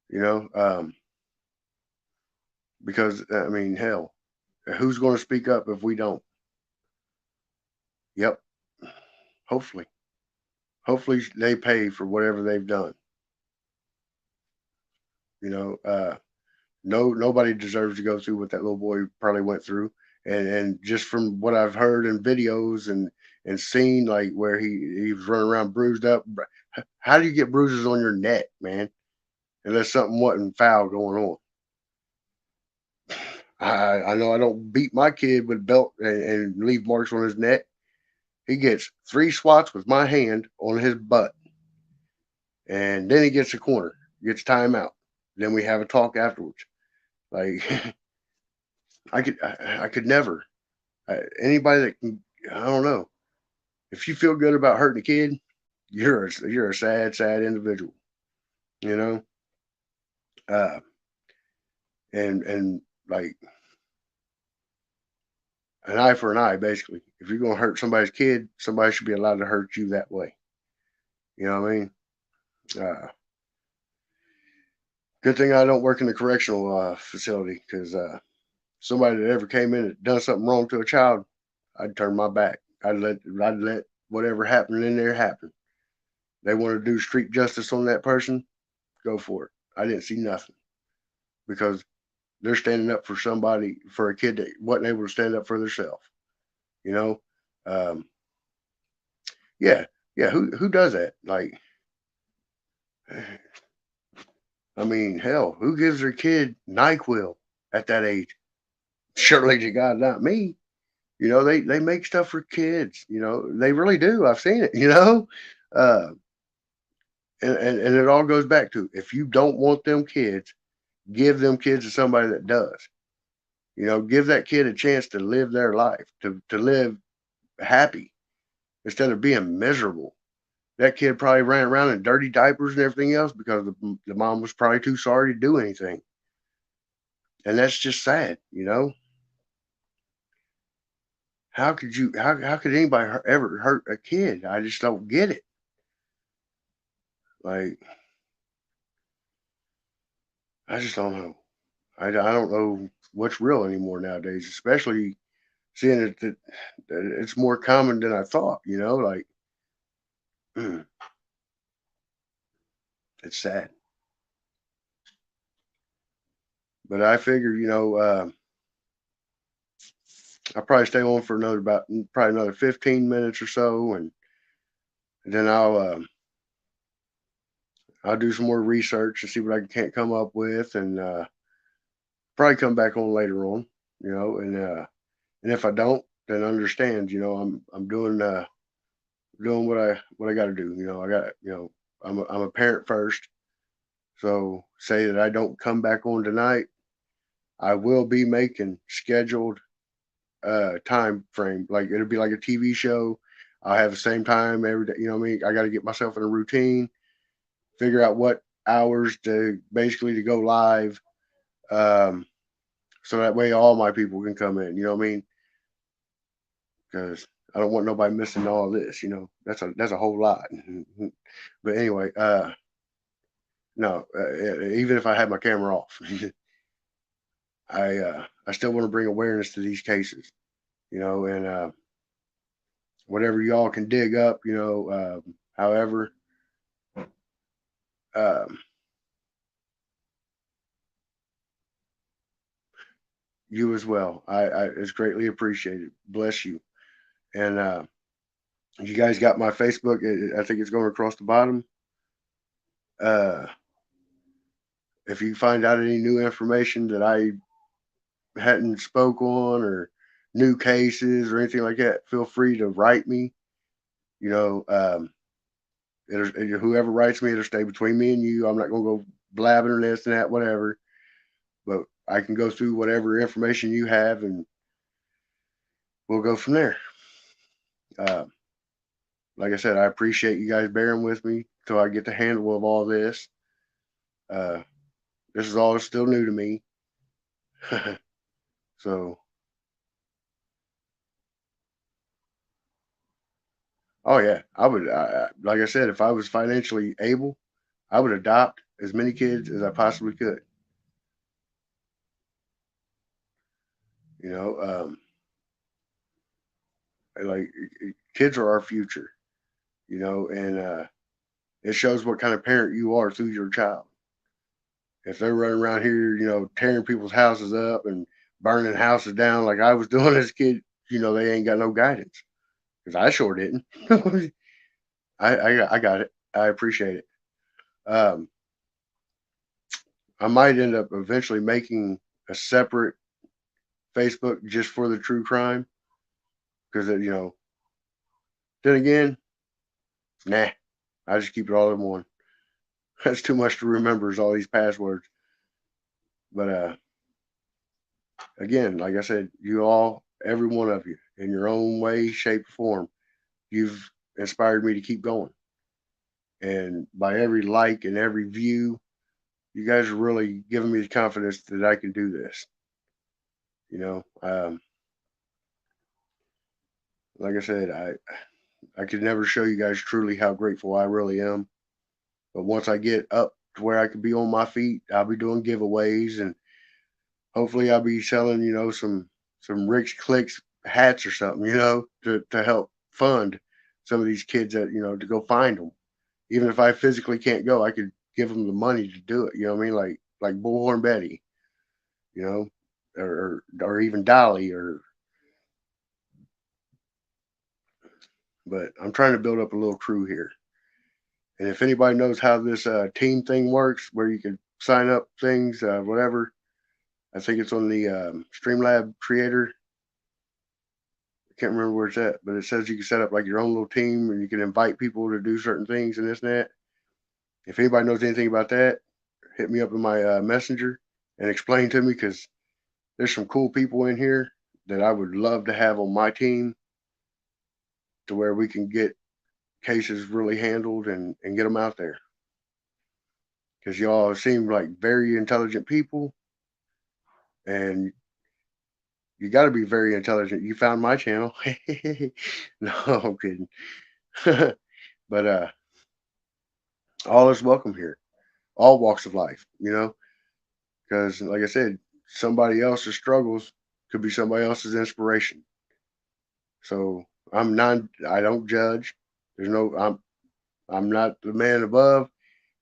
You know, um, Because I mean, hell, who's going to speak up if we don't? Yep. Hopefully, hopefully they pay for whatever they've done. You know, nobody deserves to go through what that little boy probably went through. And just from what I've heard in videos and seen, like where he was running around bruised up. How do you get bruises on your neck, man? Unless something wasn't foul going on. I know I don't beat my kid with a belt and leave marks on his neck. He gets 3 swats with my hand on his butt, and then he gets a corner, gets timeout. Then we have a talk afterwards. Like I could never. Anybody that can, I don't know. If you feel good about hurting a kid, you're a sad individual. You know, uh, and like an eye for an eye, basically. If you're gonna hurt somebody's kid, somebody should be allowed to hurt you that way. You know what I mean? Uh, Good thing I don't work in the correctional facility because somebody that ever came in and done something wrong to a child, I'd turn my back. I'd let whatever happened in there happen. They want to do street justice on that person, go for it. I didn't see nothing because they're standing up for somebody, for a kid that wasn't able to stand up for themselves. You know, um, yeah, yeah. Who does that? Like, I mean, hell, who gives their kid NyQuil at that age? Surely to God, not me. You know, they make stuff for kids. You know, they really do. I've seen it. You know, uh, and it all goes back to, if you don't want them kids, give them kids to somebody that does. You know, give that kid a chance to live their life, to live happy instead of being miserable. That kid probably ran around in dirty diapers and everything else because the mom was probably too sorry to do anything. And that's just sad, you know. How could anybody ever hurt a kid? I just don't get it. Like, I just don't know. I don't know what's real anymore nowadays, especially seeing that it's more common than I thought. You know, like it's sad. But I figure, I'll probably stay on for probably another 15 minutes or so, and then I'll do some more research and see what I can't come up with, and probably come back on later on. You know, and if I don't, then understand. You know, I'm doing what I got to do. You know, I got I'm a parent first. So say that I don't come back on tonight, I will be making scheduled time frame. Like it'll be like a TV show. I'll have the same time every day. You know what I mean? I got to get myself in a routine, figure out what hours to basically to go live, um, so that way all my people can come in. You know what I mean? Because I don't want nobody missing all this. You know, that's a whole lot. But anyway, no, even if I had my camera off, I still want to bring awareness to these cases. You know, and whatever y'all can dig up, however, um, you as well. It's greatly appreciated. Bless you. And you guys got my Facebook. I think it's going across the bottom. Uh, if you find out any new information that I hadn't spoke on, or new cases or anything like that, feel free to write me. You know, whoever writes me, it'll stay between me and you. I'm not going to go blabbing or this and that, whatever. But I can go through whatever information you have, and we'll go from there. Uh, like I said, I appreciate you guys bearing with me till I get the handle of all this. Uh, this is all still new to me. So, oh yeah, like I said, if I was financially able, I would adopt as many kids as I possibly could. You know, like kids are our future. You know, and it shows what kind of parent you are through your child. If they're running around here, tearing people's houses up and burning houses down like I was doing as a kid, they ain't got no guidance because I sure didn't. I got it. I appreciate it. Um, I might end up eventually making a separate Facebook just for the true crime because then again, nah, I just keep it all in one. That's too much to remember is all these passwords. But again, like I said, you all, every one of you, in your own way, shape, form, you've inspired me to keep going. And by every like and every view, you guys are really giving me the confidence that I can do this. Like I said, I could never show you guys truly how grateful I really am. But once I get up to where I can be on my feet, I'll be doing giveaways and hopefully I'll be selling, some Rich Clicks hats or something, to help fund some of these kids that, to go find them. Even if I physically can't go, I could give them the money to do it. You know what I mean? Like Bullhorn Betty, you know, or even Dolly or. But I'm trying to build up a little crew here. And if anybody knows how this team thing works, where you can sign up things, whatever, I think it's on the Streamlab Creator. I can't remember where it's at, but it says you can set up like your own little team and you can invite people to do certain things and this and that. If anybody knows anything about that, hit me up in my messenger and explain to me because there's some cool people in here that I would love to have on my team to where we can get cases really handled and get them out there. Because y'all seem like very intelligent people and you got to be very intelligent. You found my channel. No, I'm kidding. But all is welcome here. All walks of life, because like I said, somebody else's struggles could be somebody else's inspiration. So I don't judge. I'm not the man above,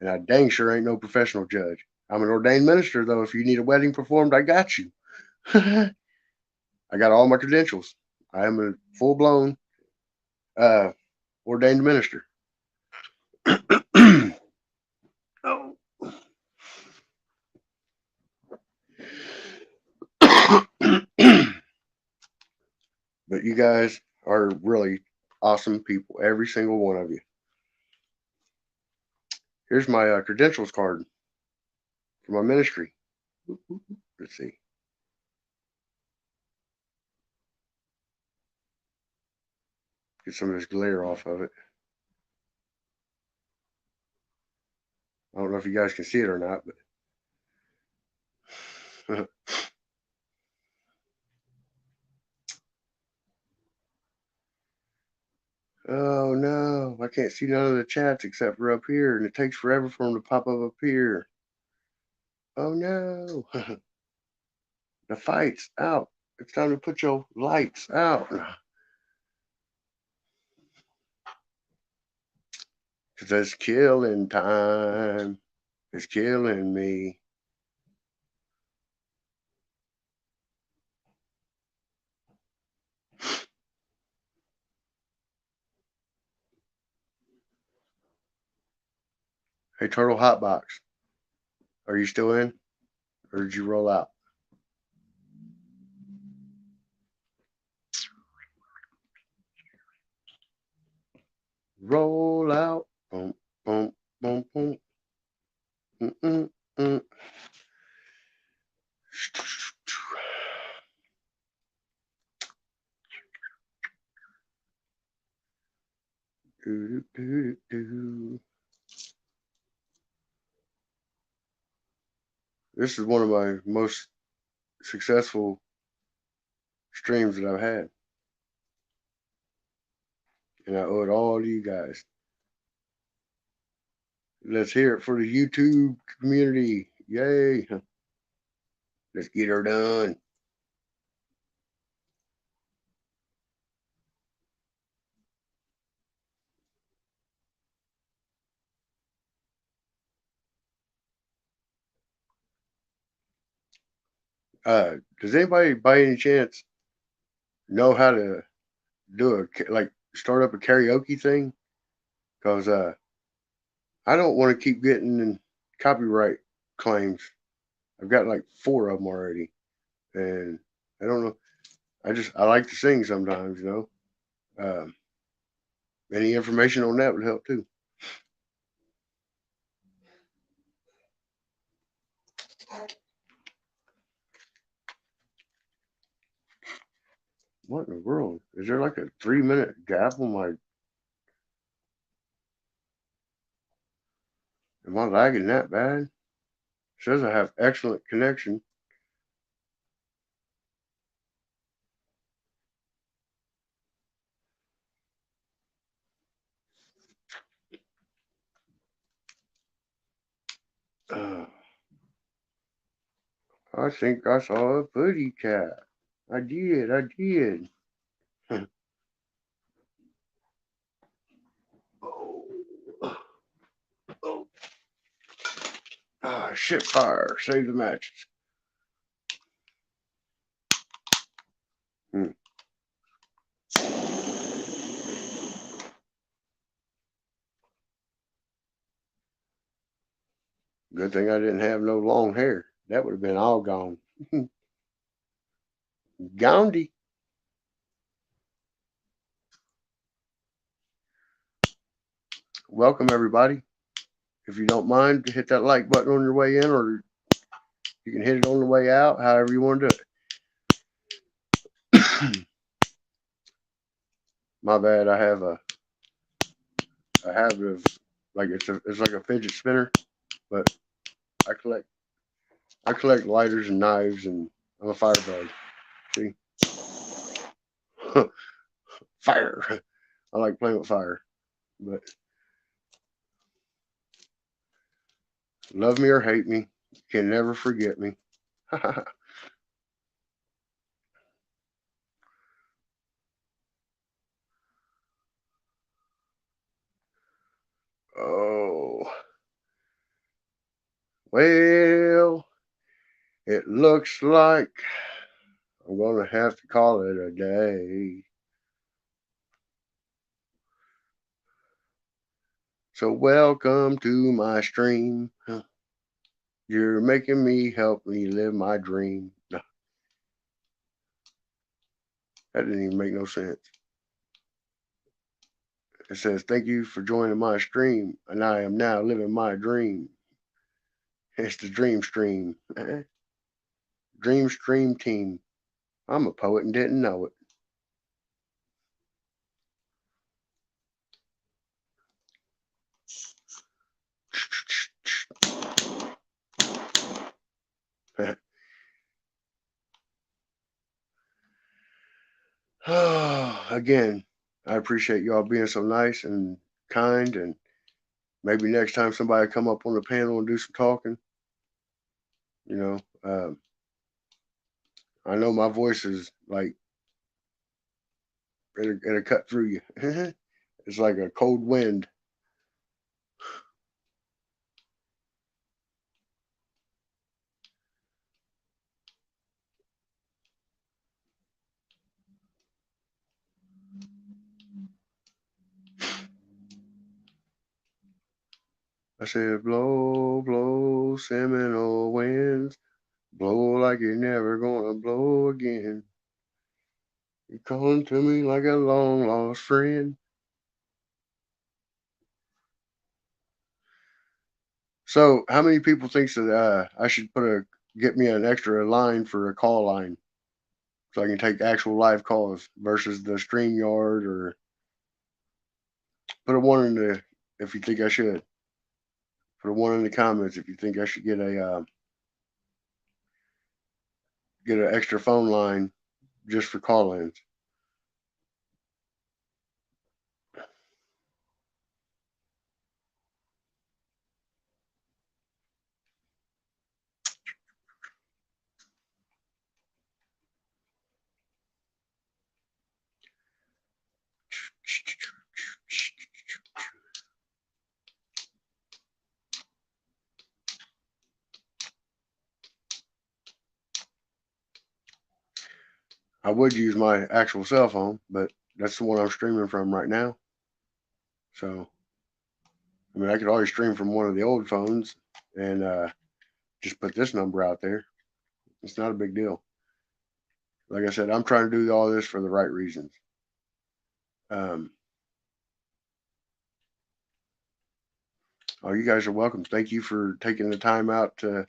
and I dang sure ain't no professional judge. I'm an ordained minister though. If you need a wedding performed, I got you. I got all my credentials. I am a full blown uh, ordained minister. Oh. But you guys are really awesome people, every single one of you. Here's my credentials card for my ministry. Let's see. Get some of this glare off of it. I don't know if you guys can see it or not, but oh no, I can't see none of the chats except for up here, and it takes forever for them to pop up here. Oh no, the fight's out. It's time to put your lights out. Cause it's killing time. It's killing me. Hey, Turtle Hotbox, are you still in? Or did you roll out? Roll out. Boom, boom, boom, boom. Mm-mm-mm. This is one of my most successful streams that I've had. And I owe it all to you guys. Let's hear it for the YouTube community. Yay. Let's get her done. Does anybody by any chance know how to do start up a karaoke thing? Cause I don't want to keep getting copyright claims. I've got like 4 of them already, and I don't know. I like to sing sometimes, you know. Any information on that would help too. What in the world? Is there like a 3-minute gap on my? Am I lagging that bad? It says I have excellent connection. Uh, I think I saw a pretty cat. I did. I did. Oh, oh. Ah, shit fire. Save the matches. Hmm. Good thing I didn't have no long hair. That would have been all gone. Gandhi. Welcome, everybody. If you don't mind, hit that like button on your way in, or you can hit it on the way out, however you want to do it. My bad. I have a habit of it's like a fidget spinner, but I collect lighters and knives, and I'm a firebug. See, fire. I like playing with fire, but love me or hate me, you can never forget me. Oh, well, it looks like I'm gonna have to call it a day. So welcome to my stream. You're making me help me live my dream. No, that didn't even make no sense. It says, thank you for joining my stream, and I am now living my dream. It's the Dream Stream. Dream Stream team. I'm a poet and didn't know it. Again, I appreciate y'all being so nice and kind, and maybe next time somebody come up on the panel and do some talking. You know, I know my voice is like it'll cut through you. It's like a cold wind. I said, blow, blow, Seminole winds, blow like you're never gonna blow again. You're calling to me like a long lost friend. So, how many people thinks that I should get me an extra line for a call line so I can take actual live calls versus the StreamYard, or put a one in the if you think I should. Put a one in the comments if you think I should get an extra phone line just for call-ins. I would use my actual cell phone, but that's the one I'm streaming from right now. So, I mean, I could always stream from one of the old phones and just put this number out there. It's not a big deal. Like I said, I'm trying to do all this for the right reasons. Oh, you guys are welcome. Thank you for taking the time out to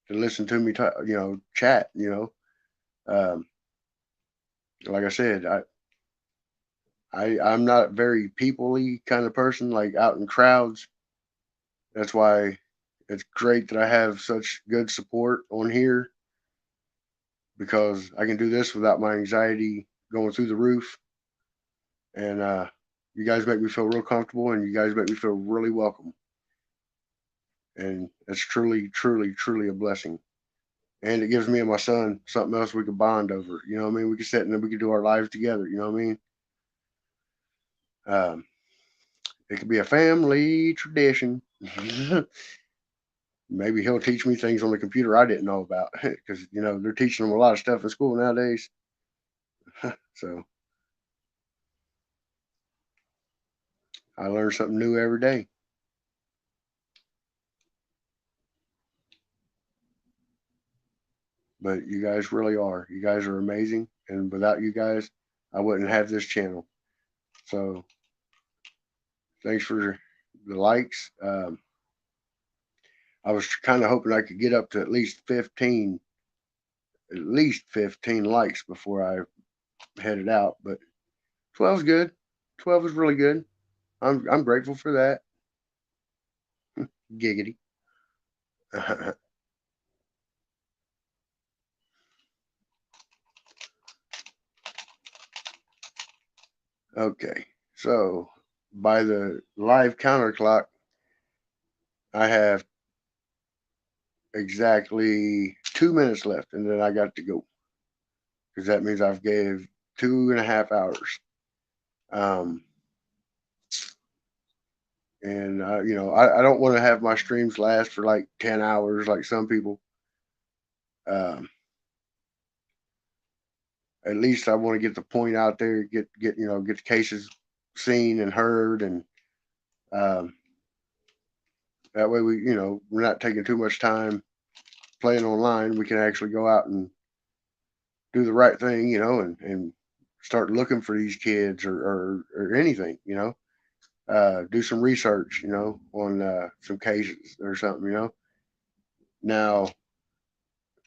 listen to me, chat. Like I said, I'm not a very people-y kind of person, like out in crowds. That's why it's great that I have such good support on here, because I can do this without my anxiety going through the roof. And you guys make me feel real comfortable, and you guys make me feel really welcome. And it's truly, truly, truly a blessing. And it gives me and my son something else we can bond over. You know what I mean? We can sit and we can do our lives together. You know what I mean? It could be a family tradition. Maybe he'll teach me things on the computer I didn't know about, because they're teaching them a lot of stuff in school nowadays. So I learn something new every day. But you guys really are. You guys are amazing, and without you guys, I wouldn't have this channel. So thanks for the likes. I was kind of hoping I could get up to at least 15 likes before I headed out, but 12 is good. 12 is really good. I'm grateful for that. Giggity. Okay, so by the live counter clock, I have exactly 2 minutes left, and then I got to go, because that means I've gave 2.5 hours. Um, and I don't want to have my streams last for like 10 hours like some people. Um, at least I want to get the point out there, get the cases seen and heard, and um, that way we're not taking too much time playing online. We can actually go out and do the right thing, and start looking for these kids, or anything, do some research, on some cases or something, Now,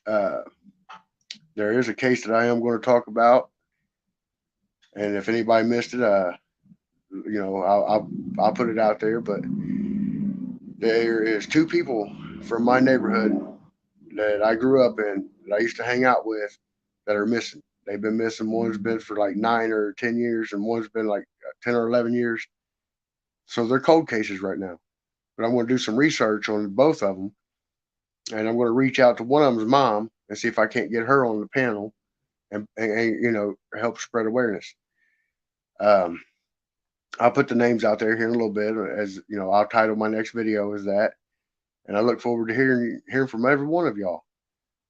uh, there is a case that I am going to talk about, and if anybody missed it, I'll put it out there. But there is two people from my neighborhood that I grew up in, that I used to hang out with, that are missing. They've been missing. One's been for like 9 or 10 years, and one's been like 10 or 11 years. So they're cold cases right now. But I'm going to do some research on both of them, and I'm going to reach out to one of them's mom and see if I can't get her on the panel, and help spread awareness. Um, I'll put the names out there here in a little bit, as I'll title my next video as that, and I look forward to hearing from every one of y'all.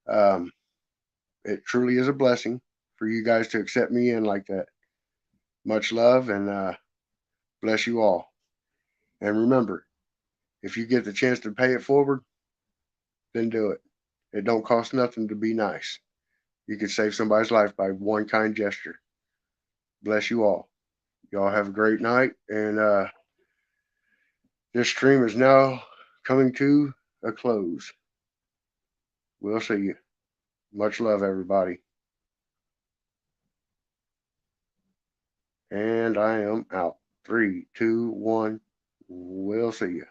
Um, it truly is a blessing for you guys to accept me in like that. Much love, and bless you all. And remember, if you get the chance to pay it forward, then do it. It don't cost nothing to be nice. You could save somebody's life by one kind gesture. Bless you all. Y'all have a great night, and this stream is now coming to a close. We'll see you. Much love, everybody. And I am out. 3, 2, 1. We'll see you.